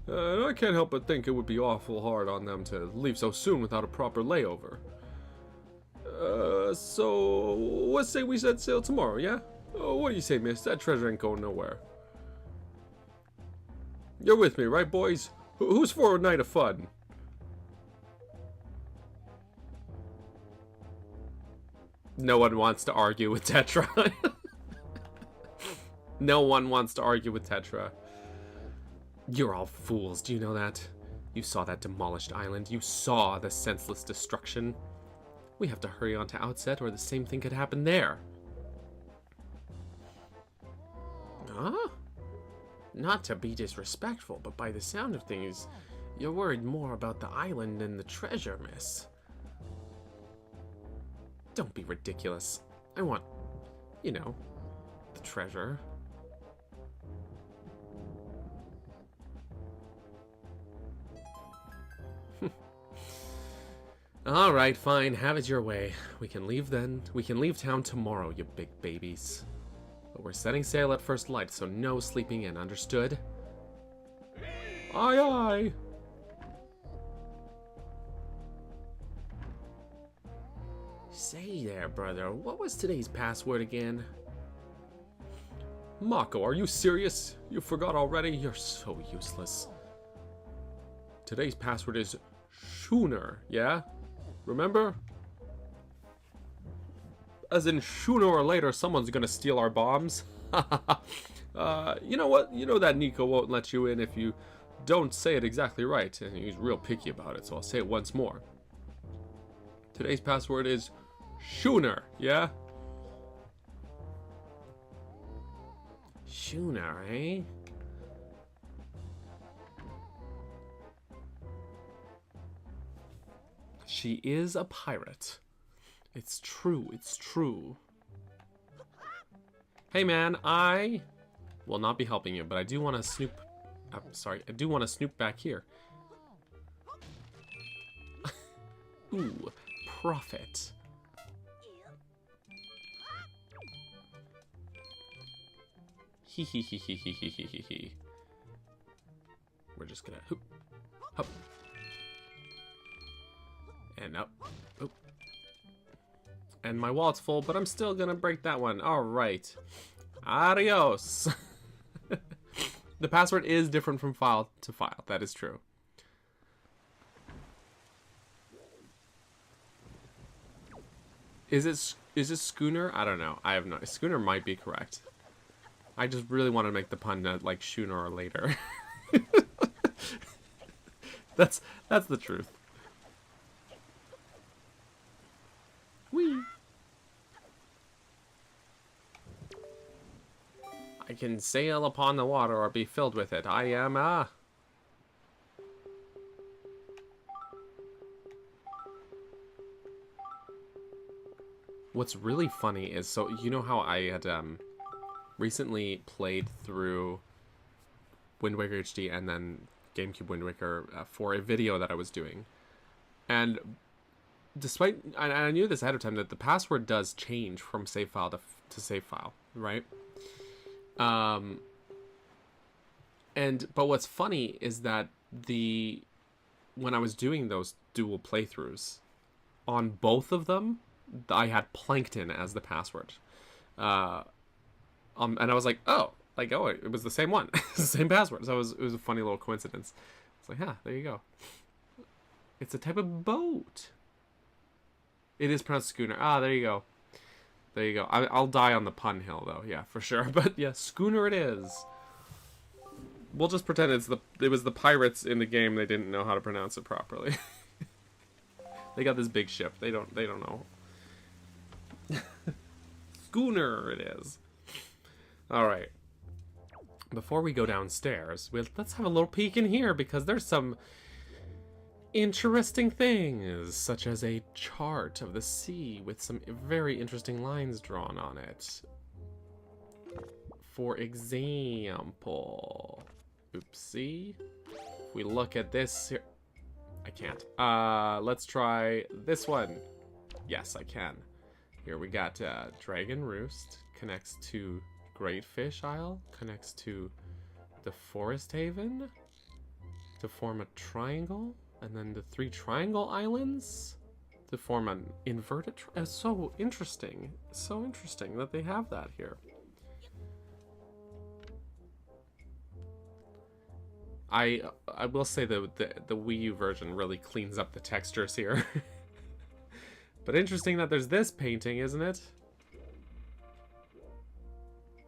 And I can't help but think it would be awful hard on them to leave so soon without a proper layover. So let's say we set sail tomorrow, yeah? What do you say, miss? That treasure ain't going nowhere. You're with me, right, boys? Who's for a night of fun? No one wants to argue with Tetra. No one wants to argue with Tetra. You're all fools, do you know that? You saw that demolished island. You saw the senseless destruction. We have to hurry on to Outset or the same thing could happen there. Huh? Not to be disrespectful, but by the sound of things, you're worried more about the island than the treasure, miss. Don't be ridiculous. I want, you know, the treasure. Alright, fine. Have it your way. We can leave then. We can leave town tomorrow, you big babies. But we're setting sail at first light, so no sleeping in, understood? Aye, aye. Say there, brother. What was today's password again? Mako, are you serious? You forgot already? You're so useless. Today's password is Schooner, yeah? Remember? As in, sooner or later, someone's gonna steal our bombs. You know what? You know that Nico won't let you in if you don't say it exactly right. And he's real picky about it, so I'll say it once more. Today's password is Schooner, yeah? Schooner, eh? She is a pirate. It's true, it's true. Hey man, I will not be helping you, but I do want to snoop... I do want to snoop back here. Ooh, profit. Hee hee hee hee hee hee hee hee hee. We're just gonna hoop, hop, and up, oop. And my wallet's full, but I'm still gonna break that one. Alright. Adios. The password is different from file to file. That is true. Is it Schooner? I don't know. I have no... Schooner might be correct. I just really want to make the pun like sooner or later. That's the truth. Whee! I can sail upon the water or be filled with it. I am a... What's really funny is, so you know how I had recently played through Wind Waker HD and then GameCube Wind Waker for a video that I was doing. And despite, I knew this ahead of time, that the password does change from save file to save file, right? But what's funny is that when I was doing those dual playthroughs, on both of them, I had Plankton as the password. And I was like, it was the same one. The same password. So it was a funny little coincidence. It's like, there you go. It's a type of boat. It is pronounced schooner. There you go. There you go. I'll die on the pun hill, though. Yeah, for sure. But yeah, schooner it is. We'll just pretend it was the pirates in the game. They didn't know how to pronounce it properly. They got this big ship. They don't know. Schooner it is. All right. Before we go downstairs, let's have a little peek in here, because there's some interesting things, such as a chart of the sea with some very interesting lines drawn on it. For example, oopsie. If we look at this here, I can't. Let's try this one. Yes, I can. Here we got Dragon Roost connects to Great Fish Isle, connects to the Forest Haven to form a triangle, and then the 3 Triangle Islands to form an inverted triangle. So interesting. So interesting that they have that here. I will say the Wii U version really cleans up the textures here. But interesting that there's this painting, isn't it?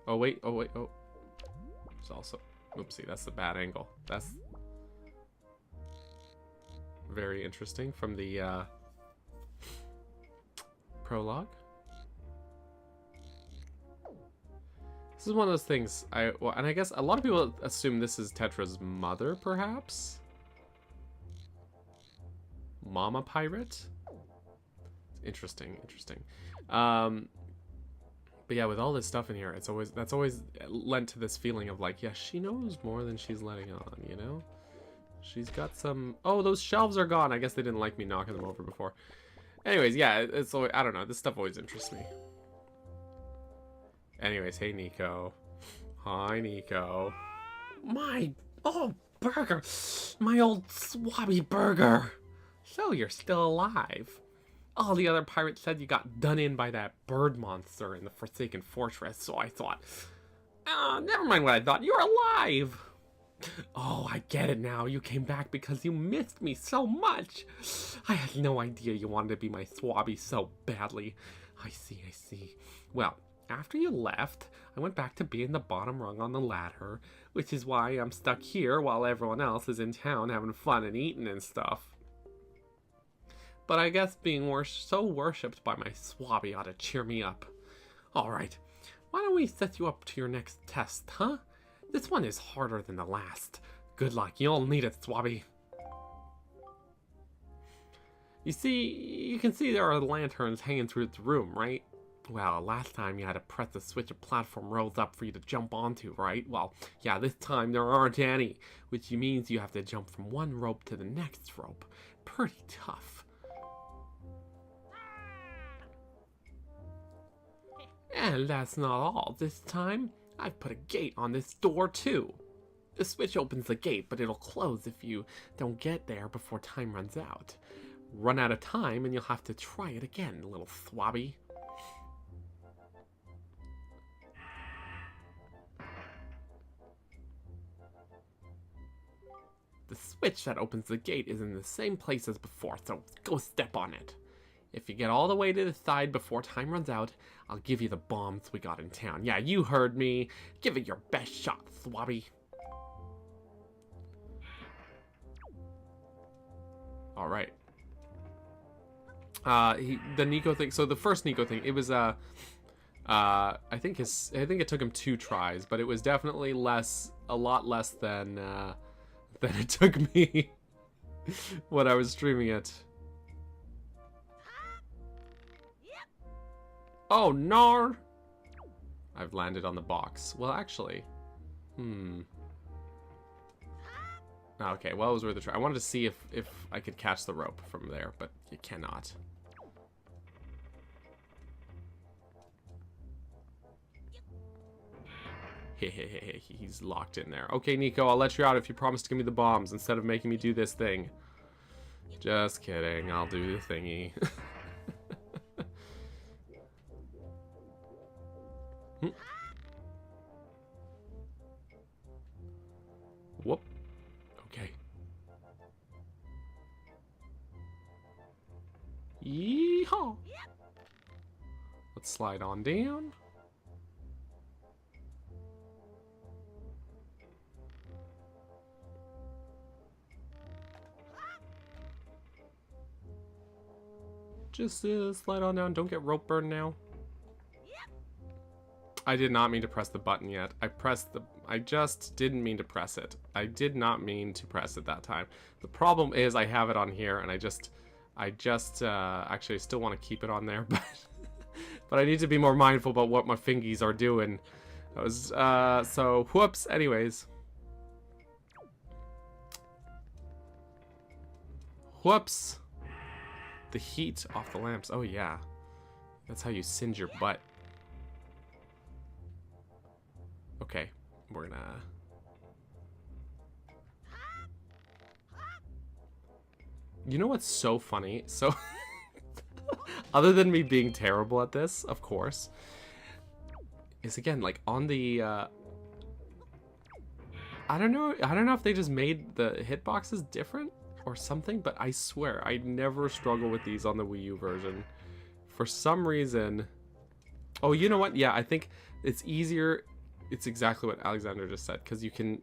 Oh wait. There's also... Oopsie, that's the bad angle. That's very interesting from the prologue. This is one of those things, and I guess a lot of people assume this is Tetra's mother, perhaps? Mama Pirate? Interesting. But yeah, with all this stuff in here, that's always lent to this feeling of like, yeah, she knows more than she's letting on, you know? She's got some... Oh, those shelves are gone. I guess they didn't like me knocking them over before. Anyways, yeah, it's always... I don't know. This stuff always interests me. Anyways, hey, Nico. Hi, Nico. Burger. My old swabby burger. So you're still alive. All the other pirates said you got done in by that bird monster in the Forsaken Fortress, so I thought, never mind what I thought, you're alive! Oh, I get it now, you came back because you missed me so much! I had no idea you wanted to be my swabby so badly. I see. Well, after you left, I went back to being the bottom rung on the ladder, which is why I'm stuck here while everyone else is in town having fun and eating and stuff. But I guess being so worshipped by my swabby ought to cheer me up. Alright, why don't we set you up to your next test, huh? This one is harder than the last. Good luck, you'll need it, swabby. You see, you can see there are lanterns hanging through the room, right? Well, last time you had to press the switch, a platform rose up for you to jump onto, right? Well, yeah, this time there aren't any, which means you have to jump from one rope to the next rope. Pretty tough. And that's not all. This time, I've put a gate on this door too. The switch opens the gate, but it'll close if you don't get there before time runs out. Run out of time and you'll have to try it again, little swabby. The switch that opens the gate is in the same place as before, so go step on it. If you get all the way to the side before time runs out, I'll give you the bombs we got in town. Yeah, you heard me. Give it your best shot, Swabby. All right. The Nico thing. So the first Nico thing, it was I think it took him 2 tries, but it was definitely a lot less than it took me when I was streaming it. Oh, no! I've landed on the box. Well, actually, okay, well, it was worth a try. I wanted to see if I could catch the rope from there, but you cannot. He's locked in there. Okay, Nico, I'll let you out if you promise to give me the bombs instead of making me do this thing. Just kidding, I'll do the thingy. Whoop. Okay. Yeehaw! Let's slide on down. Just slide on down. Don't get rope burn now. I did not mean to press the button yet. I just didn't mean to press it. I did not mean to press it that time. The problem is I have it on here, and I just actually still want to keep it on there, but but I need to be more mindful about what my fingies are doing. That was so whoops. Anyways, whoops. The heat off the lamps. Oh yeah, that's how you singe your butt. Okay, we're gonna... You know what's so funny? So, other than me being terrible at this, of course, is again, like, on the, I don't know if they just made the hitboxes different or something, but I swear, I never struggle with these on the Wii U version. For some reason... Oh, you know what? Yeah, I think it's easier... It's exactly what Alexander just said, because you can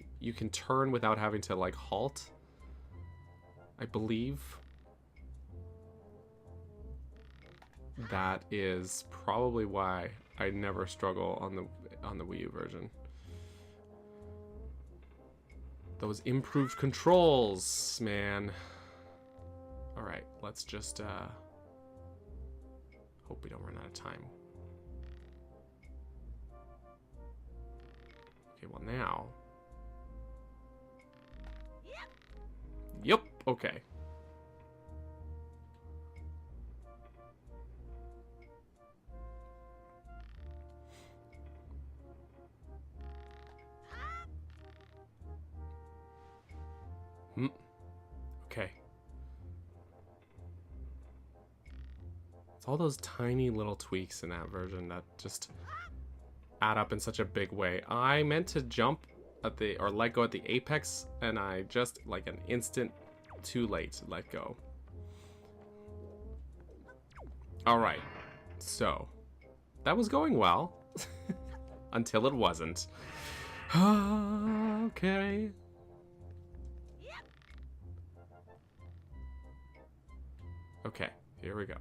turn without having to like halt. I believe that is probably why I never struggle on the Wii U version. Those improved controls, man. All right, let's just hope we don't run out of time. Okay, well now. Yep, okay. Okay. It's all those tiny little tweaks in that version that just add up in such a big way. I meant to jump at the, or let go at the apex, and I just, like an instant too late, let go. Alright, so, that was going well, until it wasn't. Okay. Okay, here we go.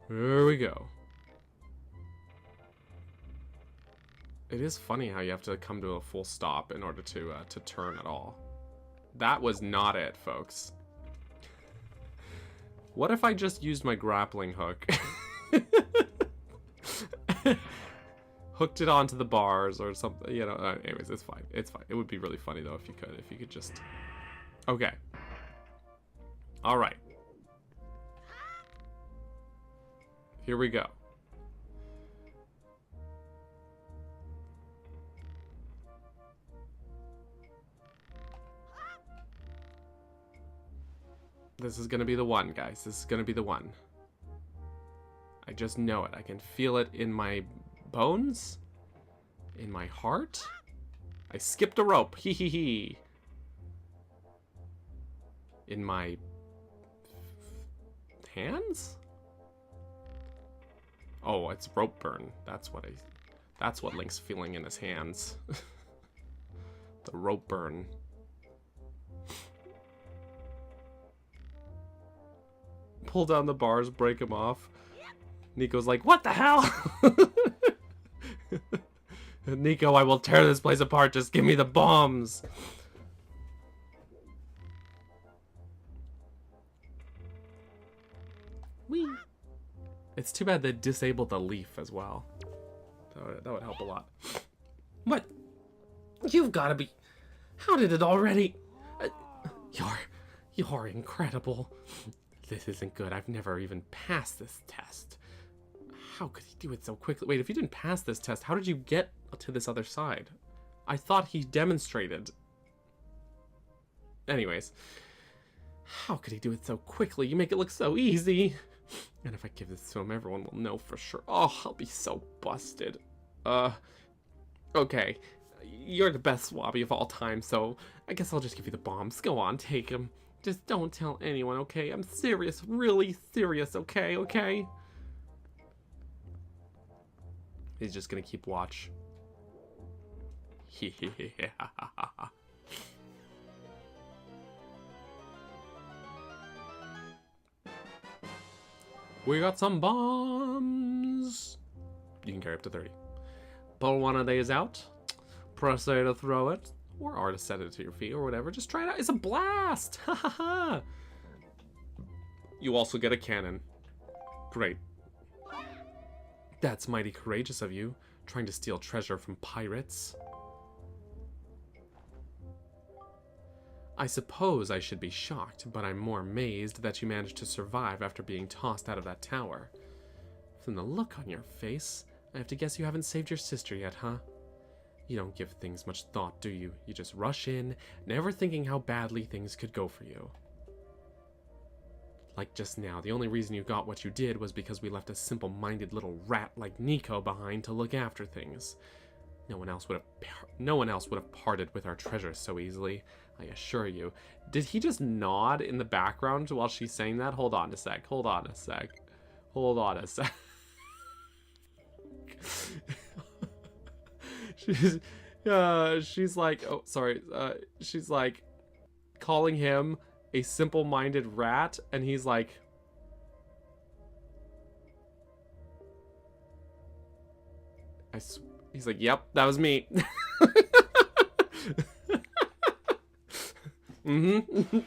Here we go. It is funny how you have to come to a full stop in order to turn at all. That was not it, folks. What if I just used my grappling hook? Hooked it onto the bars or something, you know. Anyways, it's fine. It's fine. It would be really funny though if you could just. Okay. All right. Here we go. This is gonna be the one, guys. This is gonna be the one. I just know it. I can feel it in my bones, in my heart. I skipped a rope. Hee hee hee. in my hands? Oh, it's rope burn. That's what Link's feeling in his hands. The rope burn. Pull down the bars, break them off. Nico's like, what the hell? Nico, I will tear this place apart. Just give me the bombs. Whee. It's too bad they disabled the leaf as well. That would help a lot. What? You've got to be... How did it already... You're incredible. This isn't good. I've never even passed this test. How could he do it so quickly? Wait, if you didn't pass this test, how did you get to this other side? I thought he demonstrated. Anyways. How could he do it so quickly? You make it look so easy. And if I give this to him, everyone will know for sure. Oh, I'll be so busted. Okay. You're the best Swabby of all time, so I guess I'll just give you the bombs. Go on, take them. Just don't tell anyone, okay? I'm serious, really serious, okay? Okay? He's just gonna keep watch. We got some bombs. You can carry up to 30. Pull one of these out. Press A to throw it. Or R to set it to your feet or whatever. Just try it out. It's a blast. Ha ha ha. You also get a cannon. Great. That's mighty courageous of you, trying to steal treasure from pirates. I suppose I should be shocked, but I'm more amazed that you managed to survive after being tossed out of that tower. From the look on your face, I have to guess you haven't saved your sister yet, huh? You don't give things much thought, do you? You just rush in, never thinking how badly things could go for you. Like just now, the only reason you got what you did was because we left a simple-minded little rat like Nico behind to look after things. No one else would have parted with our treasure so easily, I assure you. Did he just nod in the background while she's saying that? Hold on a sec. Hold on a sec. Hold on a sec. She's like, oh, sorry. She's like calling him a simple-minded rat, and he's like, he's like, yep, that was me. Oopsie.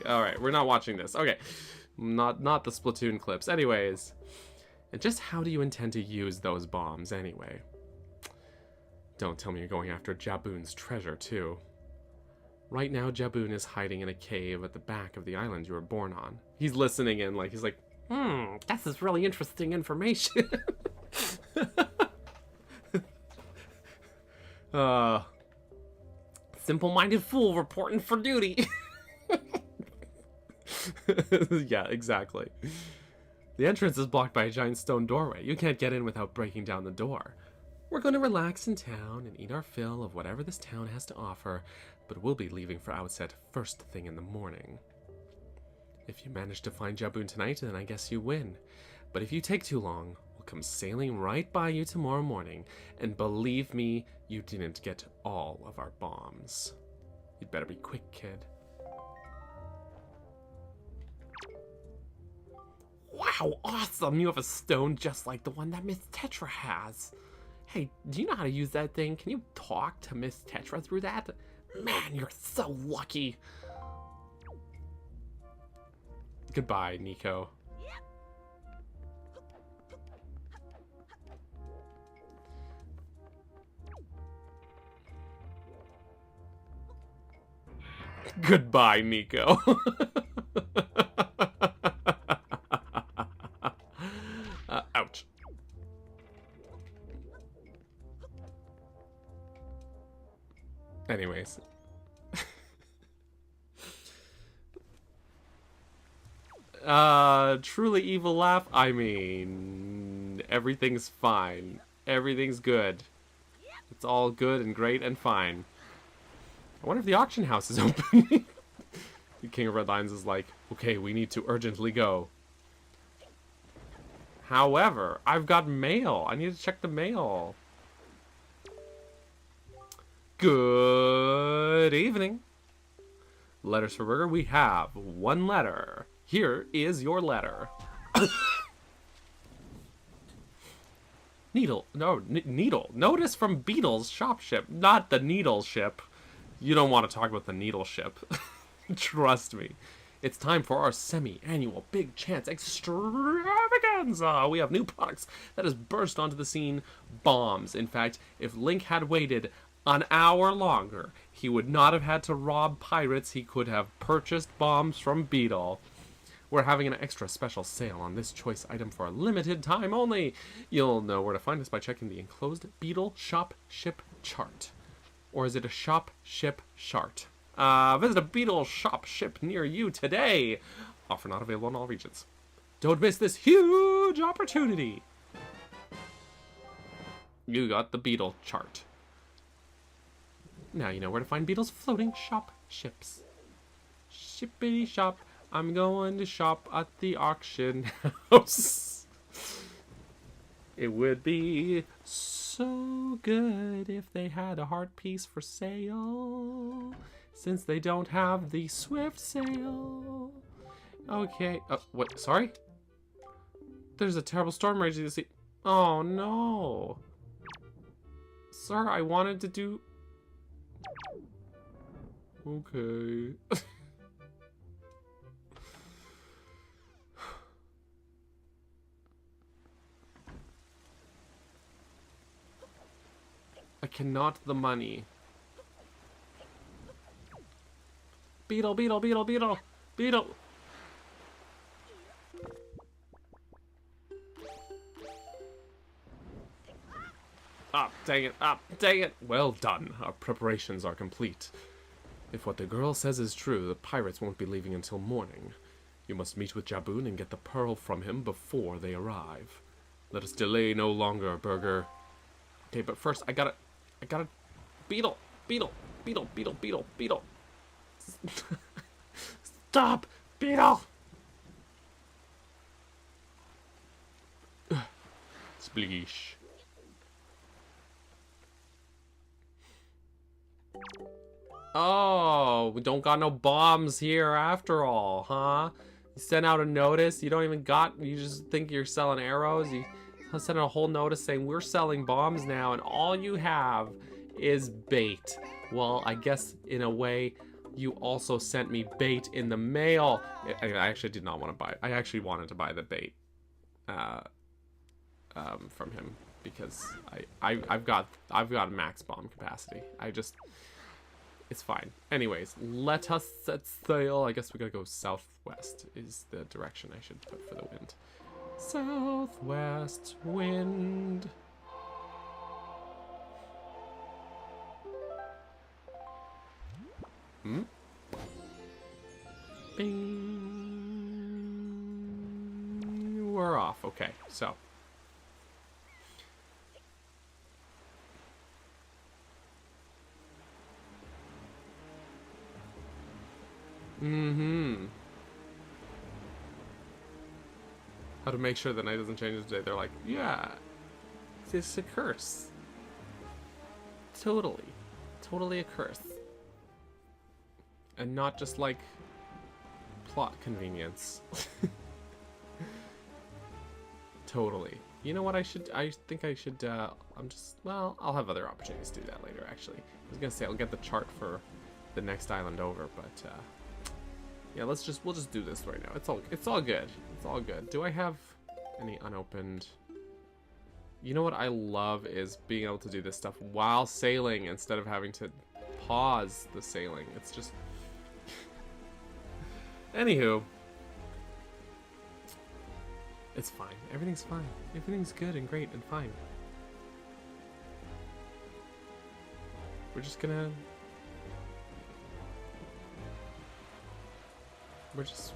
All right, we're not watching this. Okay, not the Splatoon clips. Anyways, and just how do you intend to use those bombs anyway? Don't tell me you're going after Jaboon's treasure too. Right now, Jaboon is hiding in a cave at the back of the island you were born on. He's listening in, like, he's like, this is really interesting information. Simple-minded fool reporting for duty. Yeah, exactly. The entrance is blocked by a giant stone doorway. You can't get in without breaking down the door. We're going to relax in town and eat our fill of whatever this town has to offer, but we'll be leaving for Outset first thing in the morning. If you manage to find Jaboon tonight, then I guess you win. But if you take too long, we'll come sailing right by you tomorrow morning, and believe me, you didn't get all of our bombs. You'd better be quick, kid. Wow, awesome! You have a stone just like the one that Miss Tetra has. Hey, do you know how to use that thing? Can you talk to Miss Tetra through that? Man, you're so lucky. Goodbye, Nico. Goodbye, Nico. Ouch. Anyways. Truly evil laugh? I mean, everything's fine. Everything's good. It's all good and great and fine. I wonder if the auction house is open. The King of Red Lions is like, okay, we need to urgently go. However, I've got mail. I need to check the mail. Good evening. Letters for Burger. We have one letter. Here is your letter. Needle. No, needle. Notice from Beetle's shop ship. Not the needle ship. You don't want to talk about the needle ship. Trust me. It's time for our semi-annual Big Chance extravaganza. We have new products that has burst onto the scene. Bombs. In fact, if Link had waited an hour longer, he would not have had to rob pirates. He could have purchased bombs from Beetle. We're having an extra special sale on this choice item for a limited time only. You'll know where to find us by checking the enclosed Beetle Shop Ship chart. Or is it a Shop Ship chart? Visit a Beetle Shop Ship near you today. Offer not available in all regions. Don't miss this huge opportunity. You got the Beetle chart. Now you know where to find Beetle's floating shop ships. Shippity shop. I'm going to shop at the auction house. It would be so good if they had a heart piece for sale. Since they don't have the Swift sale. Okay. What? Sorry? There's a terrible storm raging this sea. Oh, no. Sir, I wanted to do... Okay. I cannot the money. Beetle, Beetle, Beetle, Beetle, Beetle. Ah, dang it, ah, dang it. Well done. Our preparations are complete. If what the girl says is true, the pirates won't be leaving until morning. You must meet with Jaboon and get the pearl from him before they arrive. Let us delay no longer, Burger. Okay, but first I gotta... Beetle, Beetle, Beetle, Beetle, Beetle, Beetle. Stop, Beetle! Spleesh. Oh, we don't got no bombs here after all, huh? You sent out a notice, you don't even got, you just think you're selling arrows, you sent out a whole notice saying we're selling bombs now and all you have is bait. Well, I guess in a way, you also sent me bait in the mail. I actually did not want to buy it. I actually wanted to buy the bait from him because I've got max bomb capacity. It's fine. Anyways, let us set sail. I guess we gotta go southwest is the direction I should put for the wind. Southwest wind. Bing. We're off. Okay, so. How to make sure the night doesn't change today. They're like, yeah, it's a curse. Totally. Totally a curse. And not just like plot convenience. Totally. You know what I think I should, well, I'll have other opportunities to do that later, actually. I was gonna say I'll get the chart for the next island over, but, yeah, we'll just do this right now. It's all good. It's all good. Do I have any unopened? You know what I love is being able to do this stuff while sailing instead of having to pause the sailing. It's just... Anywho. It's fine. Everything's fine. Everything's good and great and fine. We're just gonna...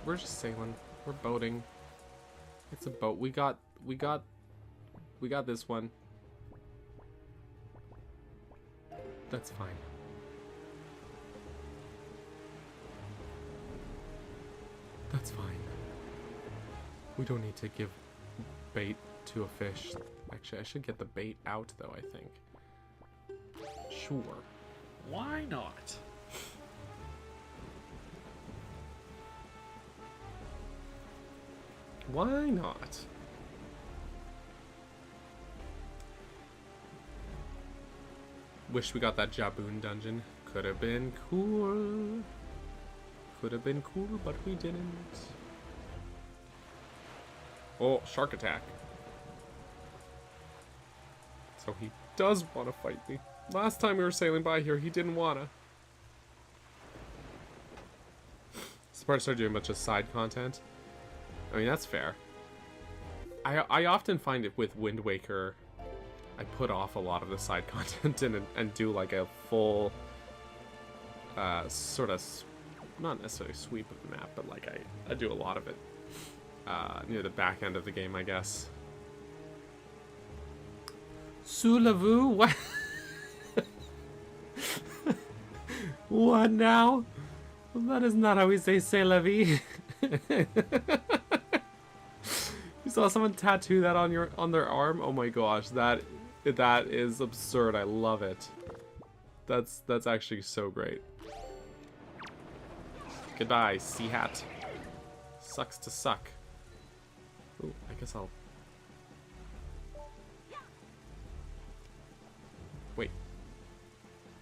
We're just sailing. We're boating. It's a boat. We got this one. That's fine. That's fine. We don't need to give bait to a fish. Actually, I should get the bait out, though, I think. Sure. Why not? Why not? Wish we got that Jaboon dungeon. Could have been cool. Could have been cool, but we didn't. Oh, shark attack. So he does want to fight me. Last time we were sailing by here, he didn't wanna. This part started doing a bunch of side content. I mean, that's fair. I often find it with Wind Waker, I put off a lot of the side content and do like a full sort of, not necessarily sweep of the map, but like I do a lot of it near the back end of the game, I guess. Sulavu? What? What now? That is not how we say c'est la vie. You saw someone tattoo that on their arm? Oh my gosh, that is absurd. I love it. That's actually so great. Goodbye, sea hat. Sucks to suck. Ooh, I guess I'll... Wait.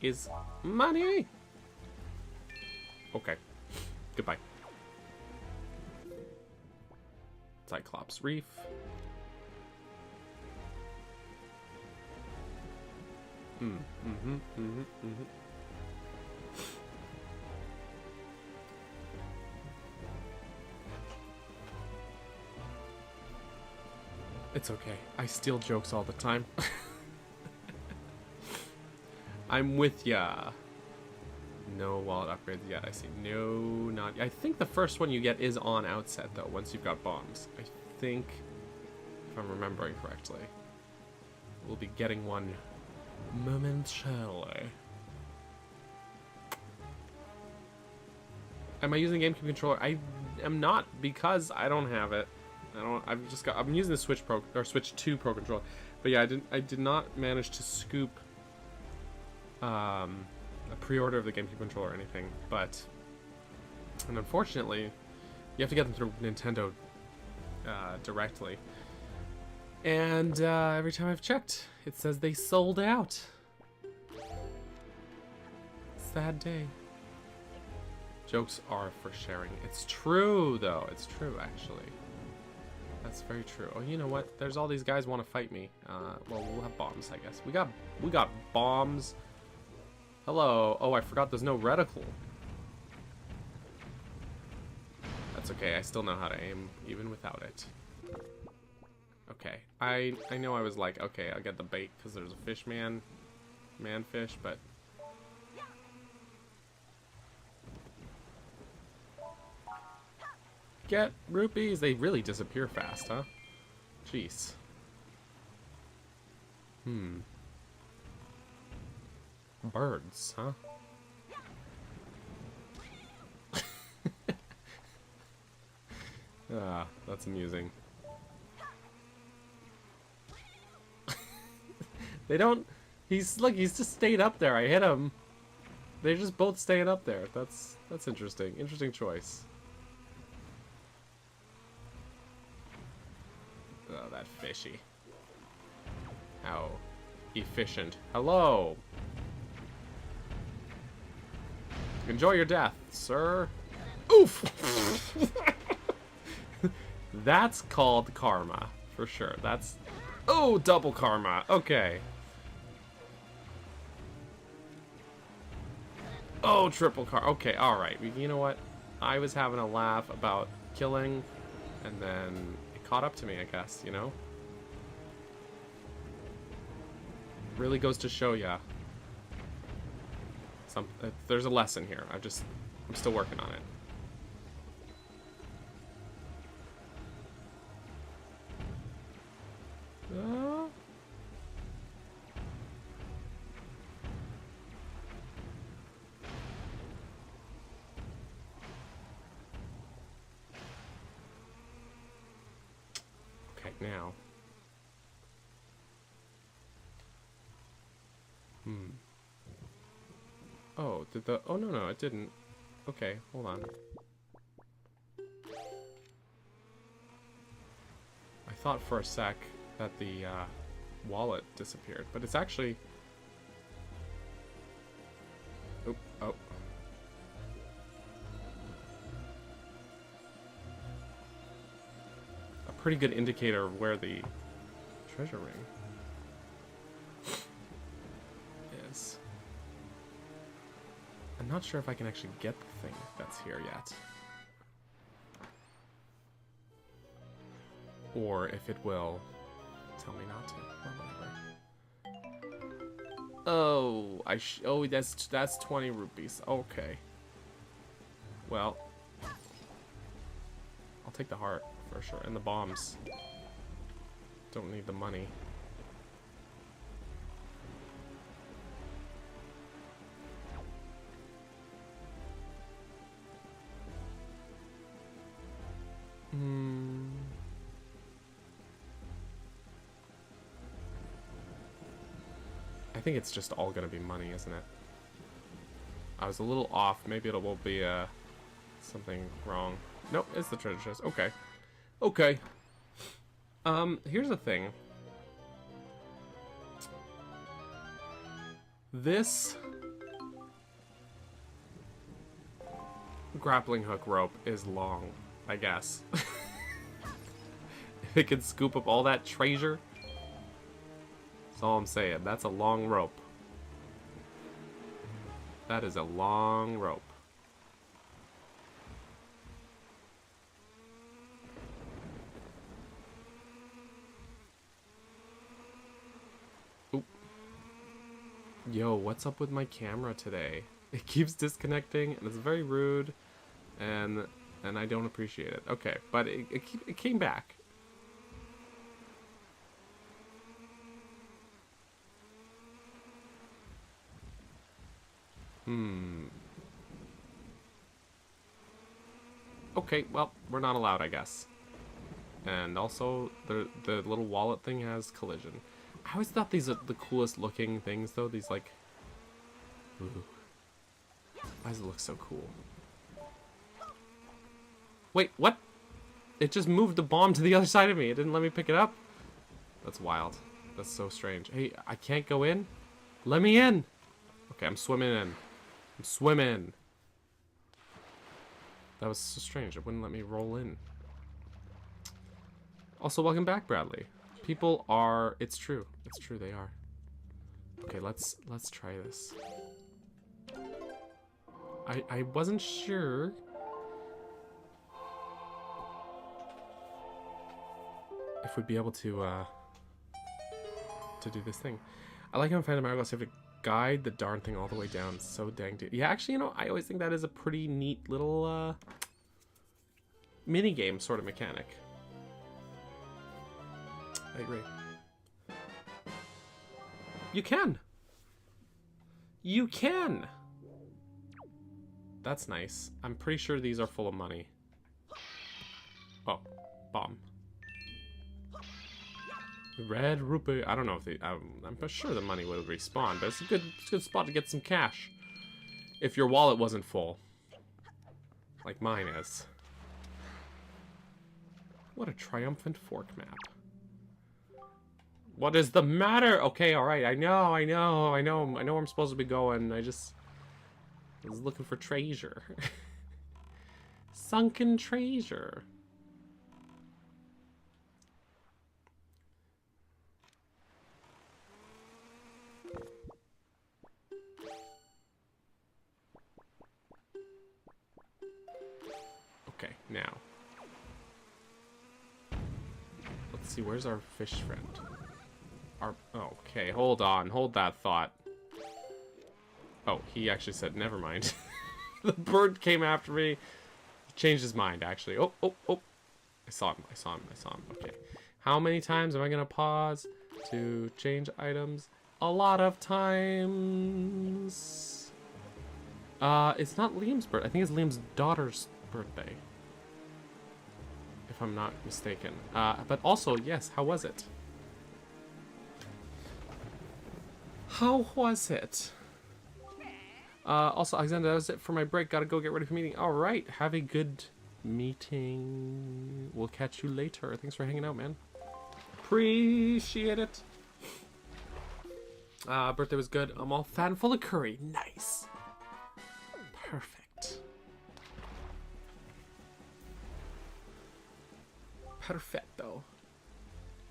Is money? Okay. Goodbye. Cyclops Reef. It's okay. I steal jokes all the time. I'm with ya. No wallet upgrades yet. I see. No, not. I think the first one you get is on outset though. Once you've got bombs, I think, if I'm remembering correctly, we'll be getting one momentarily. Am I using GameCube controller? I am not, because I don't have it. I'm using the Switch Pro or Switch 2 Pro controller. But yeah, I did not manage to scoop a pre-order of the GameCube controller or anything, and unfortunately you have to get them through Nintendo directly, and every time I've checked it says they sold out. Sad day. Jokes are for sharing. It's true though. It's true actually. That's very true. Oh, you know what? There's all these guys want to fight me. Well, we'll have bombs, I guess. We got bombs. Hello. Oh, I forgot there's no reticle. That's okay. I still know how to aim even without it. Okay. I know I was like, okay, I'll get the bait because there's a fish man-fish, but... Get rupees. They really disappear fast, huh? Jeez. Birds, huh? Ah, that's amusing. They don't... He's just stayed up there. I hit him. They're just both staying up there. That's interesting. Interesting choice. Oh, that fishy. How efficient. Hello! Enjoy your death, sir. Oof! That's called karma, for sure. That's... Oh, double karma. Okay. Oh, triple karma. Okay, alright. You know what? I was having a laugh about killing, and then it caught up to me, I guess, you know? Really goes to show ya. There's a lesson here. I'm still working on it. now. Oh, did the... Oh, no, it didn't. Okay, hold on. I thought for a sec that the wallet disappeared, but it's actually... Oh. A pretty good indicator of where the treasure ring is. I'm not sure if I can actually get the thing that's here yet. Or if it will tell me not to, or whatever. Oh, oh, that's 20 rupees. Okay. Well, I'll take the heart for sure, and the bombs. Don't need the money. I think it's just all gonna be money, isn't it? I was a little off. Maybe it will be something wrong. Nope, it's the treasure chest. Okay. Okay. Here's the thing. This grappling hook rope is long, I guess. If it can scoop up all that treasure, that's all I'm saying. That's a long rope. That is a long rope. Oop. Yo, what's up with my camera today? It keeps disconnecting, and it's very rude, and I don't appreciate it. Okay, but it came back. Okay, well, we're not allowed, I guess. And also, the little wallet thing has collision. I always thought these are the coolest looking things, though. These, like... Ooh. Why does it look so cool? Wait, what? It just moved the bomb to the other side of me. It didn't let me pick it up? That's wild. That's so strange. Hey, I can't go in? Let me in! Okay, I'm swimming in. I'm swimming. That was so strange. It wouldn't let me roll in. Also, welcome back, Bradley. People are... It's true. It's true, they are. Okay, let's try this. I wasn't sure... if we'd be able to do this thing. I like how in Phantom Hourglass you have to guide the darn thing all the way down. It's so dang yeah, actually, you know, I always think that is a pretty neat little mini-game sort of mechanic. I agree. You can! You can! That's nice. I'm pretty sure these are full of money. Oh, bomb. Red rupee. I don't know if they... I'm sure the money will respawn, but it's a good spot to get some cash. If your wallet wasn't full. Like mine is. What a triumphant fork map. What is the matter? Okay, alright. I know where I'm supposed to be going. I was looking for treasure. Sunken treasure. Okay, now. Let's see, where's our fish friend? Okay, hold on. Hold that thought. Oh, he actually said, never mind. The bird came after me. He changed his mind, actually. Oh. I saw him. Okay. How many times am I going to pause to change items? A lot of times. It's not Liam's birthday. I think it's Liam's daughter's birthday. if I'm not mistaken. But also, yes, how was it? How was it? Also, Alexander, that was it for my break. Gotta go get ready for meeting. All right, have a good meeting. We'll catch you later. Thanks for hanging out, man. Appreciate it. Birthday was good. I'm all fat and full of curry. Nice. Perfect. Perfecto.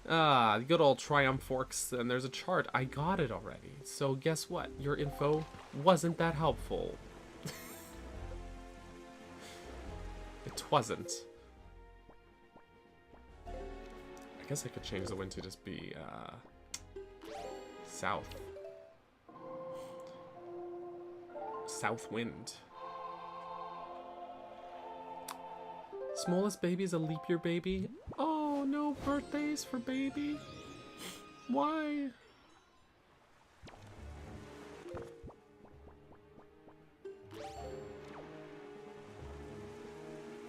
The good old Triumph Forks, and there's a chart. I got it already. So guess what? Your info wasn't that helpful. It wasn't. I guess I could change the wind to just be, south. South wind. Smallest baby is a leap year baby. Oh, no birthdays for baby. Why?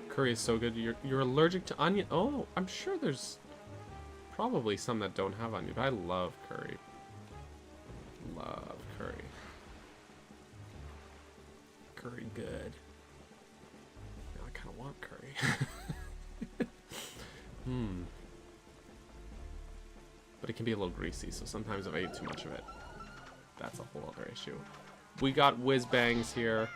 Curry is so good. You're allergic to onion. Oh, I'm sure there's probably some that don't have onion. But I love curry. Love curry. Curry good. Now I kind of want curry. But it can be a little greasy, so sometimes if I eat too much of it, that's a whole other issue. We got whiz bangs here.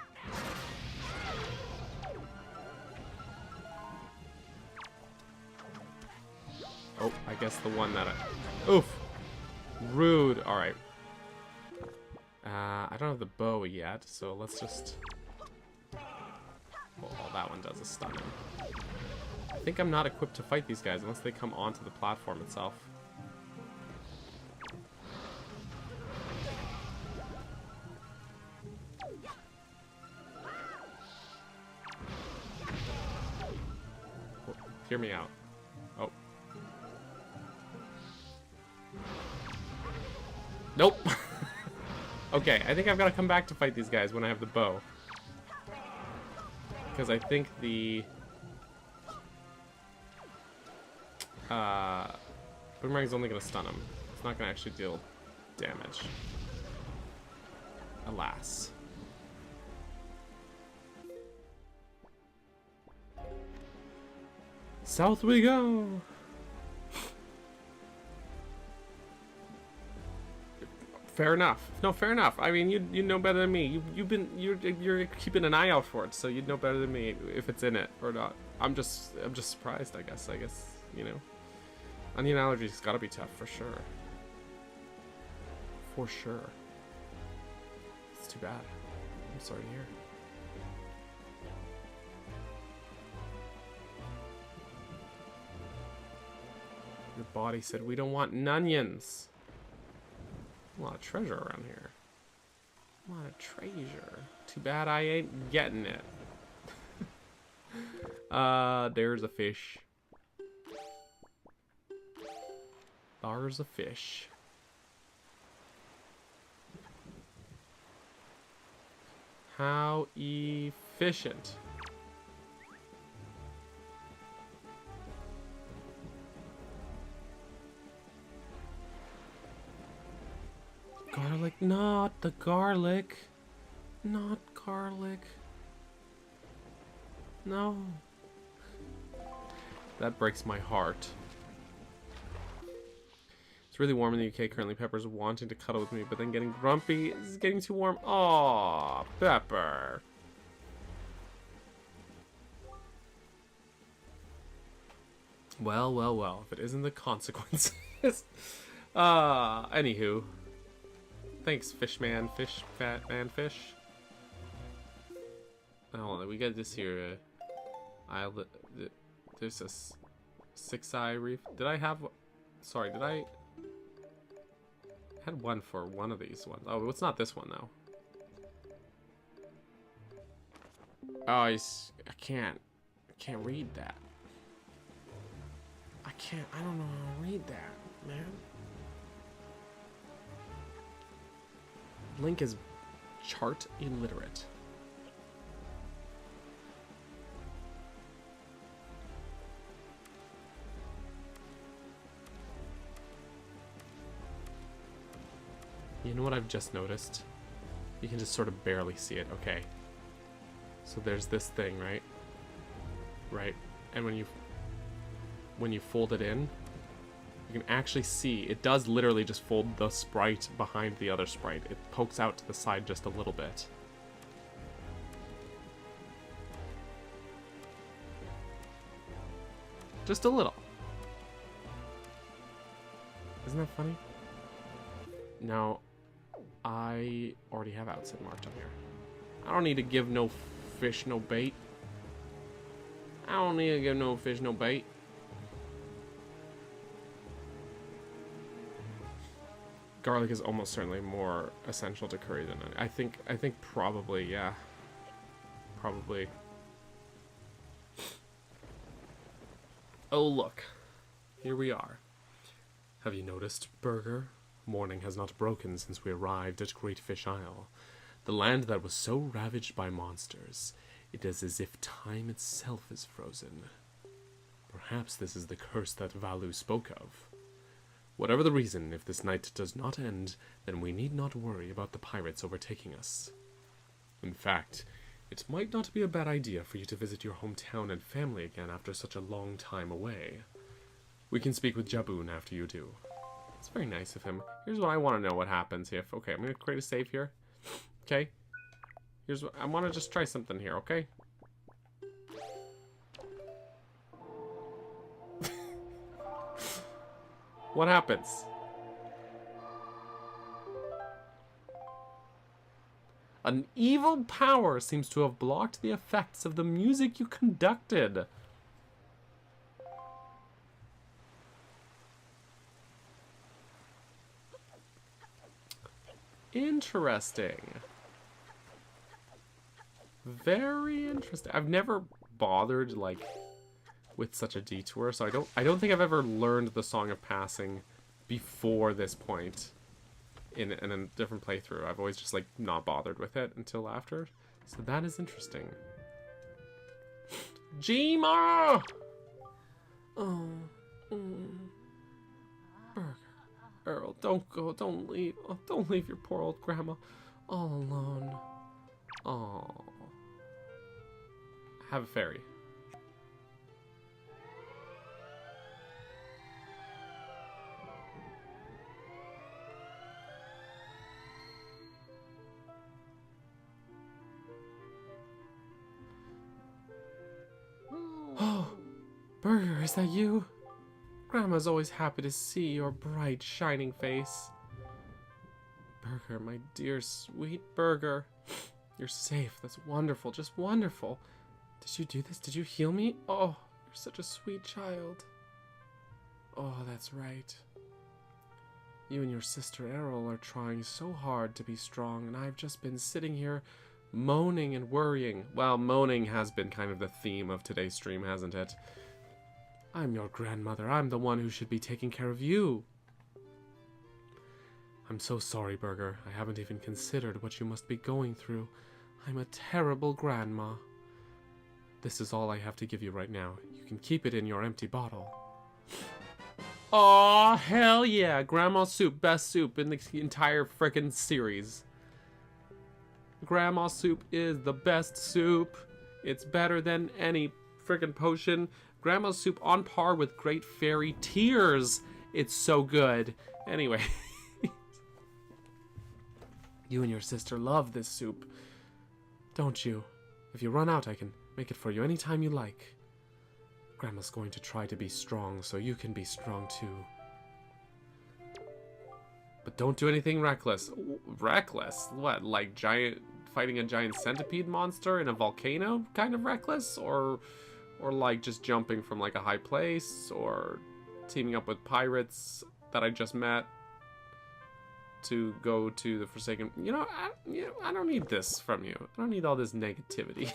Oh, I guess the one that I... Oof! Rude. Alright. I don't have the bow yet, so let's just... Well, all that one does is stun him. I think I'm not equipped to fight these guys unless they come onto the platform itself. Oh, hear me out. Oh. Nope. Okay, I think I've got to come back to fight these guys when I have the bow. Because I think the... Boomerang's only going to stun him. It's not going to actually deal damage. Alas. South we go! Fair enough. No, fair enough. I mean, you know better than me. You're keeping an eye out for it, so you'd know better than me if it's in it or not. I'm just surprised. I guess you know. Onion allergies gotta be tough for sure. For sure. It's too bad. I'm sorry to hear. Your body said we don't want onions. A lot of treasure around here. A lot of treasure. Too bad I ain't getting it. There's a fish. There's a fish. How efficient. Garlic, not the garlic. Not garlic. No. That breaks my heart. It's really warm in the UK currently. Pepper's wanting to cuddle with me, but then getting grumpy. This is getting too warm. Aw, Pepper. Well, well, well. If it isn't the consequences. Anywho. Thanks, Fishman. Fish, fat man, fish. Hold on, we got this here. There's a six-eye reef. Did I have... Sorry, did I had one for one of these ones. Oh, it's not this one, though. Oh, I can't read that. I don't know how to read that, man. Link is chart illiterate. You know what I've just noticed? You can just sort of barely see it. Okay. So there's this thing, right? Right. And when you fold it in, you can actually see it does literally just fold the sprite behind the other sprite. It pokes out to the side just a little bit. Just a little. Isn't that funny? Now, I already have outset marked on here. I don't need to give no fish no bait. I don't need to give no fish no bait. Garlic is almost certainly more essential to curry than I think probably, yeah. Probably. Oh, look. Here we are. Have you noticed, Burger? Morning has not broken since we arrived at Great Fish Isle. The land that was so ravaged by monsters. It is as if time itself is frozen. Perhaps this is the curse that Valu spoke of. Whatever the reason, if this night does not end, then we need not worry about the pirates overtaking us. In fact, it might not be a bad idea for you to visit your hometown and family again after such a long time away. We can speak with Jaboon after you do. It's very nice of him. Here's what I want to know what happens if... Okay, I'm going to create a save here. Okay. Here's what... I want to just try something here, okay? What happens? An evil power seems to have blocked the effects of the music you conducted. Interesting. Very interesting. I've never bothered, like, with such a detour, so I don't think I've ever learned the Song of Passing before this point in a different playthrough. I've always just, like, not bothered with it until after. So that is interesting. Jima! Oh. Burger. Earl, don't go. Don't leave. Oh, don't leave your poor old grandma all alone. Oh. Have a fairy. Oh, Burger, is that you? Grandma's always happy to see your bright, shining face. Burger, my dear, sweet Burger. You're safe. That's wonderful. Just wonderful. Did you do this? Did you heal me? Oh, you're such a sweet child. Oh, that's right. You and your sister Errol are trying so hard to be strong, and I've just been sitting here moaning and worrying. Well, moaning has been kind of the theme of today's stream, hasn't it? I'm your grandmother. I'm the one who should be taking care of you. I'm so sorry, Burger. I haven't even considered what you must be going through. I'm a terrible grandma. This is all I have to give you right now. You can keep it in your empty bottle. Aw, hell yeah. Grandma soup. Best soup in the entire frickin' series. Grandma soup is the best soup. It's better than any frickin' potion. Grandma's soup on par with Great Fairy Tears. It's so good. Anyway. You and your sister love this soup. Don't you? If you run out, I can make it for you anytime you like. Grandma's going to try to be strong so you can be strong too. But don't do anything reckless. Reckless? What, like fighting a giant centipede monster in a volcano kind of reckless? Or like just jumping from like a high place, or teaming up with pirates that I just met to go to the Forsaken. You know, I don't need this from you. I don't need all this negativity.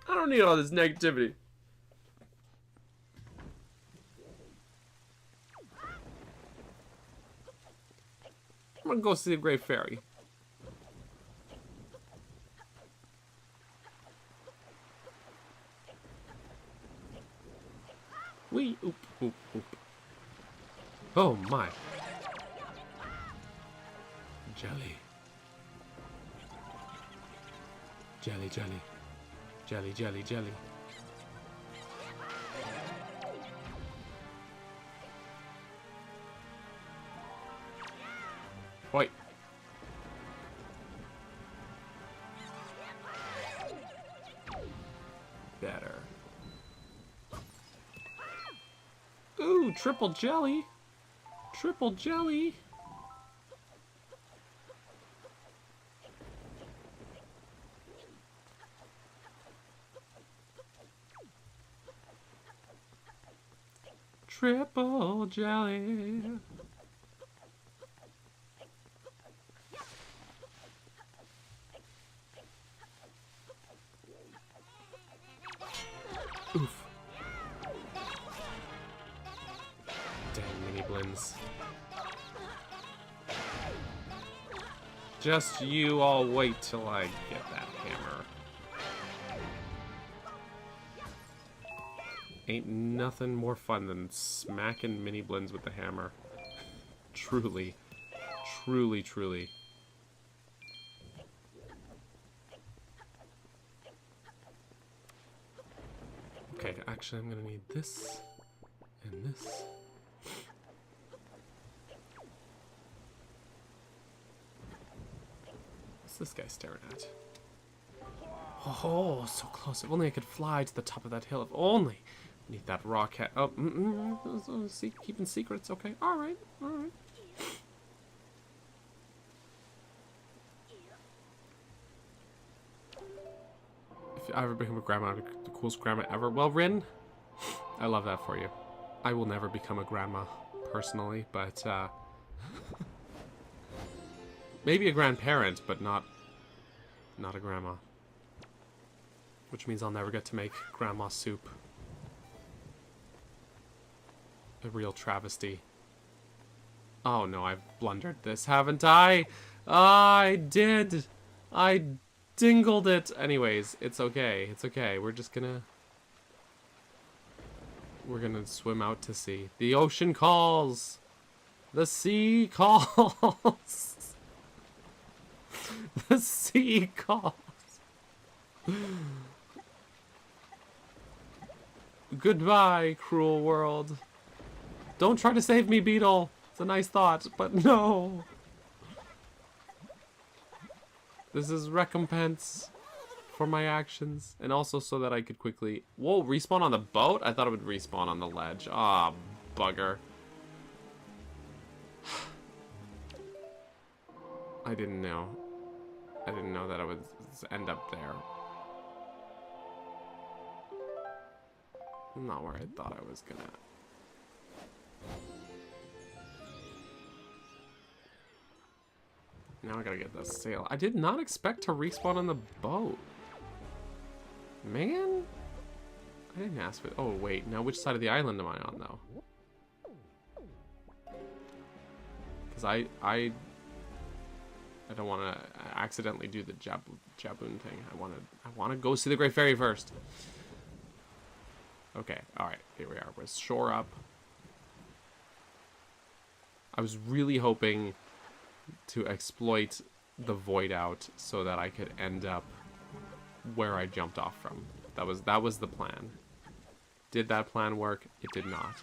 I don't need all this negativity. I'm gonna go see the Great Fairy. Wee, oop, oop, oop. Oh my. Jelly. Jelly, jelly. Jelly, jelly, jelly. Wait. Better. Ooh, triple jelly. Triple jelly. Triple jelly. Oof. Dang mini blins. Just you all wait till I get that hammer. Ain't nothing more fun than smacking mini blins with the hammer. Truly. Truly, truly. Okay, actually I'm gonna need this and this. What's this guy staring at? Oh, so close. If only I could fly to the top of that hill. If only. Need that rock hat. Oh, see, keeping secrets. Okay, alright, alright. If I ever become a grandma, the coolest grandma ever. Well, Rin, I love that for you. I will never become a grandma, personally, but, maybe a grandparent, but not a grandma. Which means I'll never get to make grandma soup. A real travesty. Oh no, I've blundered this, haven't I? I did! I dingled it! Anyways, it's okay, it's okay. We're gonna swim out to sea. The ocean calls! The sea calls! The sea calls! Goodbye, cruel world. Don't try to save me, Beetle. It's a nice thought, but no. This is recompense for my actions, and also so that I could quickly... Whoa, respawn on the boat? I thought it would respawn on the ledge. Ah, bugger. I didn't know. I didn't know that I would end up there. Not where I thought I was gonna. Now I gotta get the sail. I did not expect to respawn on the boat. Man? I didn't ask for... Oh, wait. Now which side of the island am I on, though? Because I don't want to accidentally do the Jaboon thing. I want to go see the Great Fairy first. Okay, alright. Here we are. We're shore up. I was really hoping to exploit the void out so that I could end up where I jumped off from. That was the plan. Did that plan work? It did not.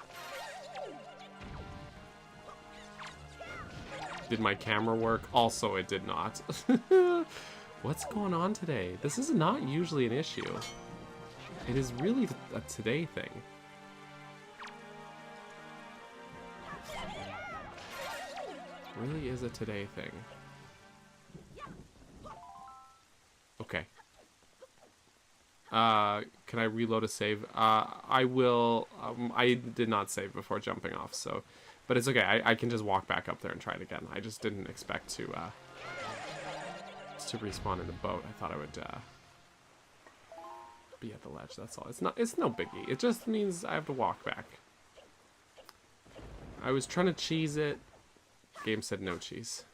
Did my camera work? Also, it did not. What's going on today? This is not usually an issue. It is really a today thing. Really is a today thing. Okay. Can I reload a save? I will. I did not save before jumping off, so... But it's okay. I can just walk back up there and try it again. I just didn't expect to respawn in the boat. I thought I would be at the ledge. That's all. It's no biggie. It just means I have to walk back. I was trying to cheese it. Game said no cheese.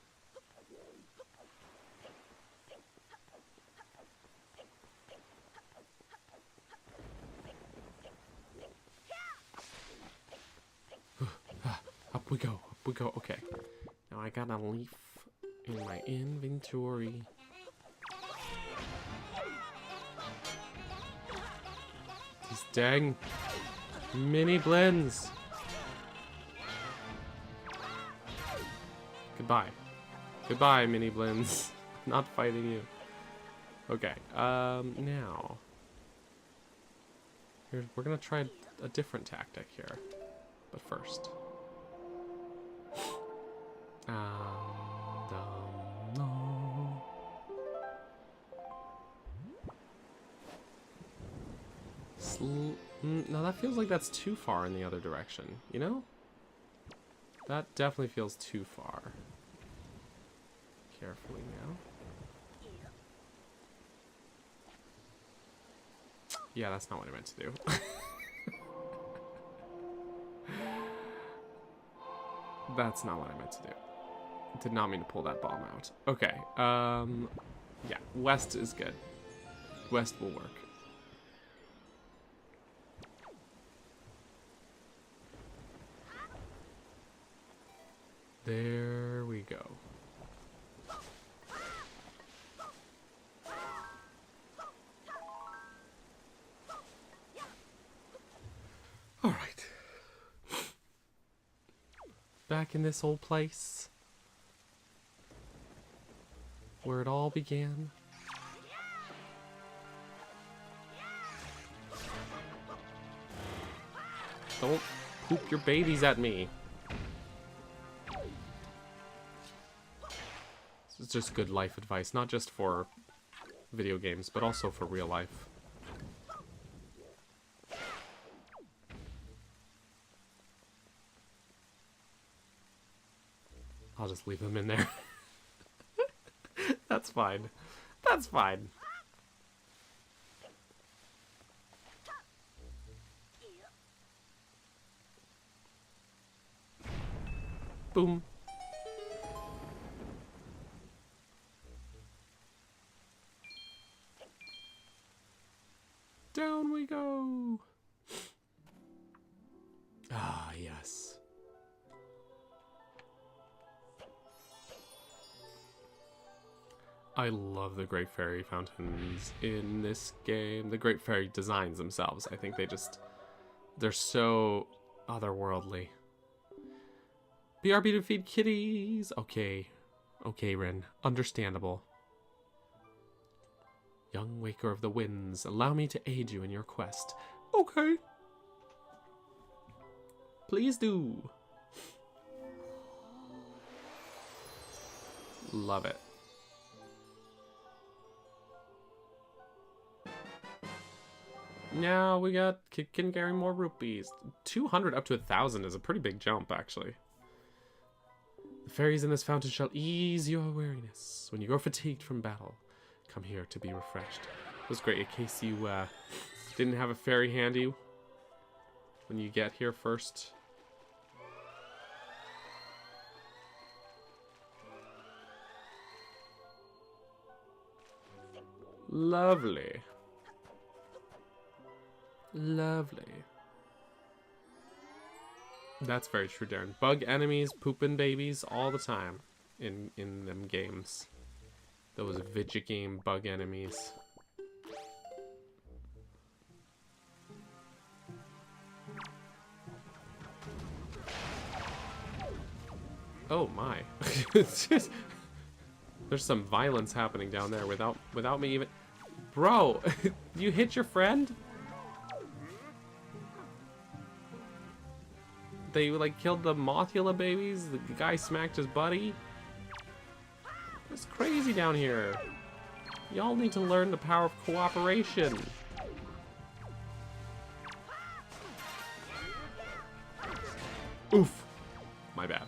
Up. Up we go. Up we go. Okay. Now I got a leaf in my inventory. These dang mini blends. Goodbye. Goodbye, mini blends. Not fighting you. Okay, now. We're gonna try a different tactic here. But first. No. No, that feels like that's too far in the other direction, you know? That definitely feels too far. Carefully now. Yeah, that's not what I meant to do. That's not what I meant to do. Did not mean to pull that bomb out. Okay, yeah, west is good. West will work. There we go. All right. Back in this old place where it all began. Don't poop your babies at me. This is just good life advice, not just for video games, but also for real life. I'll just leave them in there. That's fine. That's fine. Boom. Down we go. Ah, yes. I love the Great Fairy fountains in this game. The Great Fairy designs themselves. I think they're so otherworldly. BRB to feed kitties. Okay. Okay, Rin. Understandable. Young Waker of the Winds, allow me to aid you in your quest. Okay. Please do. Love it. Now we can carry more rupees. 200 up to 1,000 is a pretty big jump, actually. The fairies in this fountain shall ease your weariness. When you grow fatigued from battle, come here to be refreshed. It was great in case you didn't have a fairy handy when you get here first. Lovely. Lovely. That's very true, Darren. Bug enemies, pooping babies all the time in them games. Those Vigigame bug enemies. Oh my. There's some violence happening down there without me even... Bro, you hit your friend? They like killed the Mothula babies. The guy smacked his buddy. It's crazy down here. Y'all need to learn the power of cooperation. Oof. My bad.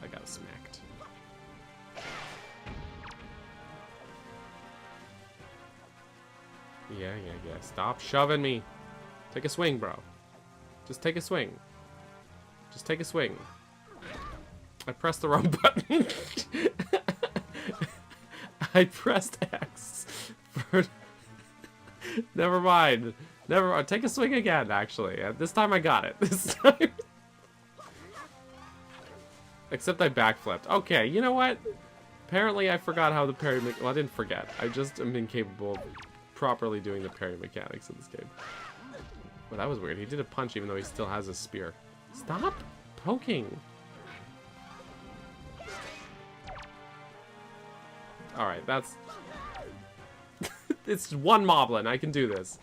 I got smacked. Yeah. Stop shoving me. Take a swing, bro. Just take a swing. Just take a swing. I pressed the wrong button. I pressed X. Never mind. Never mind. Take a swing again, actually. This time I got it. This time. Except I backflipped. Okay, you know what? Apparently I forgot how the parry... Well, I didn't forget. I just am incapable of properly doing the parry mechanics of this game. Well, that was weird. He did a punch even though he still has a spear. Stop poking. Alright, that's... It's one Moblin. I can do this.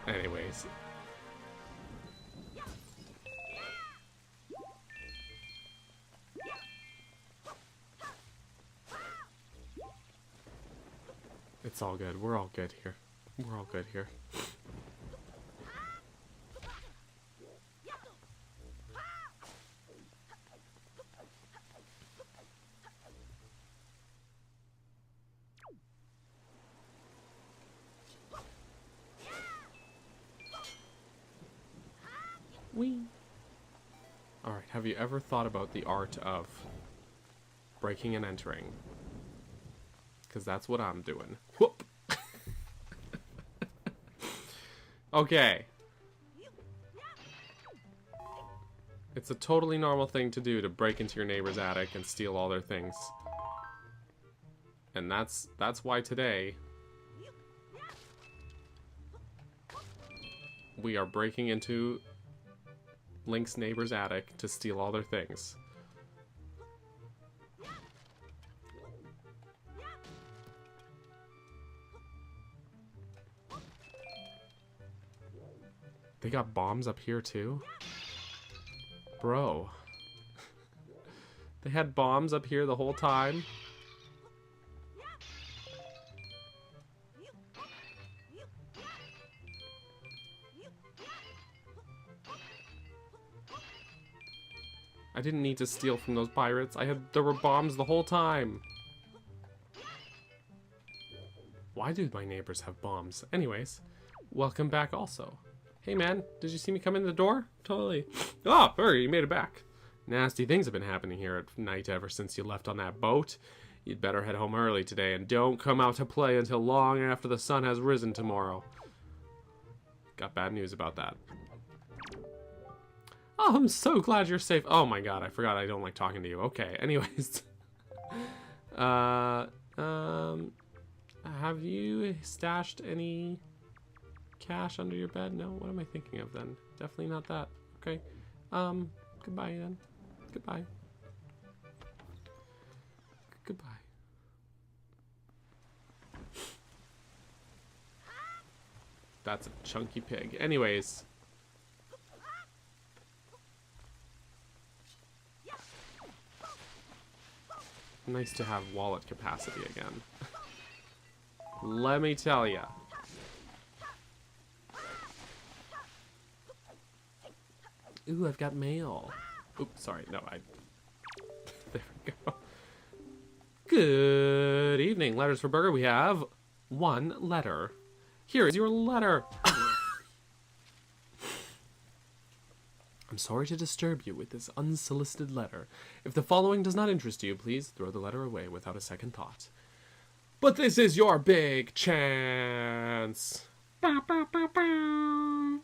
Anyways. It's all good. We're all good here. We're all good here. Whee! Alright, have you ever thought about the art of breaking and entering? Because that's what I'm doing. Whoop! Okay. It's a totally normal thing to do to break into your neighbor's attic and steal all their things. And that's why today we are breaking into Link's neighbor's attic to steal all their things. They got bombs up here too? Bro. They had bombs up here the whole time? I didn't need to steal from those pirates. There were bombs the whole time. Why do my neighbors have bombs? Anyways, welcome back also. Hey man, did you see me come in the door? Totally. Oh, Furry, you made it back. Nasty things have been happening here at night ever since you left on that boat. You'd better head home early today and don't come out to play until long after the sun has risen tomorrow. Got bad news about that. Oh, I'm so glad you're safe. Oh my god, I forgot I don't like talking to you. Okay, anyways. Have you stashed any cash under your bed? No? What am I thinking of then? Definitely not that. Okay. Goodbye then. Goodbye. Goodbye. That's a chunky pig. Anyways. Nice to have wallet capacity again. Let me tell ya. Ooh, I've got mail. Oops, sorry. No, there we go. Good evening. Letters for Burger. We have one letter. Here is your letter. I'm sorry to disturb you with this unsolicited letter. If the following does not interest you, please throw the letter away without a second thought. But this is your big chance. Bow, bow, bow, bow.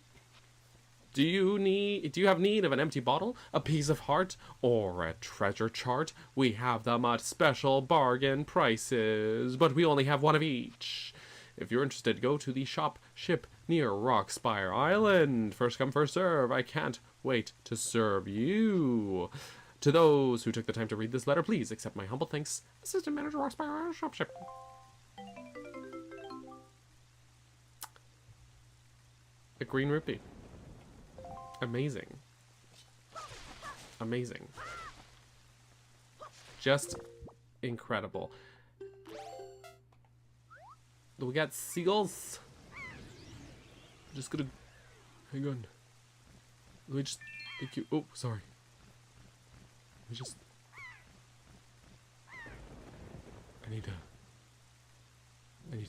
Do you have need of an empty bottle, a piece of heart, or a treasure chart? We have them at special bargain prices, but we only have one of each. If you're interested, go to the ship near Rockspire Island. First come, first serve. I can't wait to serve you. To those who took the time to read this letter, please accept my humble thanks. Assistant Manager, Rockspire Island Shop. A green rupee. Amazing. Amazing. Just incredible. We got seagulls. I'm just gonna... Hang on. Let me just... Thank you. Oh, sorry. Let me just... I need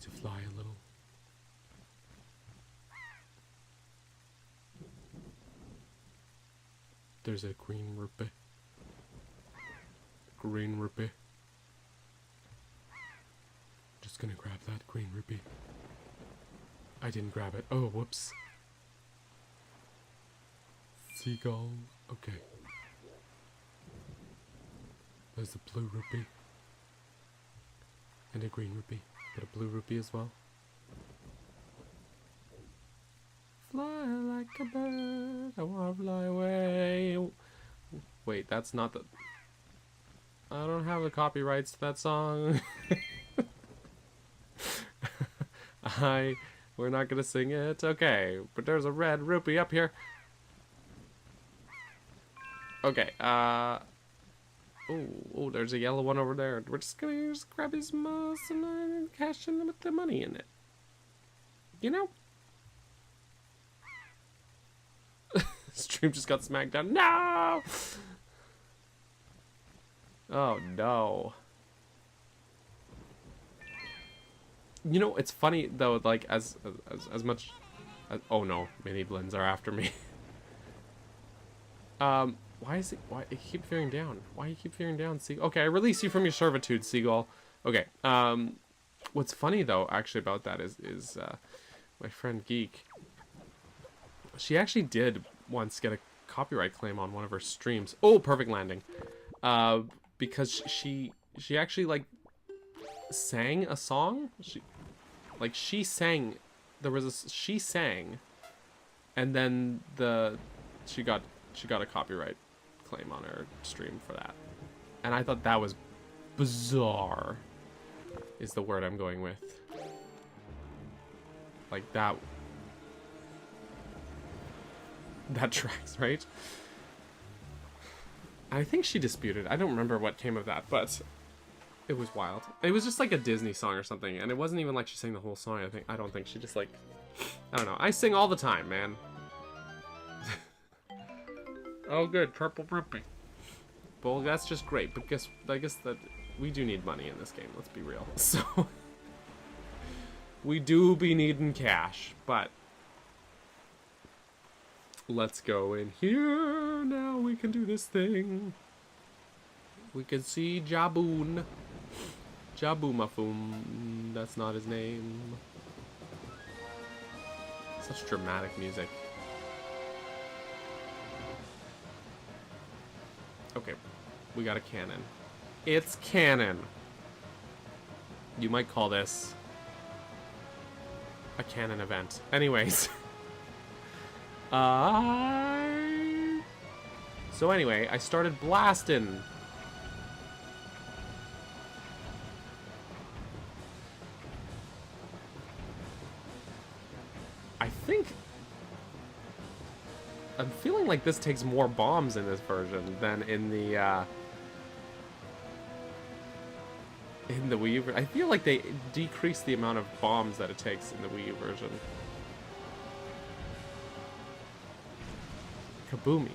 to fly a little. There's a green rupee. Green rupee. just gonna grab that green rupee. I didn't grab it. Oh, whoops. Seagull. Okay. There's a blue rupee. And a green rupee. But a blue rupee as well. Fly like a bird. I wanna fly away. Wait, that's not the... I don't have the copyrights to that song. We're not gonna sing it. Okay, but there's a red rupee up here. Okay, oh, there's a yellow one over there. We're just gonna grab his mouse and cash in with the money in it. You know? Stream just got smacked down. No! Oh, no. You know, it's funny, though, like, as much... oh, no. Mini blends are after me. Why is it... Why you keep veering down? Why you keep veering down, Seagull? Okay, I release you from your servitude, Seagull. Okay, what's funny, though, actually, about that is my friend Geek. She actually did once get a copyright claim on one of her streams. Oh, perfect landing. Because she actually, like, sang a song. She sang. There was a... She sang. And then she got a copyright claim on her stream for that. And I thought that was bizarre, is the word I'm going with. Like, that tracks, right? I think she disputed. I don't remember what came of that, but it was wild. It was just like a Disney song or something, and it wasn't even like she sang the whole song. I don't think she just, like, I don't know. I sing all the time, man. Oh, good. Purple rupee. Well, that's just great, but I guess that we do need money in this game, let's be real. So, we do be needing cash, but let's go in here. Now we can do this thing. We can see Jaboon. Jaboomafum. That's not his name. Such dramatic music. Okay, we got a cannon. It's canon. You might call this a canon event. Anyways. So anyway, I started blasting. I think I'm feeling like this takes more bombs in this version than in the Wii U. I feel like they decrease the amount of bombs that it takes in the Wii U version. Kaboomy.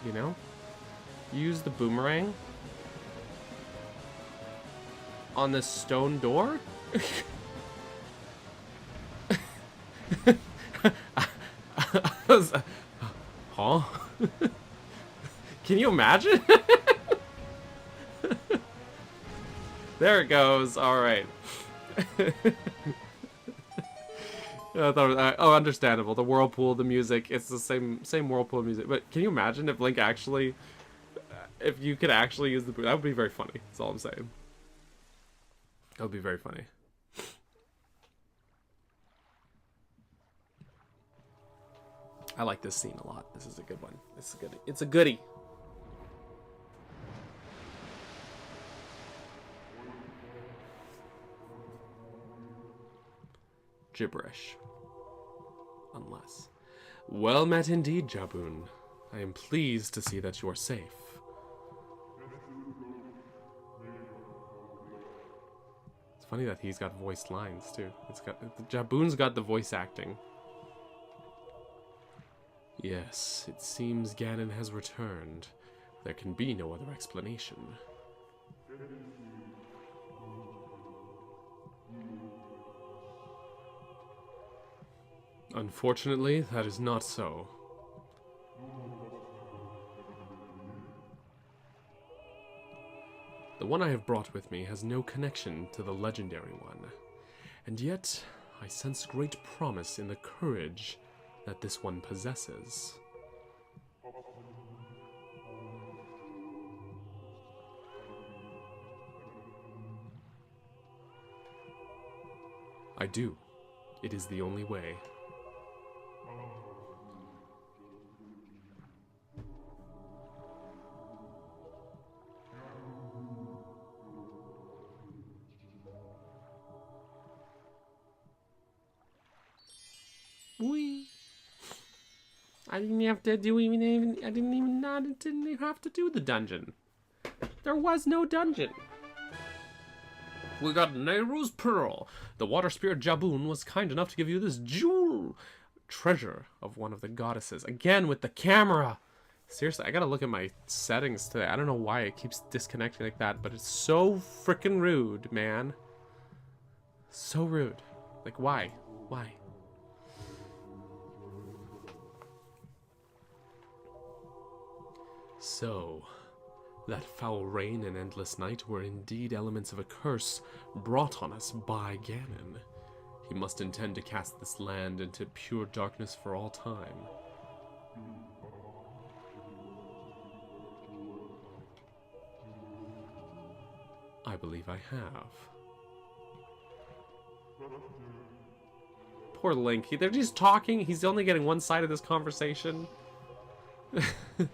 You know? Use the boomerang on this stone door? Huh? Can you imagine? There it goes. All right. I thought it was, oh, understandable. The whirlpool, the music, it's the same whirlpool music. But can you imagine if Link actually, if you could actually use the boot? That would be very funny. That's all I'm saying. That would be very funny. I like this scene a lot. This is a good one. It's a goodie. It's a goodie. Gibberish. Unless. Well met indeed, Jaboon. I am pleased to see that you are safe. It's funny that he's got voiced lines too. Jaboon's got the voice acting. Yes, it seems Ganon has returned. There can be no other explanation. Unfortunately, that is not so. The one I have brought with me has no connection to the legendary one, and yet I sense great promise in the courage that this one possesses. I do. It is the only way. Whee! I didn't have to do I didn't have to do the dungeon. There was no dungeon. We got Nehru's Pearl. The water spirit Jabun was kind enough to give you this jewel treasure of one of the goddesses. Again with the camera. Seriously, I gotta look at my settings today. I don't know why it keeps disconnecting like that, but it's so freaking rude, man. So rude. Like, why? Why? So, that foul rain and endless night were indeed elements of a curse brought on us by Ganon. He must intend to cast this land into pure darkness for all time. I believe I have. Poor Link. They're just talking. He's only getting one side of this conversation.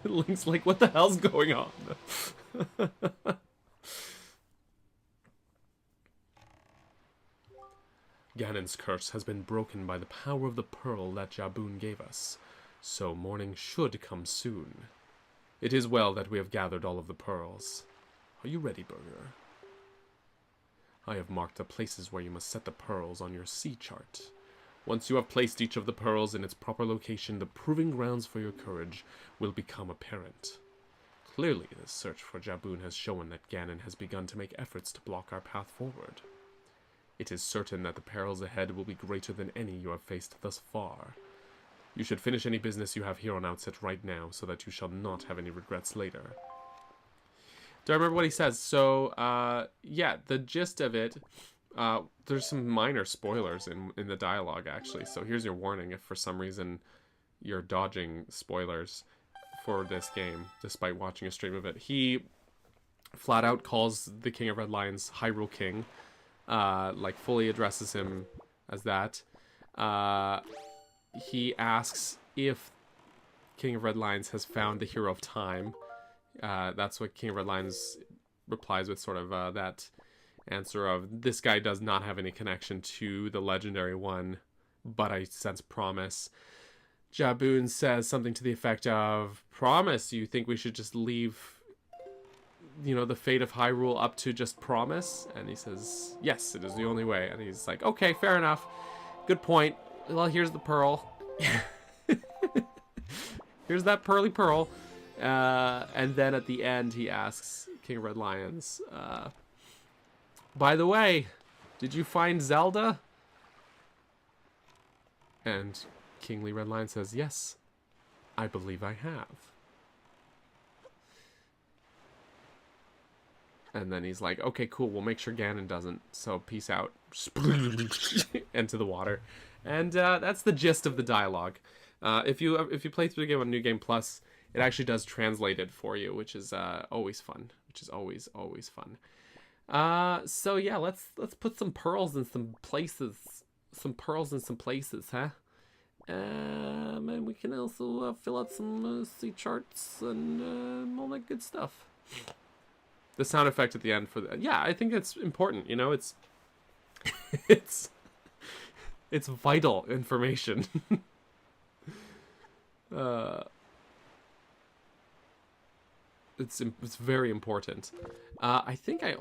Link's like, what the hell's going on? Ganon's curse has been broken by the power of the pearl that Jabun gave us, so morning should come soon. It is well that we have gathered all of the pearls. Are you ready, Burger? I have marked the places where you must set the pearls on your sea chart. Once you have placed each of the pearls in its proper location, the proving grounds for your courage will become apparent. Clearly, this search for Jabun has shown that Ganon has begun to make efforts to block our path forward. It is certain that the perils ahead will be greater than any you have faced thus far. You should finish any business you have here on Outset right now, so that you shall not have any regrets later. Do I remember what he says? So, yeah, the gist of it, there's some minor spoilers in the dialogue, actually. So here's your warning if for some reason you're dodging spoilers for this game, despite watching a stream of it. He flat out calls the King of Red Lions Hyrule King, like fully addresses him as that. He asks if King of Red Lions has found the Hero of Time. That's what King of Red Lions replies with, sort of that answer of, this guy does not have any connection to the legendary one, but I sense promise. Jabun says something to the effect of, promise? You think we should just leave, you know, the fate of Hyrule up to just promise? And he says, yes, it is the only way. And he's like, okay, fair enough. Good point. Well, here's the pearl. Here's that pearly pearl. And then at the end, he asks King of Red Lions, by the way, did you find Zelda? And Kingly Red Lion says, yes, I believe I have. And then he's like, okay, cool, we'll make sure Ganon doesn't, so peace out. Into the water. And that's the gist of the dialogue. If you play through the game on New Game Plus, it actually does translate it for you, which is always fun. Which is always fun. So yeah, let's put some pearls in some places. Some pearls in some places, huh? And we can also fill out some sea charts and all that good stuff. The sound effect at the end for the, yeah, I think it's important. You know, it's it's vital information. It's very important. I think I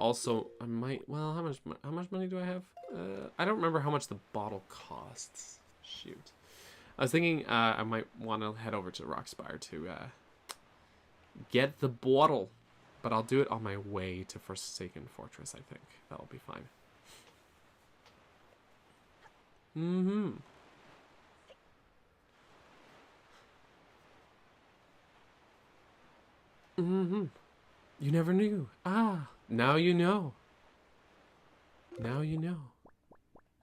might. Well, how much money do I have? I don't remember how much the bottle costs. Shoot. I was thinking I might want to head over to Rockspire to get the bottle, but I'll do it on my way to Forsaken Fortress. I think that'll be fine. Mm-hmm. Mm-hmm. You never knew. Ah, Now you know. Now you know.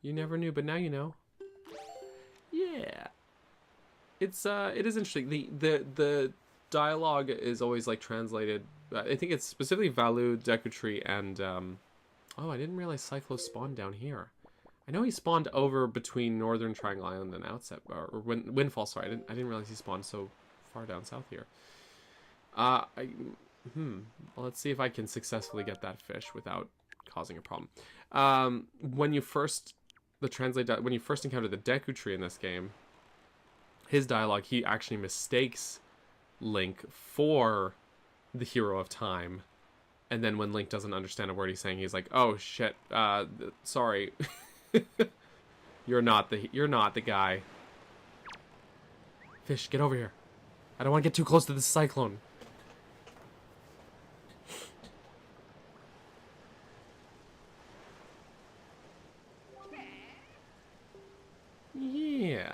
You never knew, but now you know. Yeah. It is interesting. The dialogue is always like translated. I think it's specifically Valu, Deku Tree, and oh, I didn't realize Cyclo spawned down here. I know he spawned over between Northern Triangle Island and Outset, or Windfall. Sorry, I didn't realize he spawned so far down south here. Well, let's see if I can successfully get that fish without causing a problem. When you first encounter the Deku Tree in this game, his dialogue, he actually mistakes Link for the Hero of Time, and then when Link doesn't understand a word he's saying, he's like, "Oh shit, sorry, you're not the guy." Fish, get over here! I don't want to get too close to this cyclone. Yeah.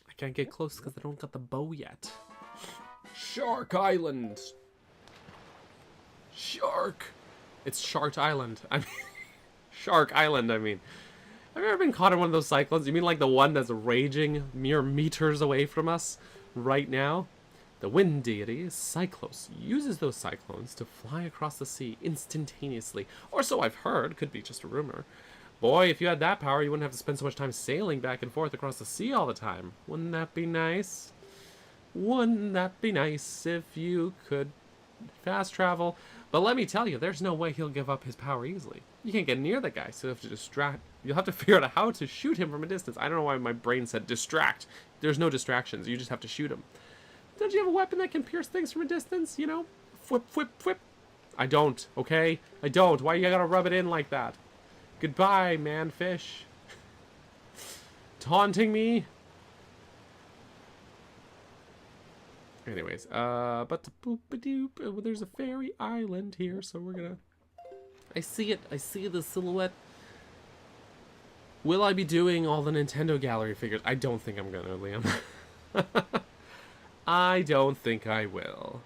I can't get close because I don't got the bow yet. Shark Island. Shark. It's Shark Island. I mean, Shark Island, I mean. Have you ever been caught in one of those cyclones? You mean like the one that's raging mere meters away from us right now? The wind deity, Cyclos, uses those cyclones to fly across the sea instantaneously. Or so I've heard. Could be just a rumor. Boy, if you had that power, you wouldn't have to spend so much time sailing back and forth across the sea all the time. Wouldn't that be nice? Wouldn't that be nice if you could fast travel? But let me tell you, there's no way he'll give up his power easily. You can't get near the guy, so you'll have to figure out how to shoot him from a distance. I don't know why my brain said distract. There's no distractions. You just have to shoot him. Don't you have a weapon that can pierce things from a distance? You know? Whip, whip, whip. I don't, okay? I don't. Why you gotta rub it in like that? Goodbye, man fish. Taunting me? Anyways, but boop-a-doop. There's a fairy island here, so we're gonna... I see it. I see the silhouette. Will I be doing all the Nintendo Gallery figures? I don't think I'm gonna, Liam. I don't think I will.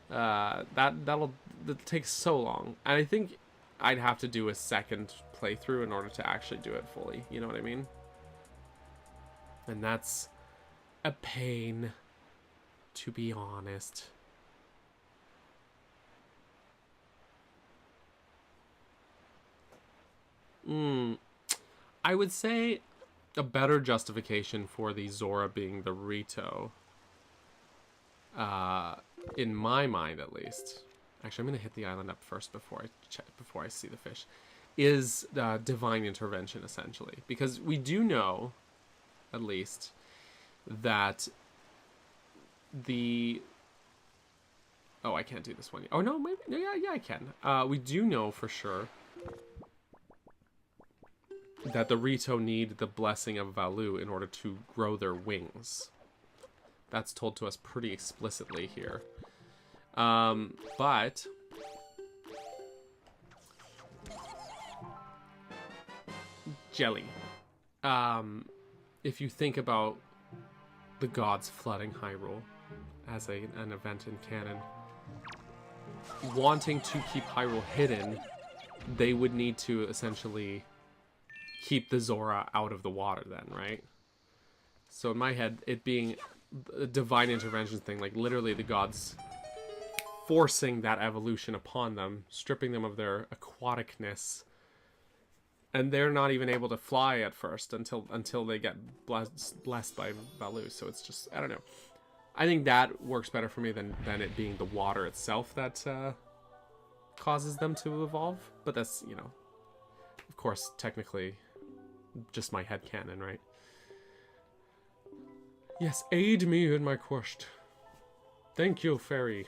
That'll take so long. And I think I'd have to do a second playthrough in order to actually do it fully. You know what I mean? And that's a pain, to be honest. I would say a better justification for the Zora being the Rito, in my mind at least, actually I'm gonna hit the island up first before I see the fish, is divine intervention, essentially, because we do know at least that I can't do this one. Oh no, maybe yeah I can. We do know for sure that the Rito need the blessing of Valu in order to grow their wings. That's told to us pretty explicitly here. But Jelly. If you think about the gods flooding Hyrule as an event in canon, wanting to keep Hyrule hidden, they would need to essentially keep the Zora out of the water then, right? So in my head, it being a divine intervention thing, like literally the gods forcing that evolution upon them, stripping them of their aquaticness, and they're not even able to fly at first until they get blessed by Valu. So it's just, I don't know. I think that works better for me than it being the water itself that causes them to evolve. But that's, you know, of course, technically just my headcanon, right? Yes, aid me in my quest. Thank you, fairy.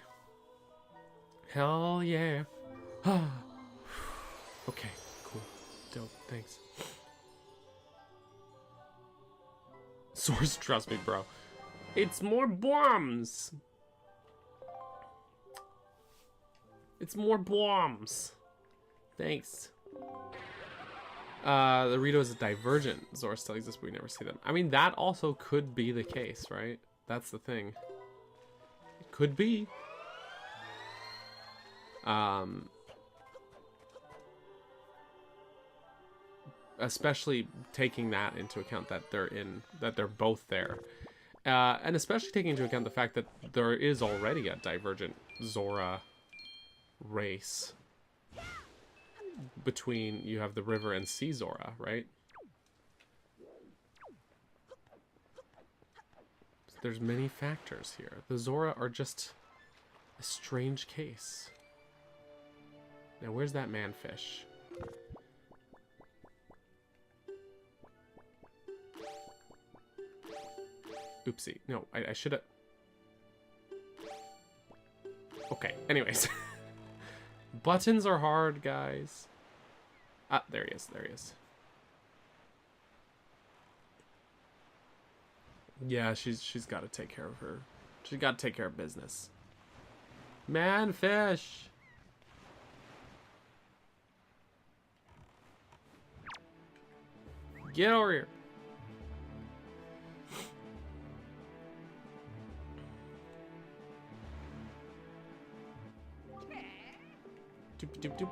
Hell yeah. Okay, cool. Dope, thanks. Source, trust me, bro. It's more bombs. It's more bombs. Thanks. The Rito is a divergent. Zora still exists, but we never see them. I mean, that also could be the case, right? That's the thing. Could be. Especially taking that into account that they're both there. And especially taking into account the fact that there is already a divergent Zora race between, you have the river and sea Zora, right? So there's many factors here. The Zora are just a strange case. Now, where's that manfish? Oopsie. No, I should have... Okay, anyways. Buttons are hard, guys. Ah, there he is, there he is. Yeah, she's got to take care of her. She's got to take care of business. Manfish! Get over here. Doop, doop, doop.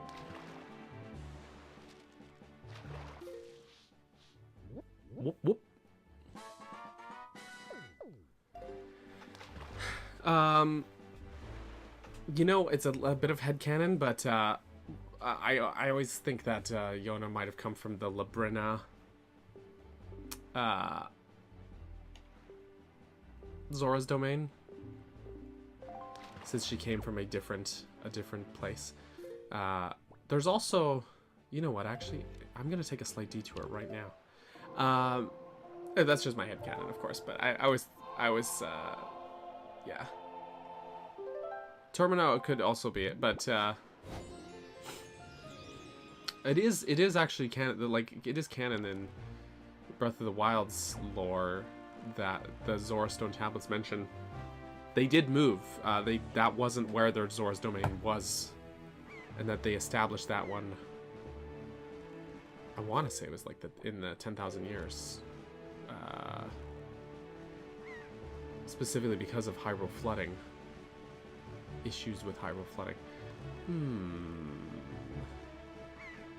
Whoop, whoop. You know, it's a bit of headcanon, but I always think that Yona might have come from the Labrina Zora's domain, since she came from a different place. There's also, you know what, actually, I'm gonna take a slight detour right now. That's just my headcanon, of course, but I was yeah. Termino could also be it, but it is actually canon. Like, it is canon in Breath of the Wild's lore that the Zora Stone tablets mention. They did move. That wasn't where their Zora's domain was, and that they established that one. I want to say it was like in the 10,000 years, specifically because of Hyrule flooding. Issues with Hyrule flooding.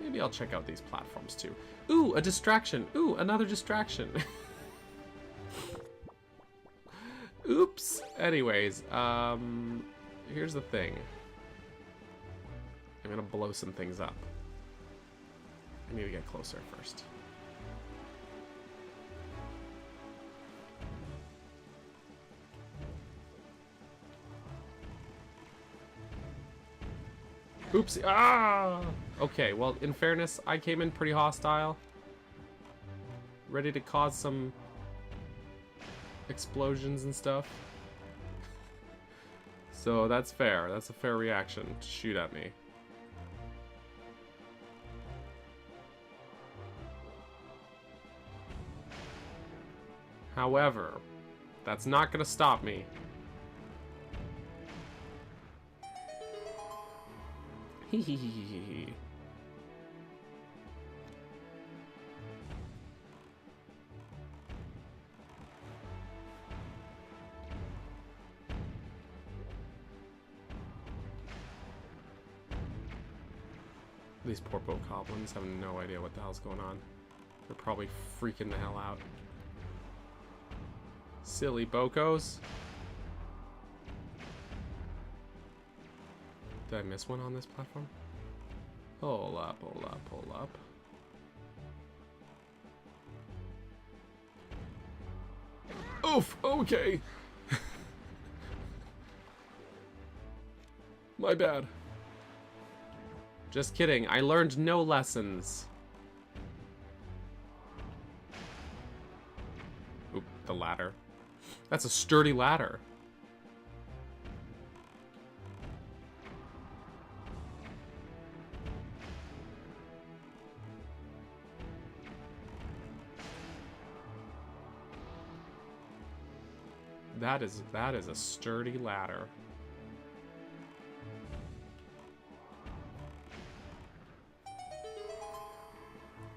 Maybe I'll check out these platforms too. Ooh, a distraction. Ooh, another distraction. Oops. Anyways, here's the thing. I'm gonna blow some things up. I need to get closer first. Oopsie. Ah! Okay, well, in fairness, I came in pretty hostile. Ready to cause some explosions and stuff. So that's fair. That's a fair reaction to shoot at me. However, that's not gonna stop me. Hehehehe. These poor bokoblins have no idea what the hell's going on. They're probably freaking the hell out. Silly bokos. Did I miss one on this platform? Hold up, hold up, hold up. Oof, okay. My bad. Just kidding, I learned no lessons. Oop, the ladder. That's a sturdy ladder. That is a sturdy ladder.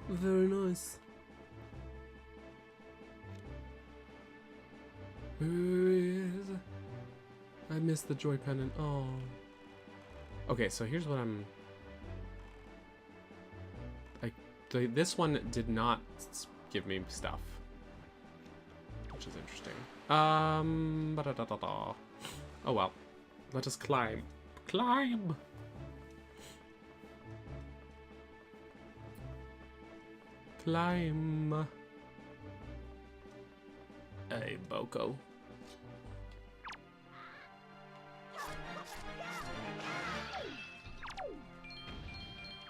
Very nice. Who is I missed the joy pendant. Oh. Okay, so here's what I'm... This one did not give me stuff, which is interesting. Ba-da-da-da-da. Oh well. Let us climb. Climb! Climb. Hey, Boko.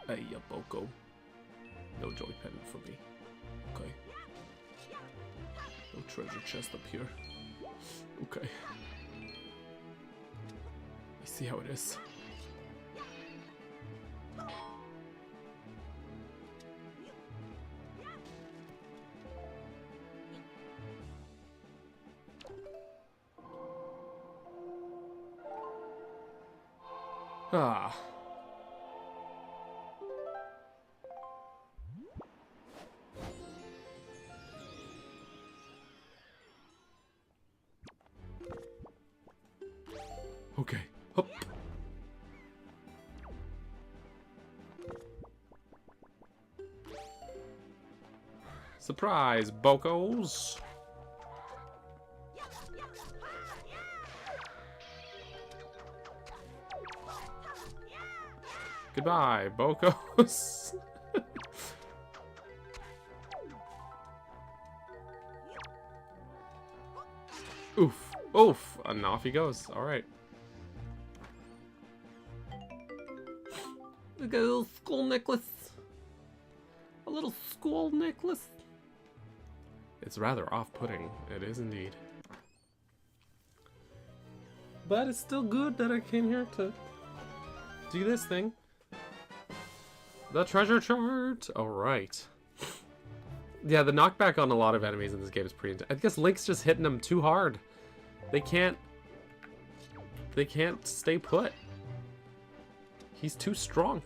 Hey, ya Boko. No joy pendant for me. Okay. No treasure chest up here. Okay. I see how it is. Ah. Okay. Hup. Surprise, Bokos. Goodbye, Bokos. Oof. Oof. And off he goes. Alright. Look at a little skull necklace. A little skull necklace. It's rather off-putting. It is indeed. But it's still good that I came here to do this thing. The treasure chart! Alright. Yeah, the knockback on a lot of enemies in this game is pretty intense. I guess Link's just hitting them too hard. They can't stay put. He's too strong.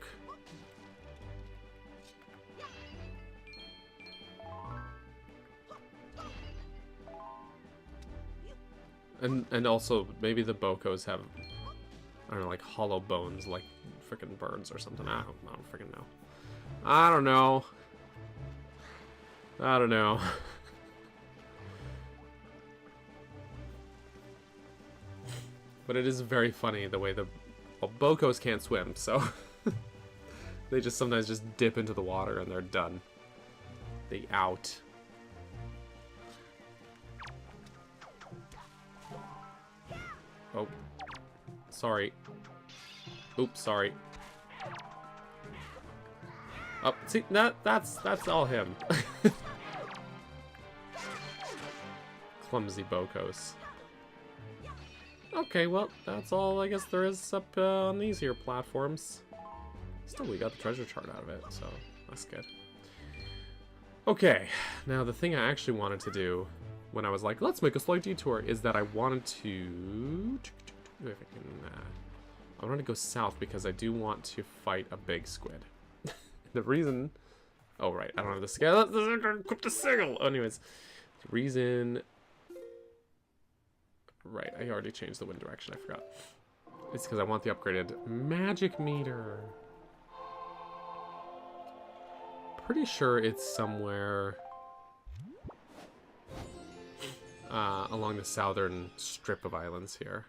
And also, maybe the Bokos have, I don't know, like hollow bones, like freaking birds or something. I don't freaking know. I don't know. I don't know. But it is very funny the way well, Bokos can't swim, so they just sometimes just dip into the water and they're done. They out. Oh, sorry. Oops, sorry. Oh, see, that's all him. Clumsy Bokos. Okay, well, that's all I guess there is up on these here platforms. Still, we got the treasure chart out of it, so that's good. Okay, now the thing I actually wanted to do when I was like, let's make a slight detour, is that I wanted to... If I can, I wanted to go south because I do want to fight a big squid. The reason... Oh, right, I don't have the scale. Equip the signal! Anyways, the reason... Right, I already changed the wind direction, I forgot. It's because I want the upgraded magic meter. Pretty sure it's somewhere along the southern strip of islands here.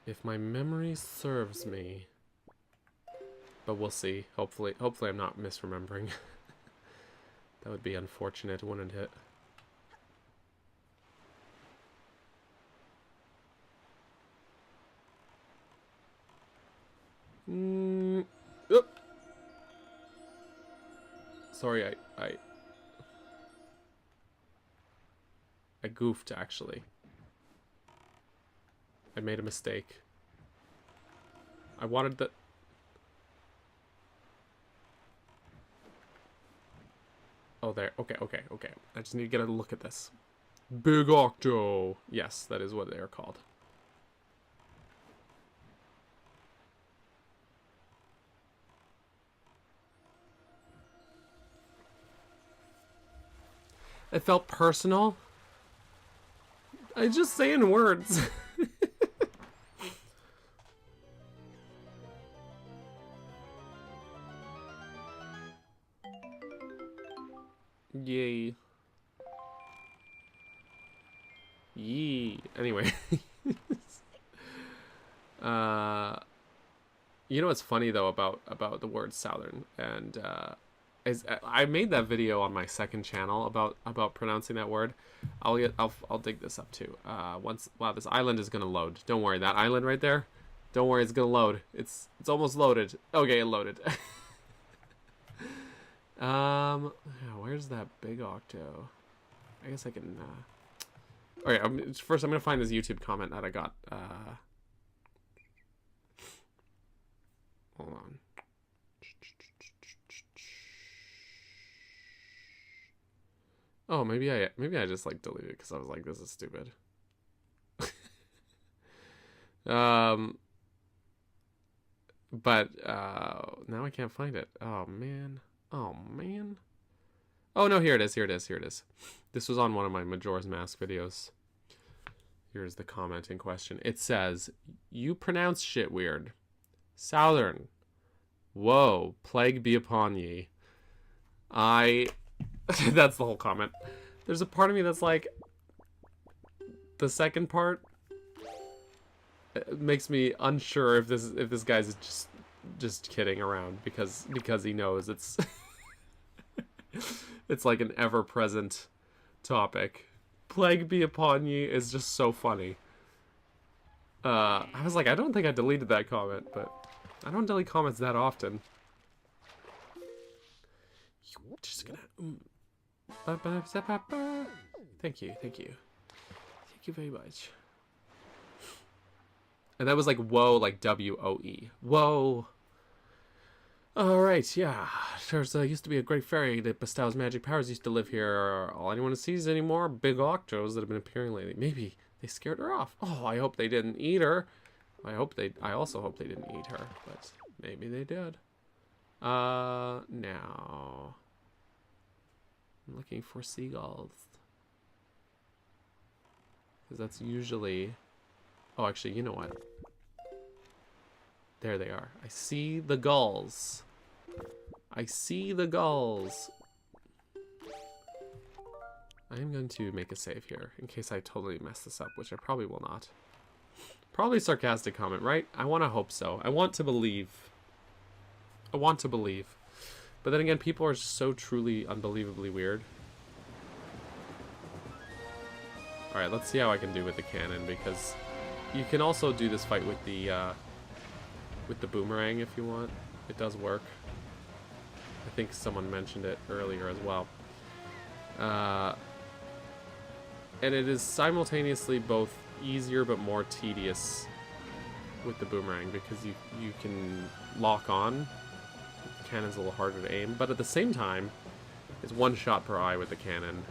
If my memory serves me. But we'll see. Hopefully I'm not misremembering. That would be unfortunate, wouldn't it? Oop. Sorry, I goofed, actually. I made a mistake. I wanted the... Oh, there. Okay. I just need to get a look at this. Big Octo! Yes, that is what they are called. It felt personal. I just saying words. Yay. Yee. Anyway. You know what's funny though about the word Southern, and is I made that video on my second channel about pronouncing that word. I'll dig this up too. Wow, this island is gonna load. Don't worry, that island right there. Don't worry, it's gonna load. It's almost loaded. Okay, it loaded. Where's that big octo? I guess I can. Okay, first I'm gonna find this YouTube comment that I got. Hold on. Oh, maybe I just like deleted it because I was like, this is stupid. But now I can't find it. Oh man. Oh man. Oh no, here it is. Here it is. Here it is. This was on one of my Majora's Mask videos. Here's the comment in question. It says, "You pronounce shit weird. Southern. Whoa, plague be upon ye." That's the whole comment. There's a part of me that's like, the second part makes me unsure if this guy's just kidding around because he knows it's it's like an ever-present topic. Plague be upon ye is just so funny. I was like, I don't think I deleted that comment, but I don't delete comments that often. Just gonna. Thank you very much. And that was like whoa, like W-O-E. Whoa. Alright, yeah. There's used to be a great fairy that bestows magic powers used to live here. All anyone sees anymore, big octos that have been appearing lately. Maybe they scared her off. Oh, I hope they didn't eat her. I also hope they didn't eat her, but maybe they did. Now I'm looking for seagulls. Because that's usually... Oh, actually, you know what? There they are. I see the gulls. I see the gulls. I am going to make a save here, in case I totally mess this up, which I probably will not. Probably a sarcastic comment, right? I want to hope so. I want to believe. I want to believe. But then again, people are so truly unbelievably weird. Alright, let's see how I can do with the cannon, because you can also do this fight with the boomerang if you want. It does work. I think someone mentioned it earlier as well. And it is simultaneously both easier but more tedious with the boomerang, because you can lock on. The cannon's a little harder to aim, but at the same time, it's one shot per eye with the cannon.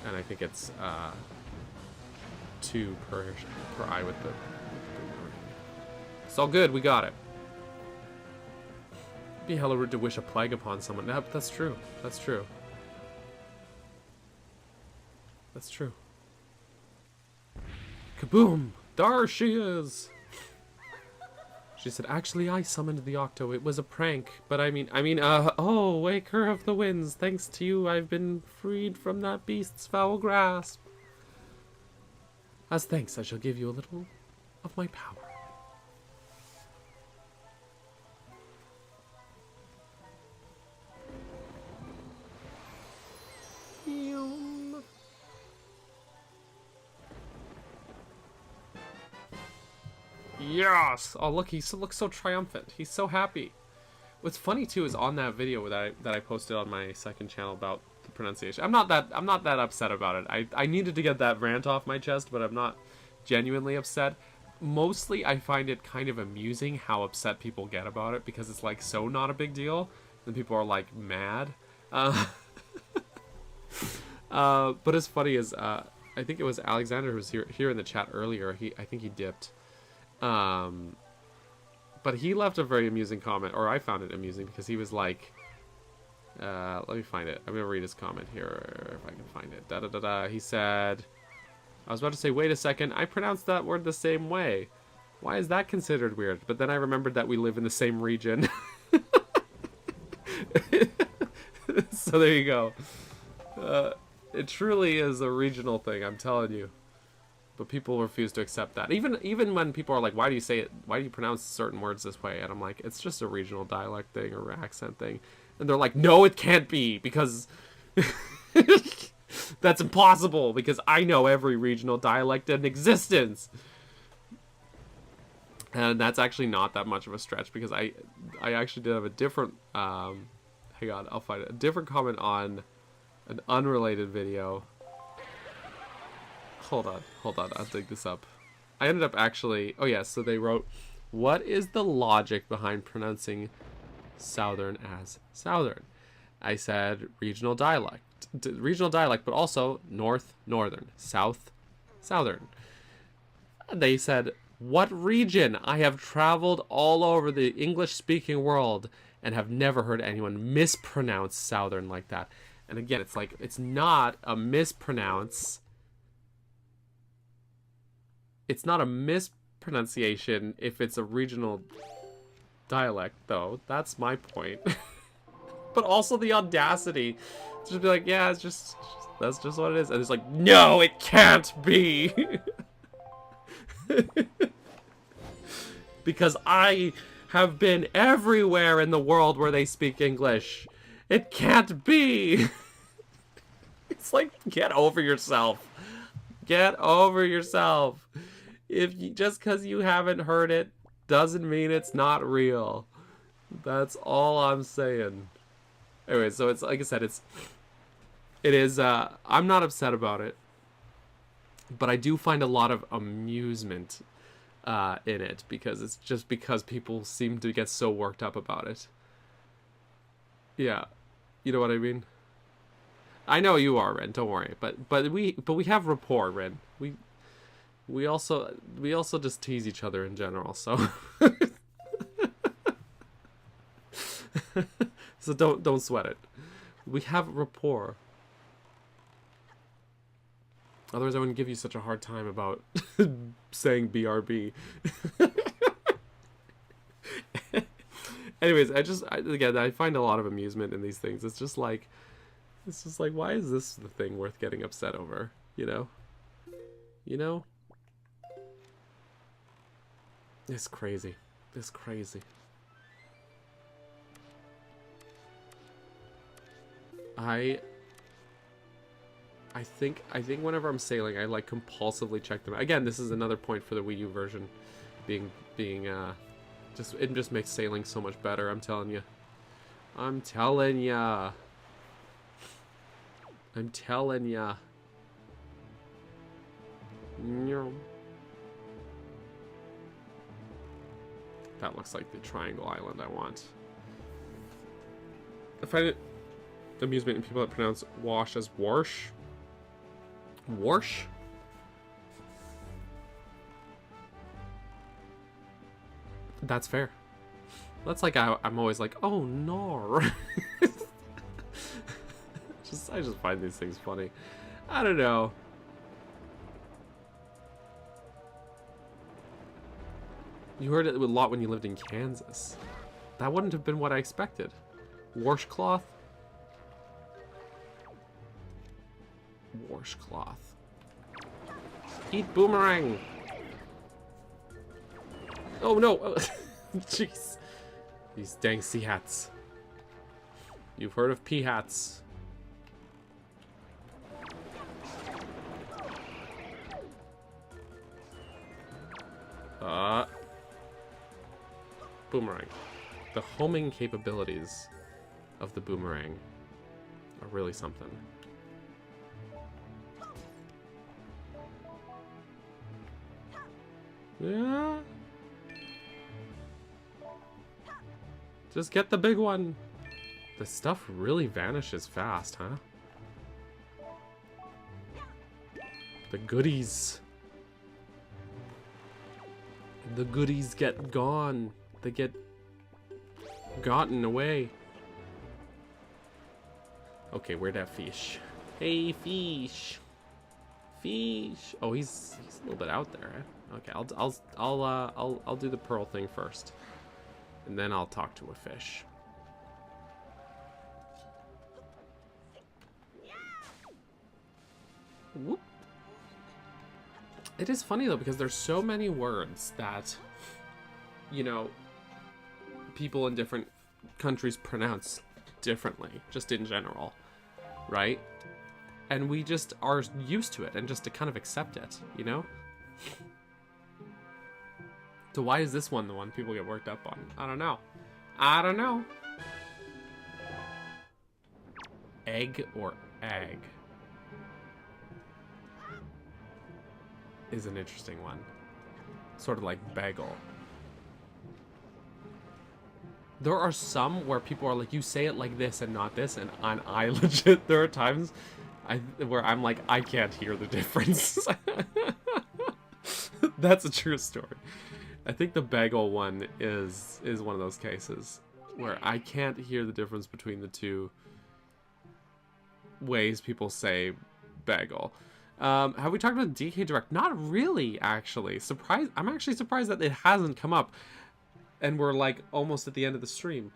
And I think it's 2 per eye with the boomerang. It's all good, we got it. It'd be hella rude to wish a plague upon someone. No, that's true. That's true. That's true. Kaboom! There she is! She said, actually, I summoned the Octo. It was a prank. But oh, Waker of the Winds. Thanks to you, I've been freed from that beast's foul grasp. As thanks, I shall give you a little of my power. Yes! Oh, look, he looks so triumphant. He's so happy. What's funny too is on that video that I posted on my second channel about the pronunciation. I'm not that upset about it. I needed to get that rant off my chest, but I'm not genuinely upset. Mostly, I find it kind of amusing how upset people get about it, because it's like so not a big deal, and people are like mad. But as funny as I think it was Alexander who was here in the chat earlier. I think he dipped. But he left a very amusing comment, or I found it amusing, because he was like, let me find it. I'm gonna read his comment here, if I can find it. He said, I was about to say, wait a second, I pronounced that word the same way. Why is that considered weird? But then I remembered that we live in the same region. So there you go. It truly is a regional thing, I'm telling you. But people refuse to accept that. Even when people are like, why do you say it? Why do you pronounce certain words this way? And I'm like, it's just a regional dialect thing or accent thing. And they're like, no, it can't be, because that's impossible, because I know every regional dialect in existence. And that's actually not that much of a stretch, because I actually did have a different hang on, I'll find it. A different comment on an unrelated video. Hold on, I'll dig this up. I ended up actually, oh yeah, so they wrote, what is the logic behind pronouncing Southern as Southern? I said regional dialect, but also North, Northern, South, Southern. They said, what region? I have traveled all over the English-speaking world and have never heard anyone mispronounce Southern like that. And again, it's like, it's not a mispronounce. It's not a mispronunciation if it's a regional dialect, though. That's my point. But also the audacity to just be like, yeah, it's just, that's just what it is. And it's like, no, it can't be. Because I have been everywhere in the world where they speak English. It can't be. It's like, get over yourself. Get over yourself. If you, just because you haven't heard it doesn't mean it's not real. That's all I'm saying. Anyway, so it's like I said, it is. I'm not upset about it, but I do find a lot of amusement in it, because it's just because people seem to get so worked up about it. Yeah, you know what I mean. I know you are, Ren. Don't worry, but we have rapport, Ren. We also just tease each other in general, so so don't sweat it. We have rapport. Otherwise, I wouldn't give you such a hard time about saying BRB. Anyways, again, I find a lot of amusement in these things. It's just like, why is this the thing worth getting upset over? You know? You know? It's crazy. It's crazy. I think whenever I'm sailing, I like compulsively check them. Again, this is another point for the Wii U version being it just makes sailing so much better, I'm telling you. I'm telling ya. I'm telling ya. That looks like the triangle island I want. I find it amusement in people that pronounce wash as warsh. Warsh? That's fair. That's like I'm always like, oh no. I just find these things funny. I don't know. You heard it a lot when you lived in Kansas. That wouldn't have been what I expected. Washcloth? Washcloth. Eat boomerang! Oh no! Jeez. These dang sea hats. You've heard of pea hats. Boomerang. The homing capabilities of the boomerang are really something. Yeah. Just get the big one. The stuff really vanishes fast, huh? The goodies. The goodies get gone. They get gotten away. Okay, where'd that fish? Hey, fish. Fish. Oh, he's a little bit out there. Eh? Okay, I'll do the pearl thing first, and then I'll talk to a fish. Whoop. It is funny though, because there's so many words that, you know, people in different countries pronounce differently, just in general, right? And we just are used to it and just to kind of accept it, you know? So why is this one the one people get worked up on? I don't know. I don't know. Egg or ag is an interesting one. Sort of like bagel. There are some where people are like, you say it like this and not this, and I legit, there are times where I'm like, I can't hear the difference. That's a true story. I think the bagel one is one of those cases where I can't hear the difference between the two ways people say bagel. Have we talked about DK Direct? Not really, actually. Surprised. I'm actually surprised that it hasn't come up, and we're like almost at the end of the stream.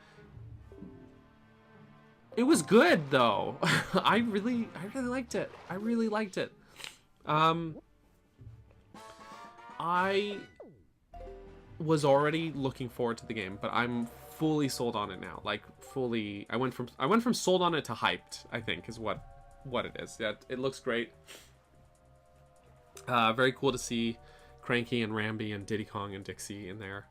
It was good though. I really liked it. I really liked it. I was already looking forward to the game, but I'm fully sold on it now. Like fully, I went from sold on it to hyped, I think is what it is. Yeah, it looks great. Very cool to see Cranky and Rambi and Diddy Kong and Dixie in there.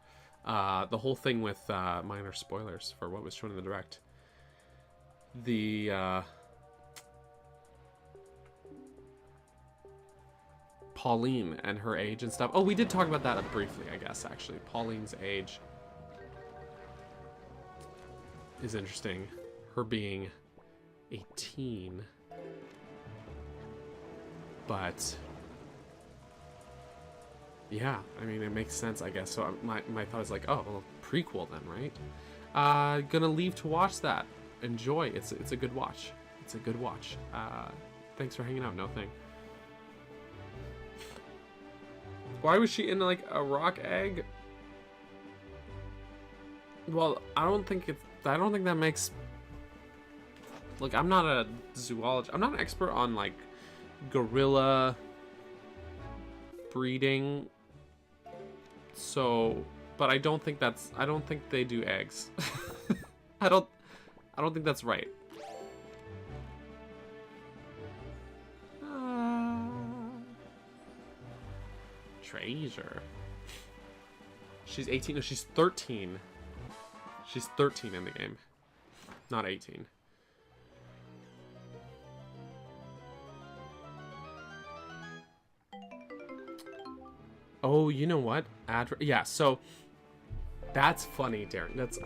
The whole thing with minor spoilers for what was shown in the direct. The Pauline and her age and stuff. Oh, we did talk about that briefly, I guess, actually. Pauline's age is interesting. Her being 18. But yeah, I mean, it makes sense, I guess. So my thought is like, oh, well, prequel then, right? Gonna leave to watch that. Enjoy. It's a good watch. It's a good watch. Thanks for hanging out. No thing. Why was she in like a rock egg? Well, I don't think that makes. Look, I'm not a zoologist. I'm not an expert on like gorilla breeding. So, but I don't think they do eggs. I don't think that's right. Treasure. She's 18. No, she's 13. She's 13 in the game, not 18. Oh, you know what? Yeah, so that's funny, Darren. That's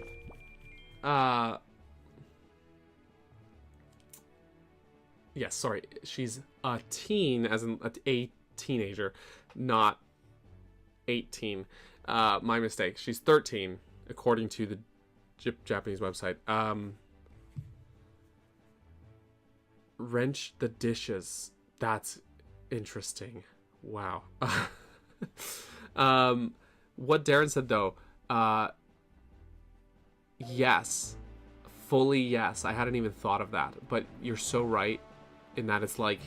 yes, sorry. She's a teen, as in a teenager, not 18. My mistake. She's 13, according to the Japanese website. Wrench the dishes. That's interesting. Wow. What Darren said though, yes, fully yes. I hadn't even thought of that, but you're so right in that it's like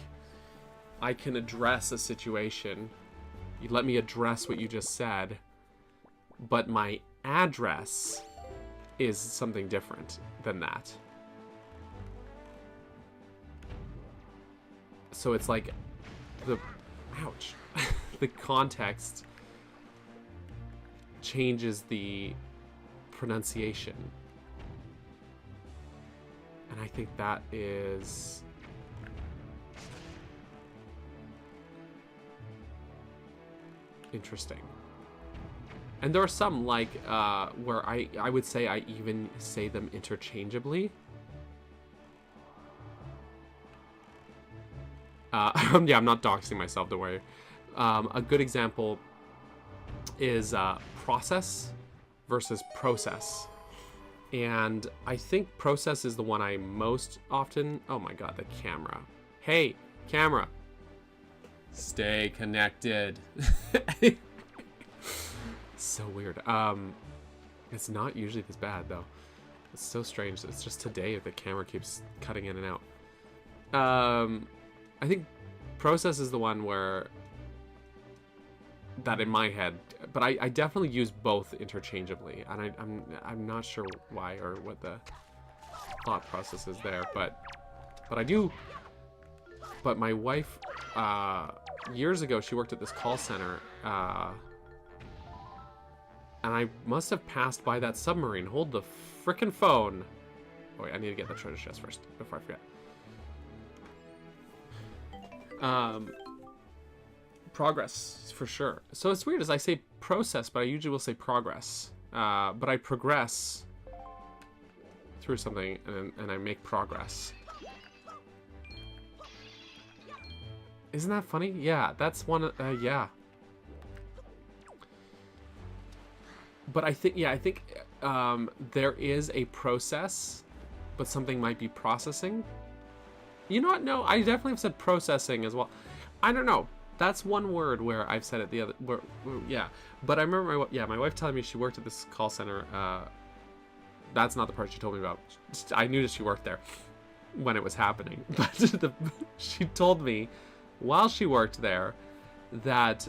I can address a situation. You let me address what you just said, but my address is something different than that. So it's like ouch. The context changes the pronunciation. And I think that is interesting. And there are some like where I would say I even say them interchangeably. Yeah, I'm not doxing myself, don't worry. A good example is process versus process. And I think process is the one I most often... Oh my god, the camera. Hey, camera. Stay connected. So weird. It's not usually this bad, though. It's so strange. It's just today the camera keeps cutting in and out. I think process is the one where that in my head, but I definitely use both interchangeably, and I'm not sure why or what the thought process is there, but I do. But my wife, years ago, she worked at this call center, and I must have passed by that submarine. Hold the frickin' phone. Oh wait, I need to get the treasure chest first before I forget. Progress for sure. So it's weird as I say process, but I usually will say progress. But I progress through something, and I make progress. Isn't that funny? Yeah, that's one. Yeah. But I think, yeah, I think there is a process, but something might be processing. You know what? No, I definitely have said processing as well. I don't know. That's one word where I've said it the other. Yeah, but I remember my wife telling me she worked at this call center. That's not the part she told me about. I knew that she worked there when it was happening, but she told me while she worked there that,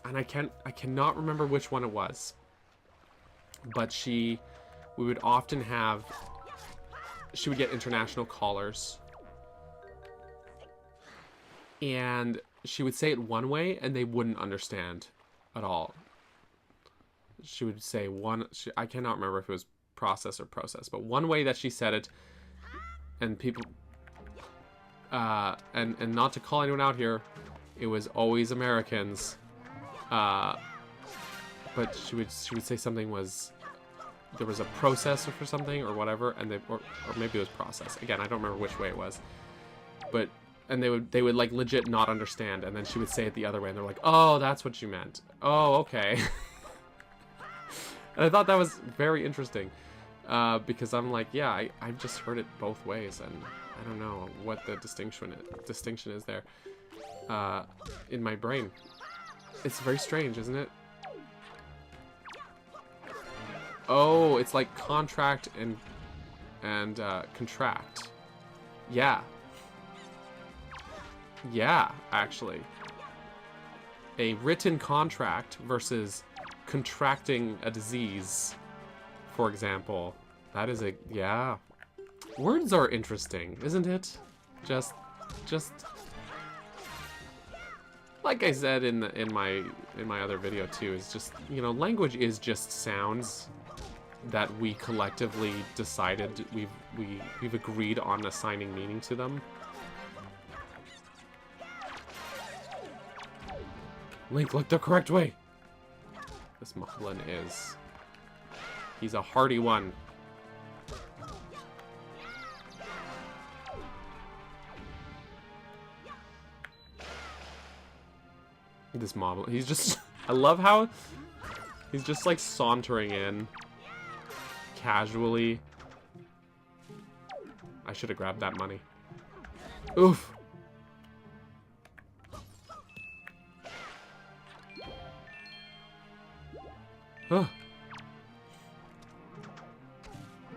and I cannot remember which one it was, but we would often have. She would get international callers. And she would say it one way, and they wouldn't understand at all. She would say I cannot remember if it was process or process, but one way that she said it, and people, and not to call anyone out here, it was always Americans, but she would say something was, there was a process for something or whatever, and or maybe it was process. Again, I don't remember which way it was, but. And they would like legit not understand, and then she would say it the other way, and they're like, "Oh, that's what you meant. Oh, okay." And I thought that was very interesting, because I'm like, yeah, I've just heard it both ways, and I don't know what the distinction is there in my brain. It's very strange, isn't it? Oh, it's like contract and contract. Yeah. Yeah, actually. A written contract versus contracting a disease, for example. That is yeah. Words are interesting, isn't it? Just like I said in my other video too, is just, you know, language is just sounds that we collectively decided we've agreed on assigning meaning to them. Link, look the correct way. This Moblin he's a hardy one. This Moblin, he's just, I love how he's just like sauntering in casually. I should have grabbed that money. Oof.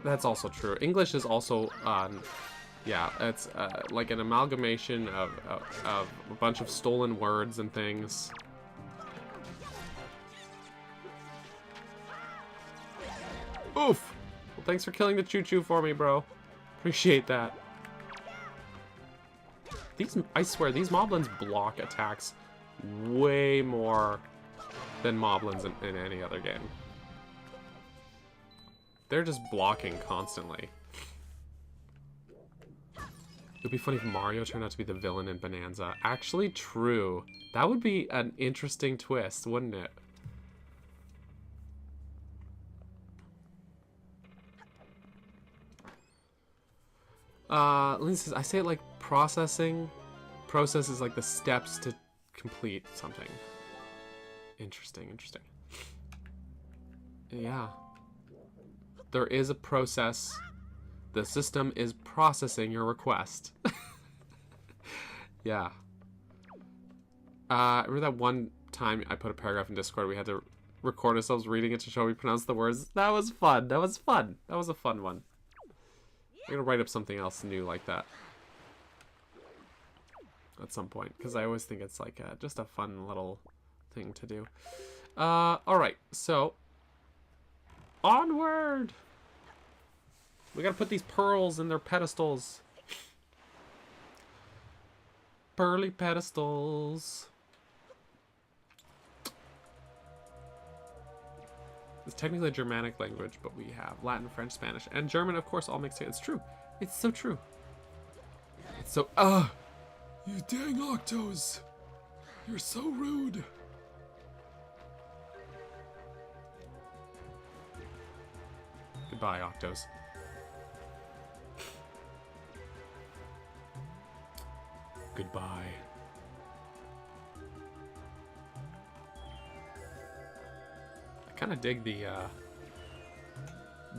That's also true. English is also, yeah, it's like an amalgamation of a bunch of stolen words and things. Oof! Well, thanks for killing the choo-choo for me, bro. Appreciate that. I swear, these Moblins block attacks way more than Moblins in any other game. They're just blocking constantly. It would be funny if Mario turned out to be the villain in Bonanza. Actually, true. That would be an interesting twist, wouldn't it? Says, I say it like processing. Process is like the steps to complete something. Interesting, interesting. Yeah. There is a process. The system is processing your request. Yeah. I remember that one time I put a paragraph in Discord, we had to record ourselves reading it to show we pronounce the words. That was fun. That was fun. That was a fun one. I'm gonna write up something else new like that. at some point, because I always think it's like just a fun little thing to do. Alright, so onward! We gotta put these pearls in their pedestals. Pearly pedestals. It's technically a Germanic language, but we have Latin, French, Spanish, and German, of course, all mixed together. It's true. It's so true. It's so... You dang Octos! You're so rude! Goodbye, Octos. Goodbye. I kind of dig the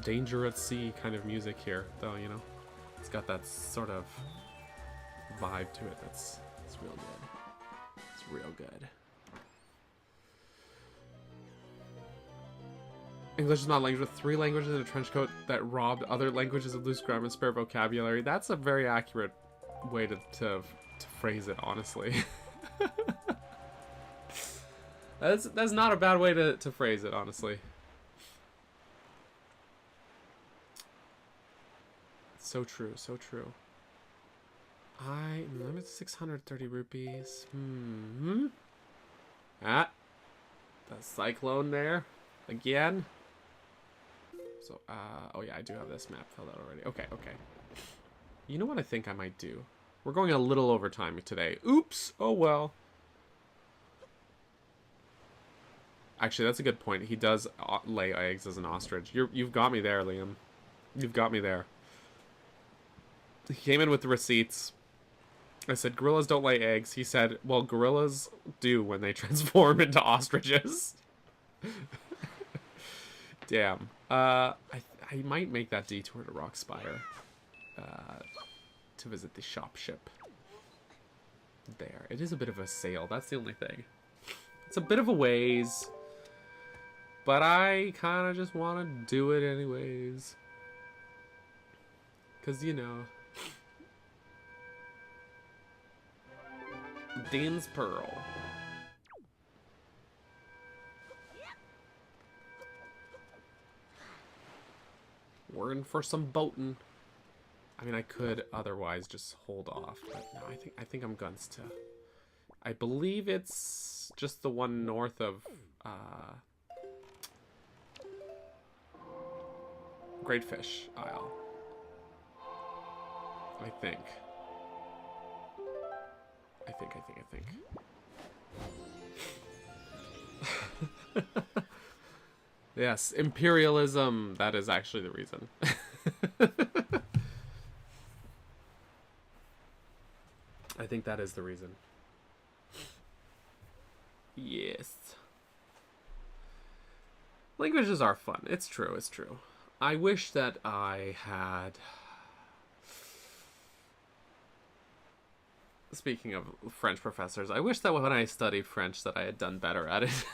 Danger at Sea kind of music here, though, you know. It's got that sort of vibe to it it's real good. It's real good. English is not a language with 3 languages in a trench coat that robbed other languages of loose grammar and spare vocabulary. That's a very accurate way to phrase it, honestly. That's not a bad way to phrase it, honestly. So true, so true. I'm at 630 rupees. Ah, the cyclone there again. So, oh yeah, I do have this map filled out already. Okay, okay. You know what I think I might do? We're going a little over time today. Oops. Oh well. Actually, that's a good point. He does lay eggs as an ostrich. You've got me there, Liam. You've got me there. He came in with the receipts. I said, gorillas don't lay eggs. He said, well, gorillas do when they transform into ostriches. Damn. I might make that detour to Rockspire. To visit the shop ship. There. It is a bit of a sail. That's the only thing. It's a bit of a ways. But I kind of just want to do it anyways. Because, you know. Dean's Pearl. We're in for some boating. I mean, I could otherwise just hold off, but no, I think I'm guns to. I believe it's just the one north of Great Fish Isle. I think. Yes, imperialism. That is actually the reason. I think that is the reason. Yes. Languages are fun. It's true, it's true. I wish that I had... Speaking of French professors, I wish that when I studied French that I had done better at it.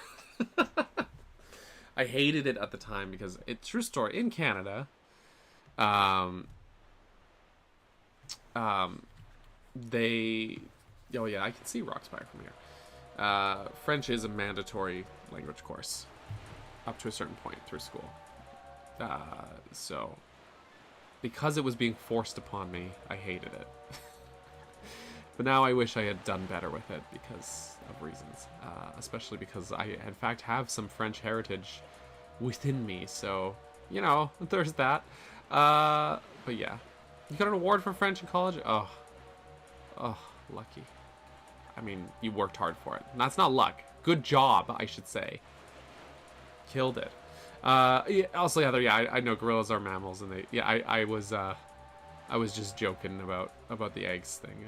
I hated it at the time because it's true story. In Canada, they... Oh yeah, I can see Rockspire from here. French is a mandatory language course up to a certain point through school. So, because it was being forced upon me, I hated it. But now I wish I had done better with it because of reasons. Especially because I, in fact, have some French heritage within me. So, you know, there's that. But yeah. You got an award for French in college? Oh, lucky. I mean, you worked hard for it. That's not luck. Good job, I should say. Killed it. Yeah, also, Heather, yeah, I know gorillas are mammals, and they, yeah, I was just joking about the eggs thing.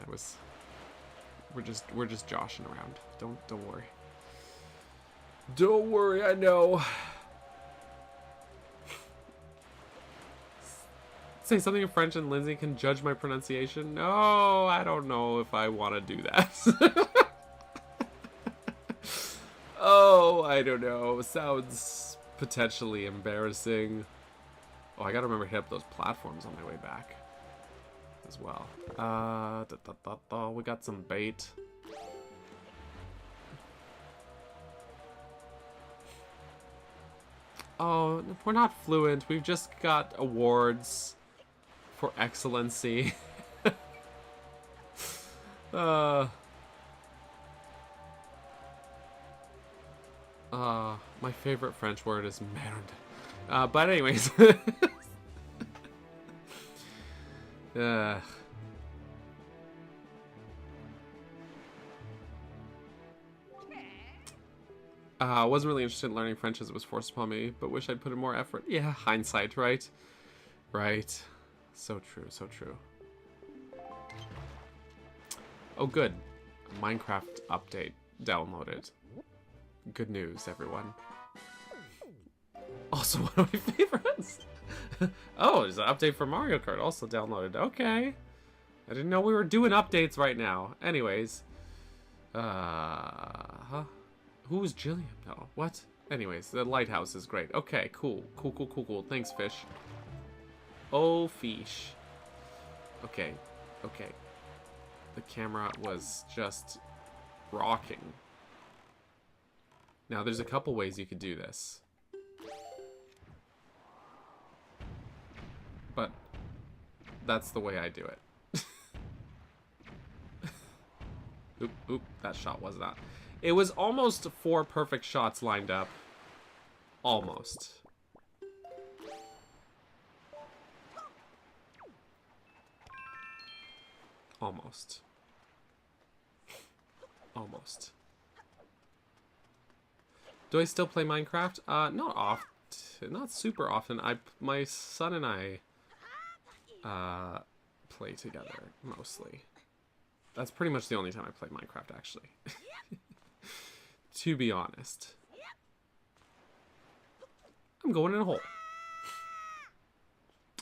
We're just joshing around. Don't worry. Don't worry, I know. Say something in French and Lindsay can judge my pronunciation. No, I don't know if I want to do that. Oh, I don't know. Sounds potentially embarrassing. Oh, I gotta remember to hit up those platforms on my way back. as well. We got some bait. Oh, we're not fluent. We've just got awards for excellency. My favorite French word is merde. But anyways. I wasn't really interested in learning French as it was forced upon me, but wish I'd put in more effort. Yeah, hindsight, right? Right. So true, so true. Oh, good. Minecraft update downloaded. Good news, everyone. Also, one of my favorites. Oh, there's an update for Mario Kart also downloaded. Okay. I didn't know we were doing updates right now. Anyways. Who's Jillian? No. What? Anyways, the lighthouse is great. Okay, cool. Cool. Thanks, fish. Oh, fish. Okay. Okay. The camera was just rocking. Now, there's a couple ways you could do this. But that's the way I do it. Oop, that shot was not. It was almost 4 perfect shots lined up. Almost. Almost. Almost. Do I still play Minecraft? Not often. Not super often. My son and I play together mostly. That's pretty much the only time I play Minecraft, actually. To be honest. I'm going in a hole.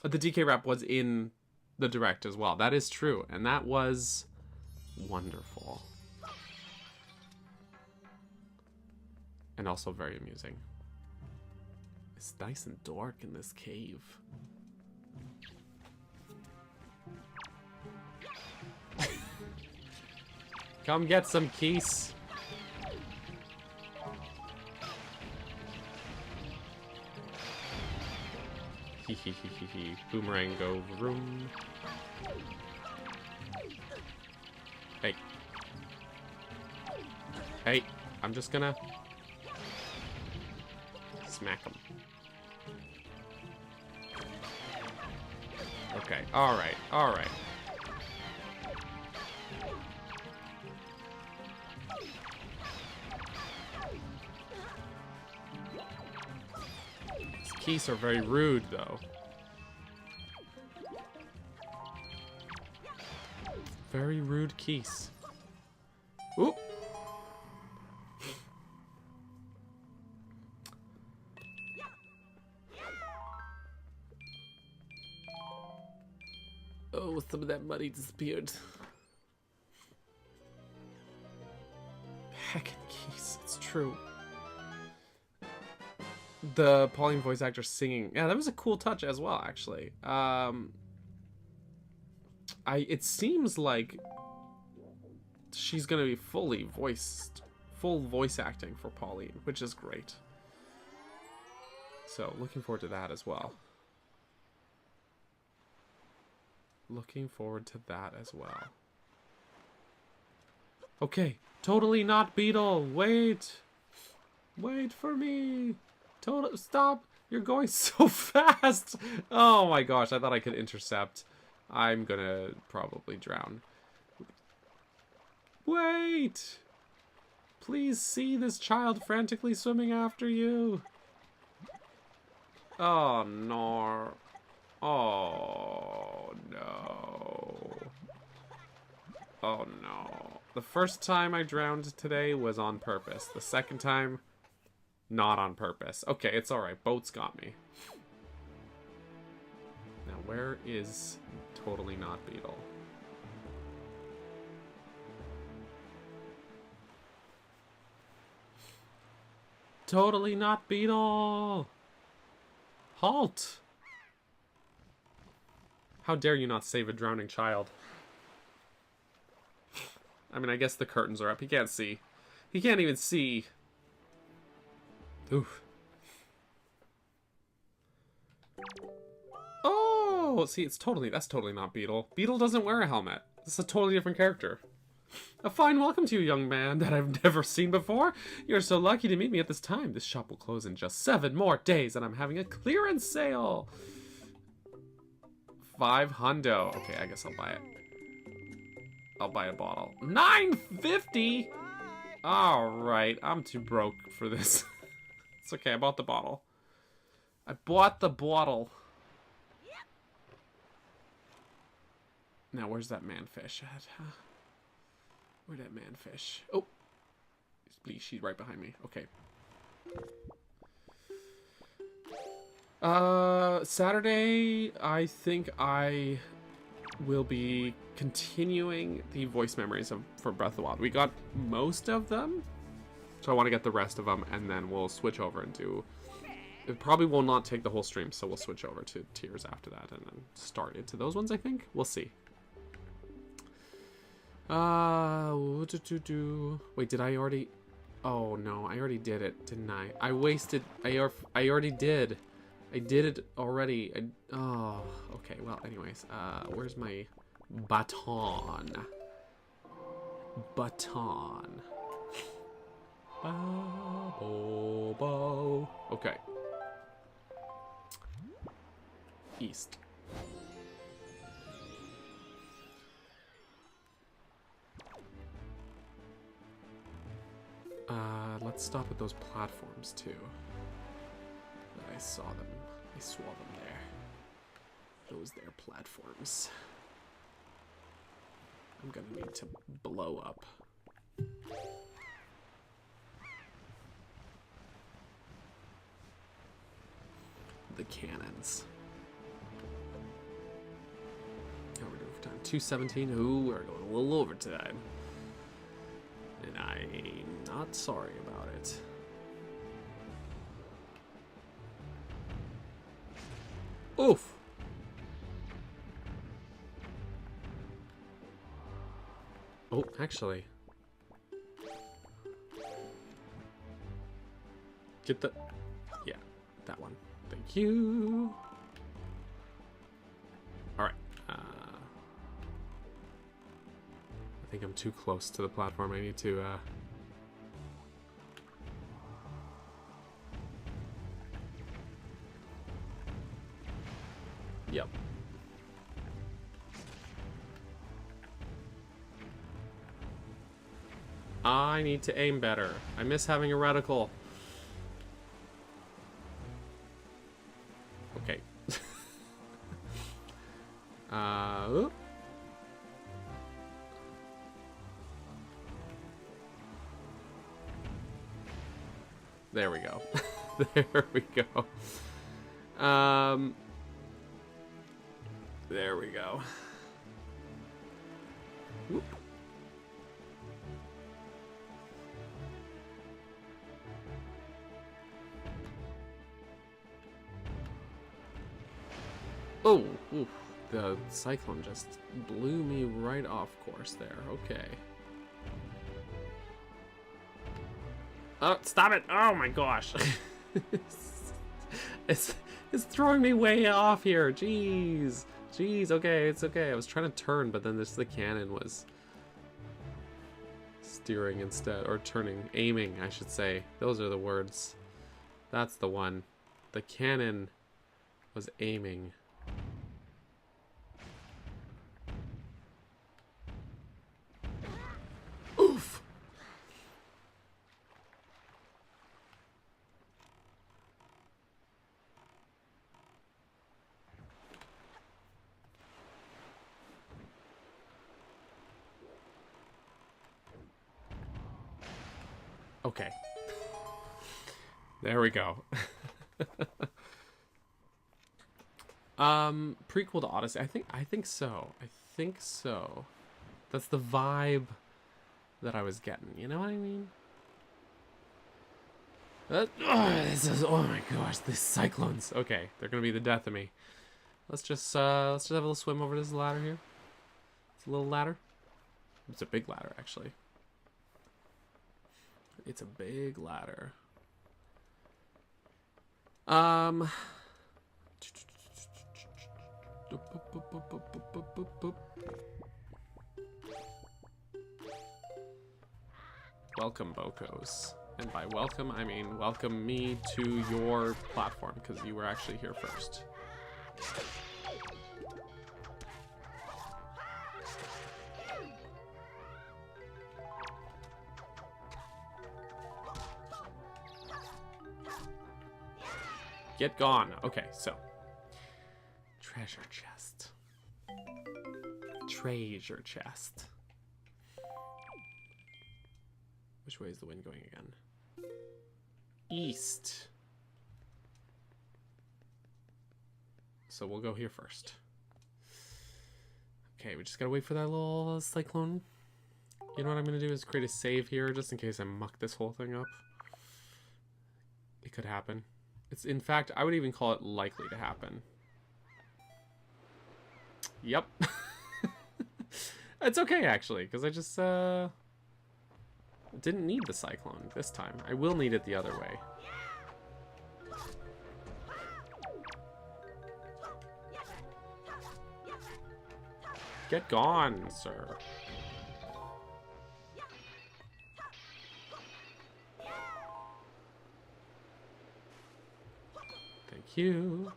The DK rap was in the direct as well. That is true, and that was wonderful. And also very amusing. It's nice and dark in this cave. Come get some keys. Hehehehe. Boomerang go vroom. Hey. Hey, I'm just gonna smack him. Okay, alright. These keys are very rude, though. Very rude keys. Oop! Oh, some of that money disappeared. Heckin' keys, it's true. The Pauline voice actor singing. Yeah, that was a cool touch as well, actually. It seems like she's gonna be full voice acting for Pauline, which is great. So, looking forward to that as well. Looking forward to that as well. Okay, totally not Beetle. Wait for me. Stop. You're going so fast. Oh my gosh, I thought I could intercept. I'm gonna probably drown. Wait. Please see this child frantically swimming after you. Oh no. Oh no. Oh no. The first time I drowned today was on purpose. The second time, not on purpose. Okay, it's alright. Boats got me. Now, where is Totally Not Beetle? Totally Not Beetle! Halt! How dare you not save a drowning child? I mean, I guess the curtains are up. He can't see. He can't even see. Oof. Oh, see, that's totally not Beetle. Beetle doesn't wear a helmet. This is a totally different character. A fine welcome to you, young man, that I've never seen before. You're so lucky to meet me at this time. This shop will close in just 7 more days, and I'm having a clearance sale. 5 hundo. Okay, I guess I'll buy it. I'll buy a bottle. $9.50. All right, I'm too broke for this. It's okay. I bought the bottle. I bought the bottle. Now, where's that manfish at? Huh? Where'd that manfish? Oh, please, she's right behind me. Okay. Saturday, I think I will be continuing the voice memories for Breath of the Wild. We got most of them, so I want to get the rest of them, and then we'll switch over and do... It probably will not take the whole stream, so we'll switch over to Tears after that, and then start into those ones, I think. We'll see. Wait, did I already... Oh, no, I already did it, didn't I? I wasted... I already did. I did it already. Oh, okay, well, anyways. Where's my baton? Baton. Bo. Okay. East. Let's stop at those platforms too. I saw them. I saw them there. Those there platforms. I'm gonna need to blow up. The cannons. How are we doing for time? 2:17. Ooh, we're going a little overtime. And I'm not sorry about it. Oof! Oh, actually. Get the... Yeah, that one. Thank you. Alright. I think I'm too close to the platform. I need to, Yep. I need to aim better. I miss having a reticle. Okay. Oop. There we go. There we go. There we go. Whoop. Oh, oof. The cyclone just blew me right off course there. Okay. Oh, stop it! Oh my gosh. it's throwing me way off here. Jeez. Jeez, okay, it's okay. I was trying to turn, but then the cannon was steering instead, or aiming, I should say. Those are the words. That's the one. The cannon was aiming. Oof! Okay. There we go. Prequel to Odyssey. I think so. I think so. That's the vibe that I was getting. You know what I mean? Oh my gosh, these cyclones. Okay, they're gonna be the death of me. Let's just have a little swim over to this ladder here. It's a little ladder. It's a big ladder, actually. It's a big ladder. Welcome, Bokos. And by welcome, I mean welcome me to your platform, because you were actually here first. Get gone. Okay, so. Treasure chest. Treasure chest. Which way is the wind going again? East. So we'll go here first. Okay, we just gotta wait for that little cyclone. You know what I'm gonna do is create a save here just in case I muck this whole thing up. It could happen. It's, in fact, I would even call it likely to happen. Yep. It's okay, actually, because I just didn't need the cyclone this time. I will need it the other way. Get gone, sir. Thank you.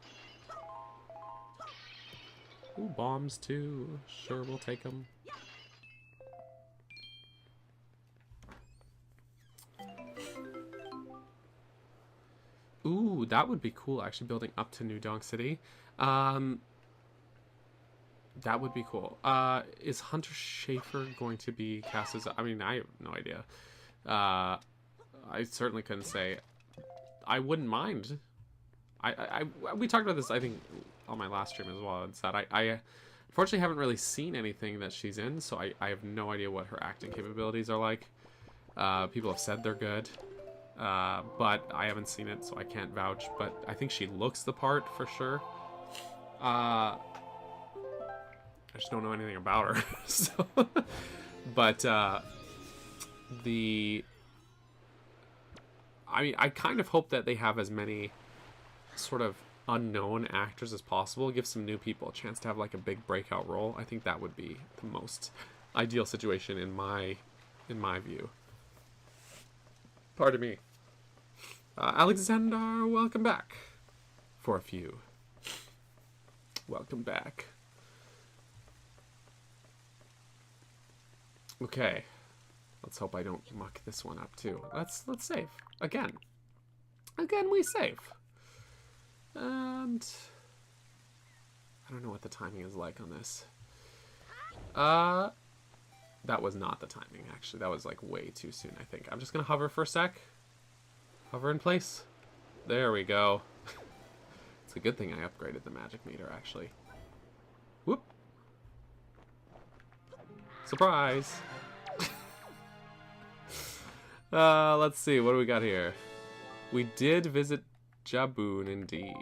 Ooh, bombs too. Sure, we'll take them. Ooh, that would be cool, actually, building up to New Donk City. That would be cool. Is Hunter Schafer going to be cast as... I mean, I have no idea. I certainly couldn't say. I wouldn't mind. We talked about this, I think, on my last stream as well. It's that I unfortunately haven't really seen anything that she's in, so I have no idea what her acting capabilities are like. People have said they're good, but I haven't seen it, so I can't vouch. But I think she looks the part for sure. I just don't know anything about her. So, but I mean, I kind of hope that they have as many sort of unknown actors as possible. Give some new people a chance to have like a big breakout role. I think that would be the most ideal situation in my view. Pardon me. Alexander, welcome back. For a few. Welcome back. Okay. Let's hope I don't muck this one up too. Let's save. Again we save. And I don't know what the timing is like on this. That was not the timing, actually. That was like way too soon, I think. I'm just gonna hover for a sec. Hover in place. There we go. It's a good thing I upgraded the magic meter, actually. Whoop. Surprise. Let's see, what do we got here? We did visit Jaboon, indeed.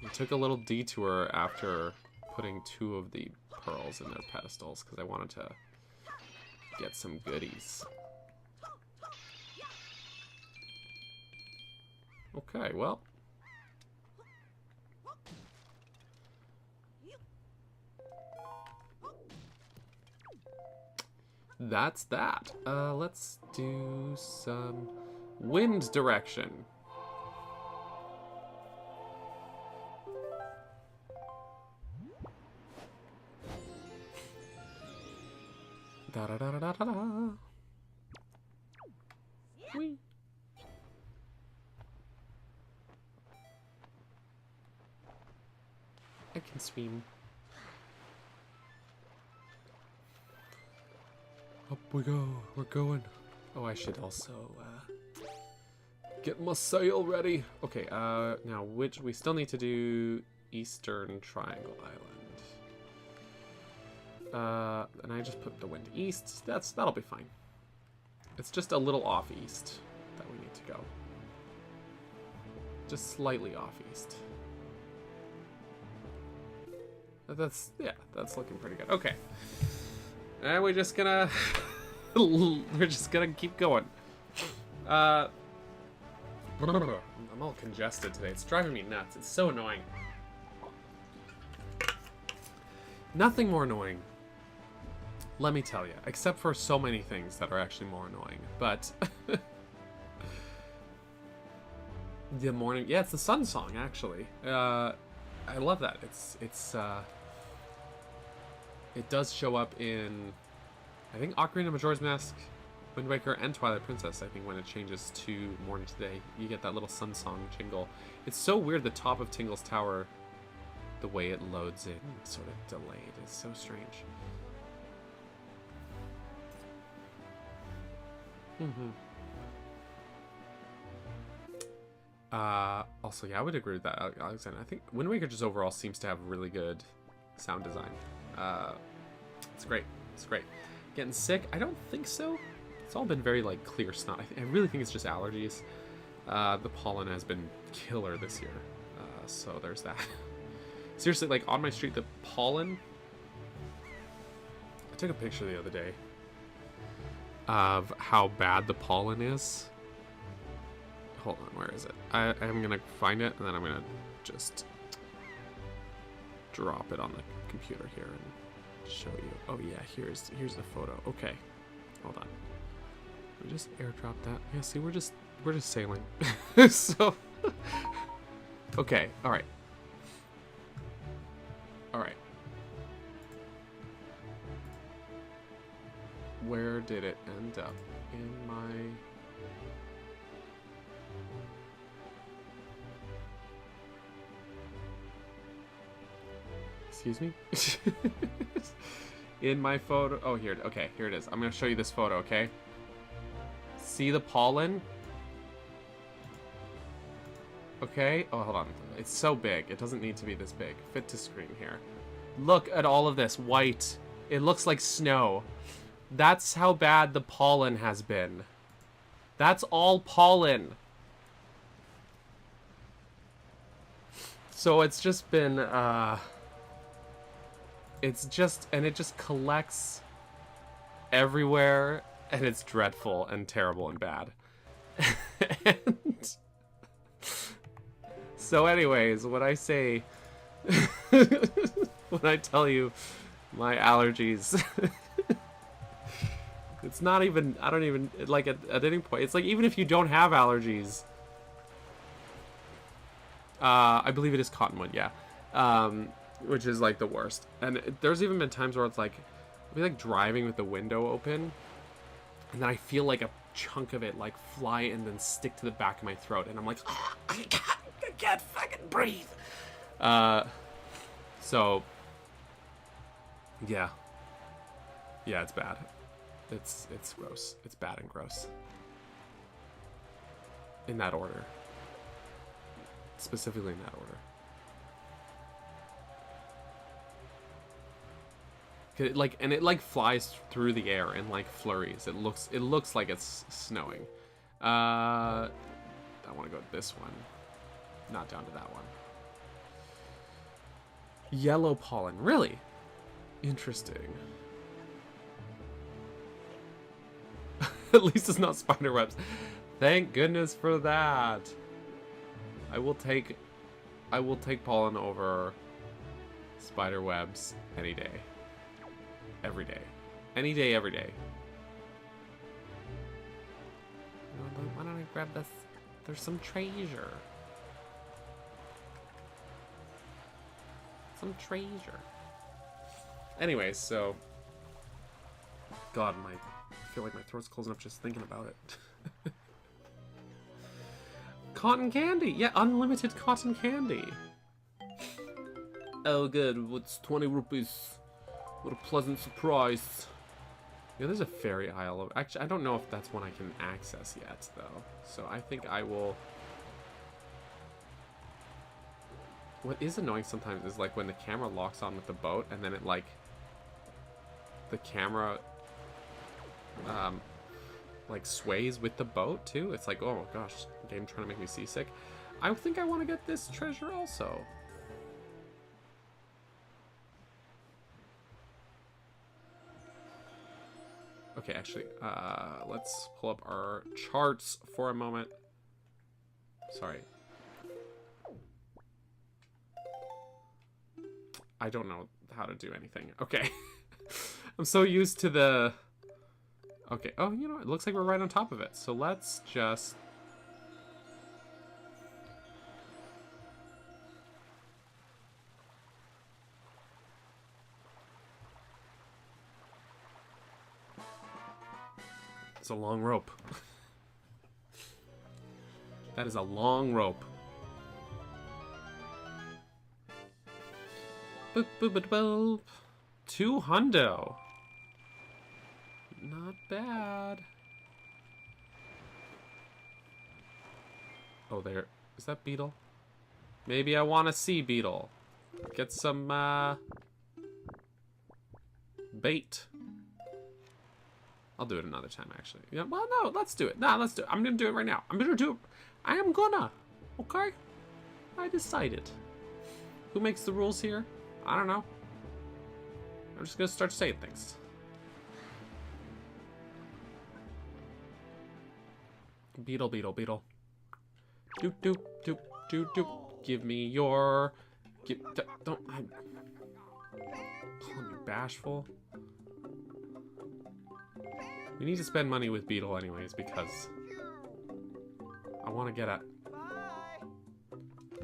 We took a little detour after putting 2 of the pearls in their pedestals because I wanted to get some goodies. Okay, well. That's that. Let's do some wind direction. Da da da da da da da. Whee. I can swim. Up we go. We're going. Oh, I should also get my sail ready. Okay, now we still need to do Eastern Triangle Island. And I just put the wind east. That'll be fine. It's just a little off east that we need to go. Just slightly off east. That's looking pretty good. Okay. And we're just gonna we're just gonna keep going. I'm all congested today. It's driving me nuts. It's so annoying. Nothing more annoying, let me tell you, except for so many things that are actually more annoying. But the morning, yeah, it's the Sun Song actually. I love that. It does show up in, I think, Ocarina of Majora's Mask, Wind Waker, and Twilight Princess. I think when it changes to Morning Today, you get that little Sun Song jingle. It's so weird, the top of Tingle's Tower, the way it loads in, sort of delayed. It's so strange. Also, yeah, I would agree with that, Alexander. I think Wind Waker just overall seems to have really good sound design. It's great. It's great. Getting sick? I don't think so. It's all been very, like, clear snot. I really think it's just allergies. The pollen has been killer this year. So there's that. Seriously, like, on my street, the pollen... I took a picture the other day of how bad the pollen is. Hold on, where is it? I'm gonna find it, and then I'm gonna just drop it on the computer here and show you. Oh yeah, here's the photo. Okay, hold on. We just airdrop that. Yeah, see, we're just sailing. So, okay, all right. Where did it end up? In my... Excuse me? In my photo... Oh, here. Okay, here it is. I'm going to show you this photo, okay? See the pollen? Okay? Oh, hold on. It's so big. It doesn't need to be this big. Fit to screen here. Look at all of this white. It looks like snow. That's how bad the pollen has been. That's all pollen. So it's just been, it's just, and it just collects everywhere, and it's dreadful and terrible and bad. And so anyways, when I say, when I tell you my allergies, it's not even, I don't even, like, at any point, it's like, even if you don't have allergies, I believe it is cottonwood, yeah, which is, like, the worst. And there's even been times where it's, like, I'll be, like, driving with the window open, and then I feel, like, a chunk of it, like, fly and then stick to the back of my throat, and I'm like, oh, I can't fucking breathe. So, yeah. Yeah, it's bad. It's gross. It's bad and gross. In that order. Specifically in that order. It flies through the air in like flurries. It looks like it's snowing. I want to go to this one. Not down to that one. Yellow pollen. Really? Interesting. At least it's not spider webs. Thank goodness for that. I will take pollen over spider webs any day. Every day. Any day, every day. Why don't I grab this? There's some treasure. Some treasure. Anyways, so... God, I feel like my throat's closing up just thinking about it. Cotton candy! Yeah, unlimited cotton candy. Oh good, what's 20 rupees? What a pleasant surprise. Yeah, there's a fairy isle. Actually, I don't know if that's one I can access yet, though. So I think I will... What is annoying sometimes is, like, when the camera locks on with the boat, and then it, like... The camera... like, sways with the boat, too. It's like, oh, gosh, game trying to make me seasick. I think I want to get this treasure also. Okay, actually, let's pull up our charts for a moment. Sorry. I don't know how to do anything. Okay. I'm so used to the... Okay. Oh, you know, it looks like we're right on top of it. So let's just... It's a long rope. That is a long rope. Boop, boop, boop, boop. 200. Not bad. Oh, there. Is that Beetle? Maybe I want to see Beetle. Get some, bait. I'll do it another time, actually. Yeah, well, no, let's do it. Nah, let's do it. I'm gonna do it right now. I'm gonna do it. I am gonna. Okay? I decided. Who makes the rules here? I don't know. I'm just gonna start saying things. Beetle, beetle, beetle. Doop, doop, doop, doop, doop. Give me your... Don't... I'm calling you bashful. We need to spend money with Beetle anyways, because I want to get a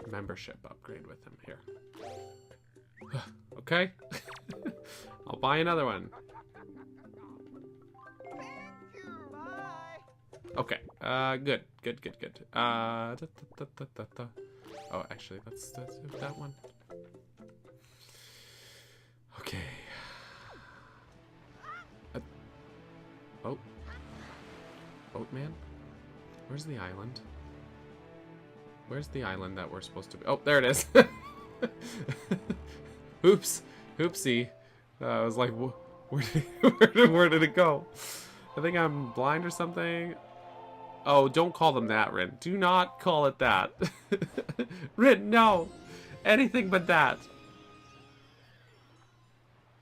membership upgrade with him here. Okay? I'll buy another one. Okay, good. Oh, actually, that's that one. Okay. Oh. Boatman? Where's the island? Where's the island that we're supposed to be? Oh, there it is. Oops. Oopsie. I was like, where did it go? I think I'm blind or something. Oh, don't call them that, Rin. Do not call it that. Rin, no. Anything but that.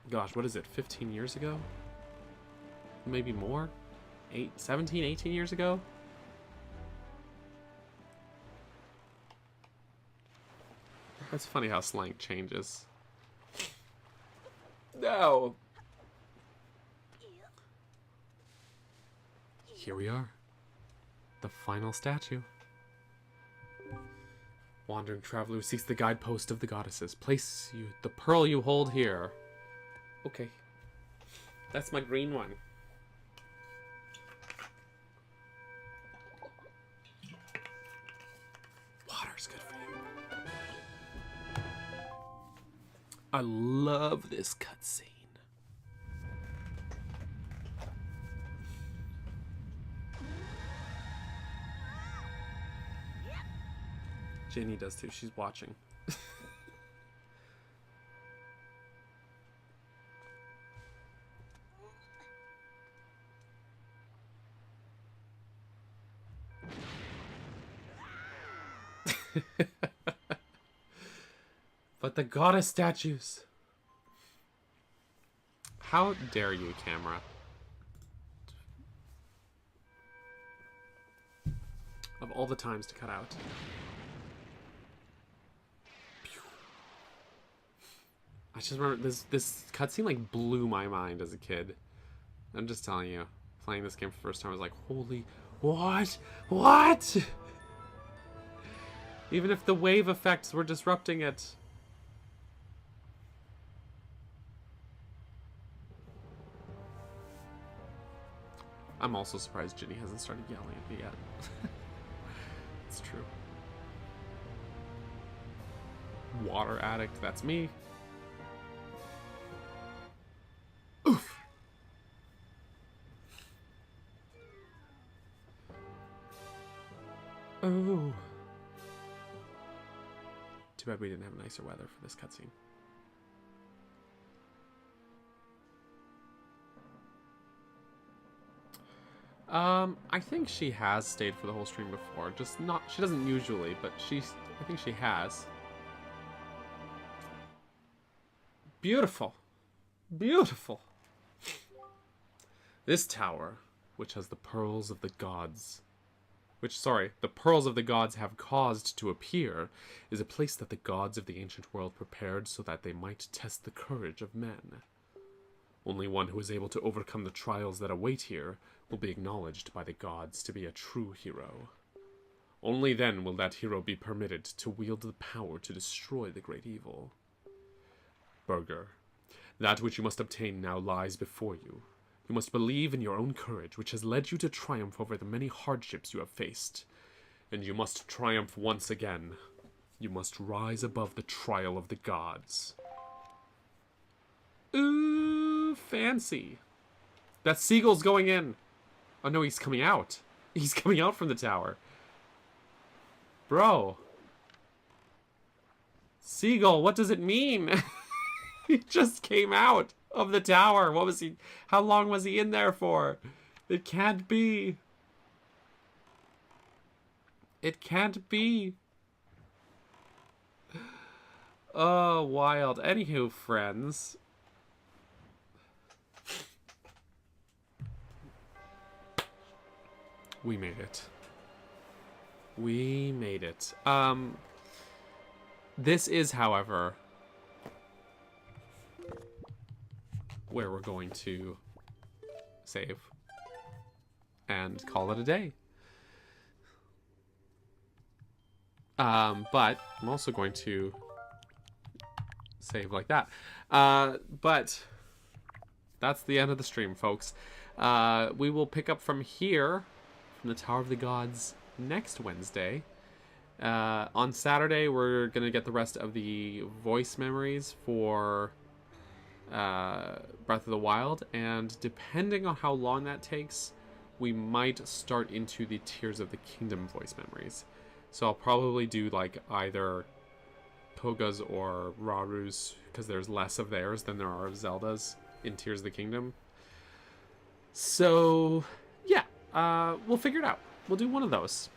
Gosh, what is it? 15 years ago? Maybe more? 17, 18 years ago? That's funny how slang changes. No! Here we are. The final statue. Wandering traveler who seeks the guidepost of the goddesses. Place you the pearl you hold here. Okay. That's my green one. Water's good for you. I love this cutscene. Jenny does too. She's watching. But the goddess statues. How dare you, camera? Of all the times to cut out. I just remember this cutscene like blew my mind as a kid. I'm just telling you, playing this game for the first time, I was like, holy, what? Even if the wave effects were disrupting it. I'm also surprised Ginny hasn't started yelling at me yet. It's true. Water addict, that's me. Oof. Oh. Too bad we didn't have nicer weather for this cutscene. I think she has stayed for the whole stream before. Just not, she doesn't usually, but I think she has. Beautiful. Beautiful. This tower, which has the pearls of the gods, the pearls of the gods have caused to appear, is a place that the gods of the ancient world prepared so that they might test the courage of men. Only one who is able to overcome the trials that await here will be acknowledged by the gods to be a true hero. Only then will that hero be permitted to wield the power to destroy the great evil. Burger, that which you must obtain now lies before you. You must believe in your own courage, which has led you to triumph over the many hardships you have faced. And you must triumph once again. You must rise above the trial of the gods. Ooh, fancy. That seagull's going in. Oh no, he's coming out. He's coming out from the tower. Bro. Seagull, what does it mean? He just came out of the tower. What was he? How long was he in there for? It can't be. It can't be. Oh, wild. Anywho, friends. We made it. We made it. This is, however, where we're going to save and call it a day. But I'm also going to save like that. But that's the end of the stream, folks. We will pick up from here, from the Tower of the Gods, next Wednesday. On Saturday, we're going to get the rest of the voice memories for Breath of the Wild, and depending on how long that takes, we might start into the Tears of the Kingdom voice memories. So I'll probably do like either Toga's or Raru's, because there's less of theirs than there are of Zelda's in Tears of the Kingdom. So yeah, we'll figure it out. We'll do one of those.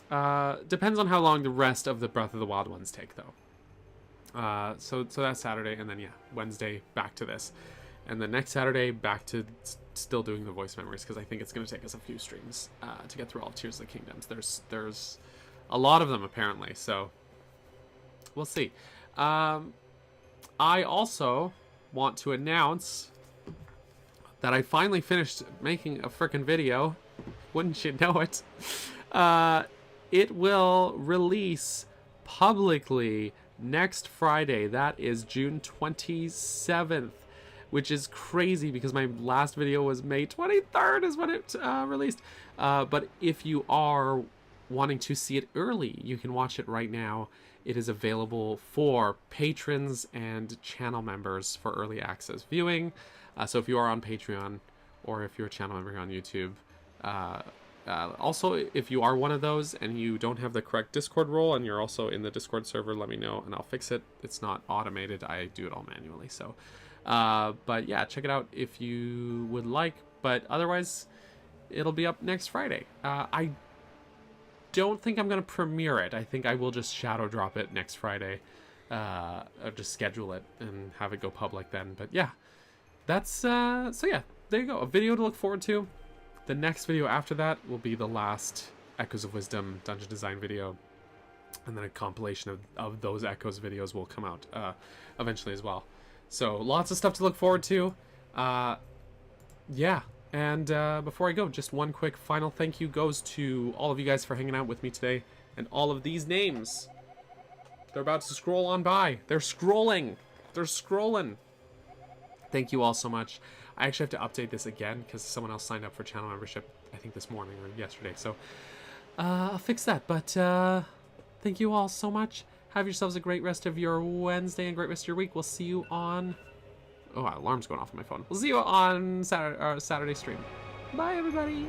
Depends on how long the rest of the Breath of the Wild ones take, though. So that's Saturday, and then yeah, Wednesday back to this, and then next Saturday back to still doing the voice memories, because I think it's going to take us a few streams to get through all of Tears of the Kingdoms. There's a lot of them apparently, so we'll see. I also want to announce that I finally finished making a frickin' video. Wouldn't you know it? It will release publicly next Friday. That is June 27th, which is crazy because my last video was May 23rd is when it released. But if you are wanting to see it early, you can watch it right now. It is available for patrons and channel members for early access viewing. So if you are on Patreon or if you're a channel member here on YouTube, also, if you are one of those and you don't have the correct Discord role and you're also in the Discord server, let me know and I'll fix it. It's not automated. I do it all manually. So, but yeah, check it out if you would like. But otherwise, it'll be up next Friday. I don't think I'm going to premiere it. I think I will just shadow drop it next Friday. Or just schedule it and have it go public then. But yeah, that's, so yeah, there you go. A video to look forward to. The next video after that will be the last Echoes of Wisdom dungeon design video. And then a compilation of those Echoes videos will come out eventually as well. So lots of stuff to look forward to. Yeah. And before I go, just one quick final thank you goes to all of you guys for hanging out with me today. And all of these names. They're about to scroll on by. They're scrolling. They're scrolling. Thank you all so much. I actually have to update this again because someone else signed up for channel membership, I think this morning or yesterday. So I'll fix that. But thank you all so much. Have yourselves a great rest of your Wednesday and great rest of your week. We'll see you on... Oh, alarm's going off on my phone. We'll see you on Saturday stream. Bye, everybody.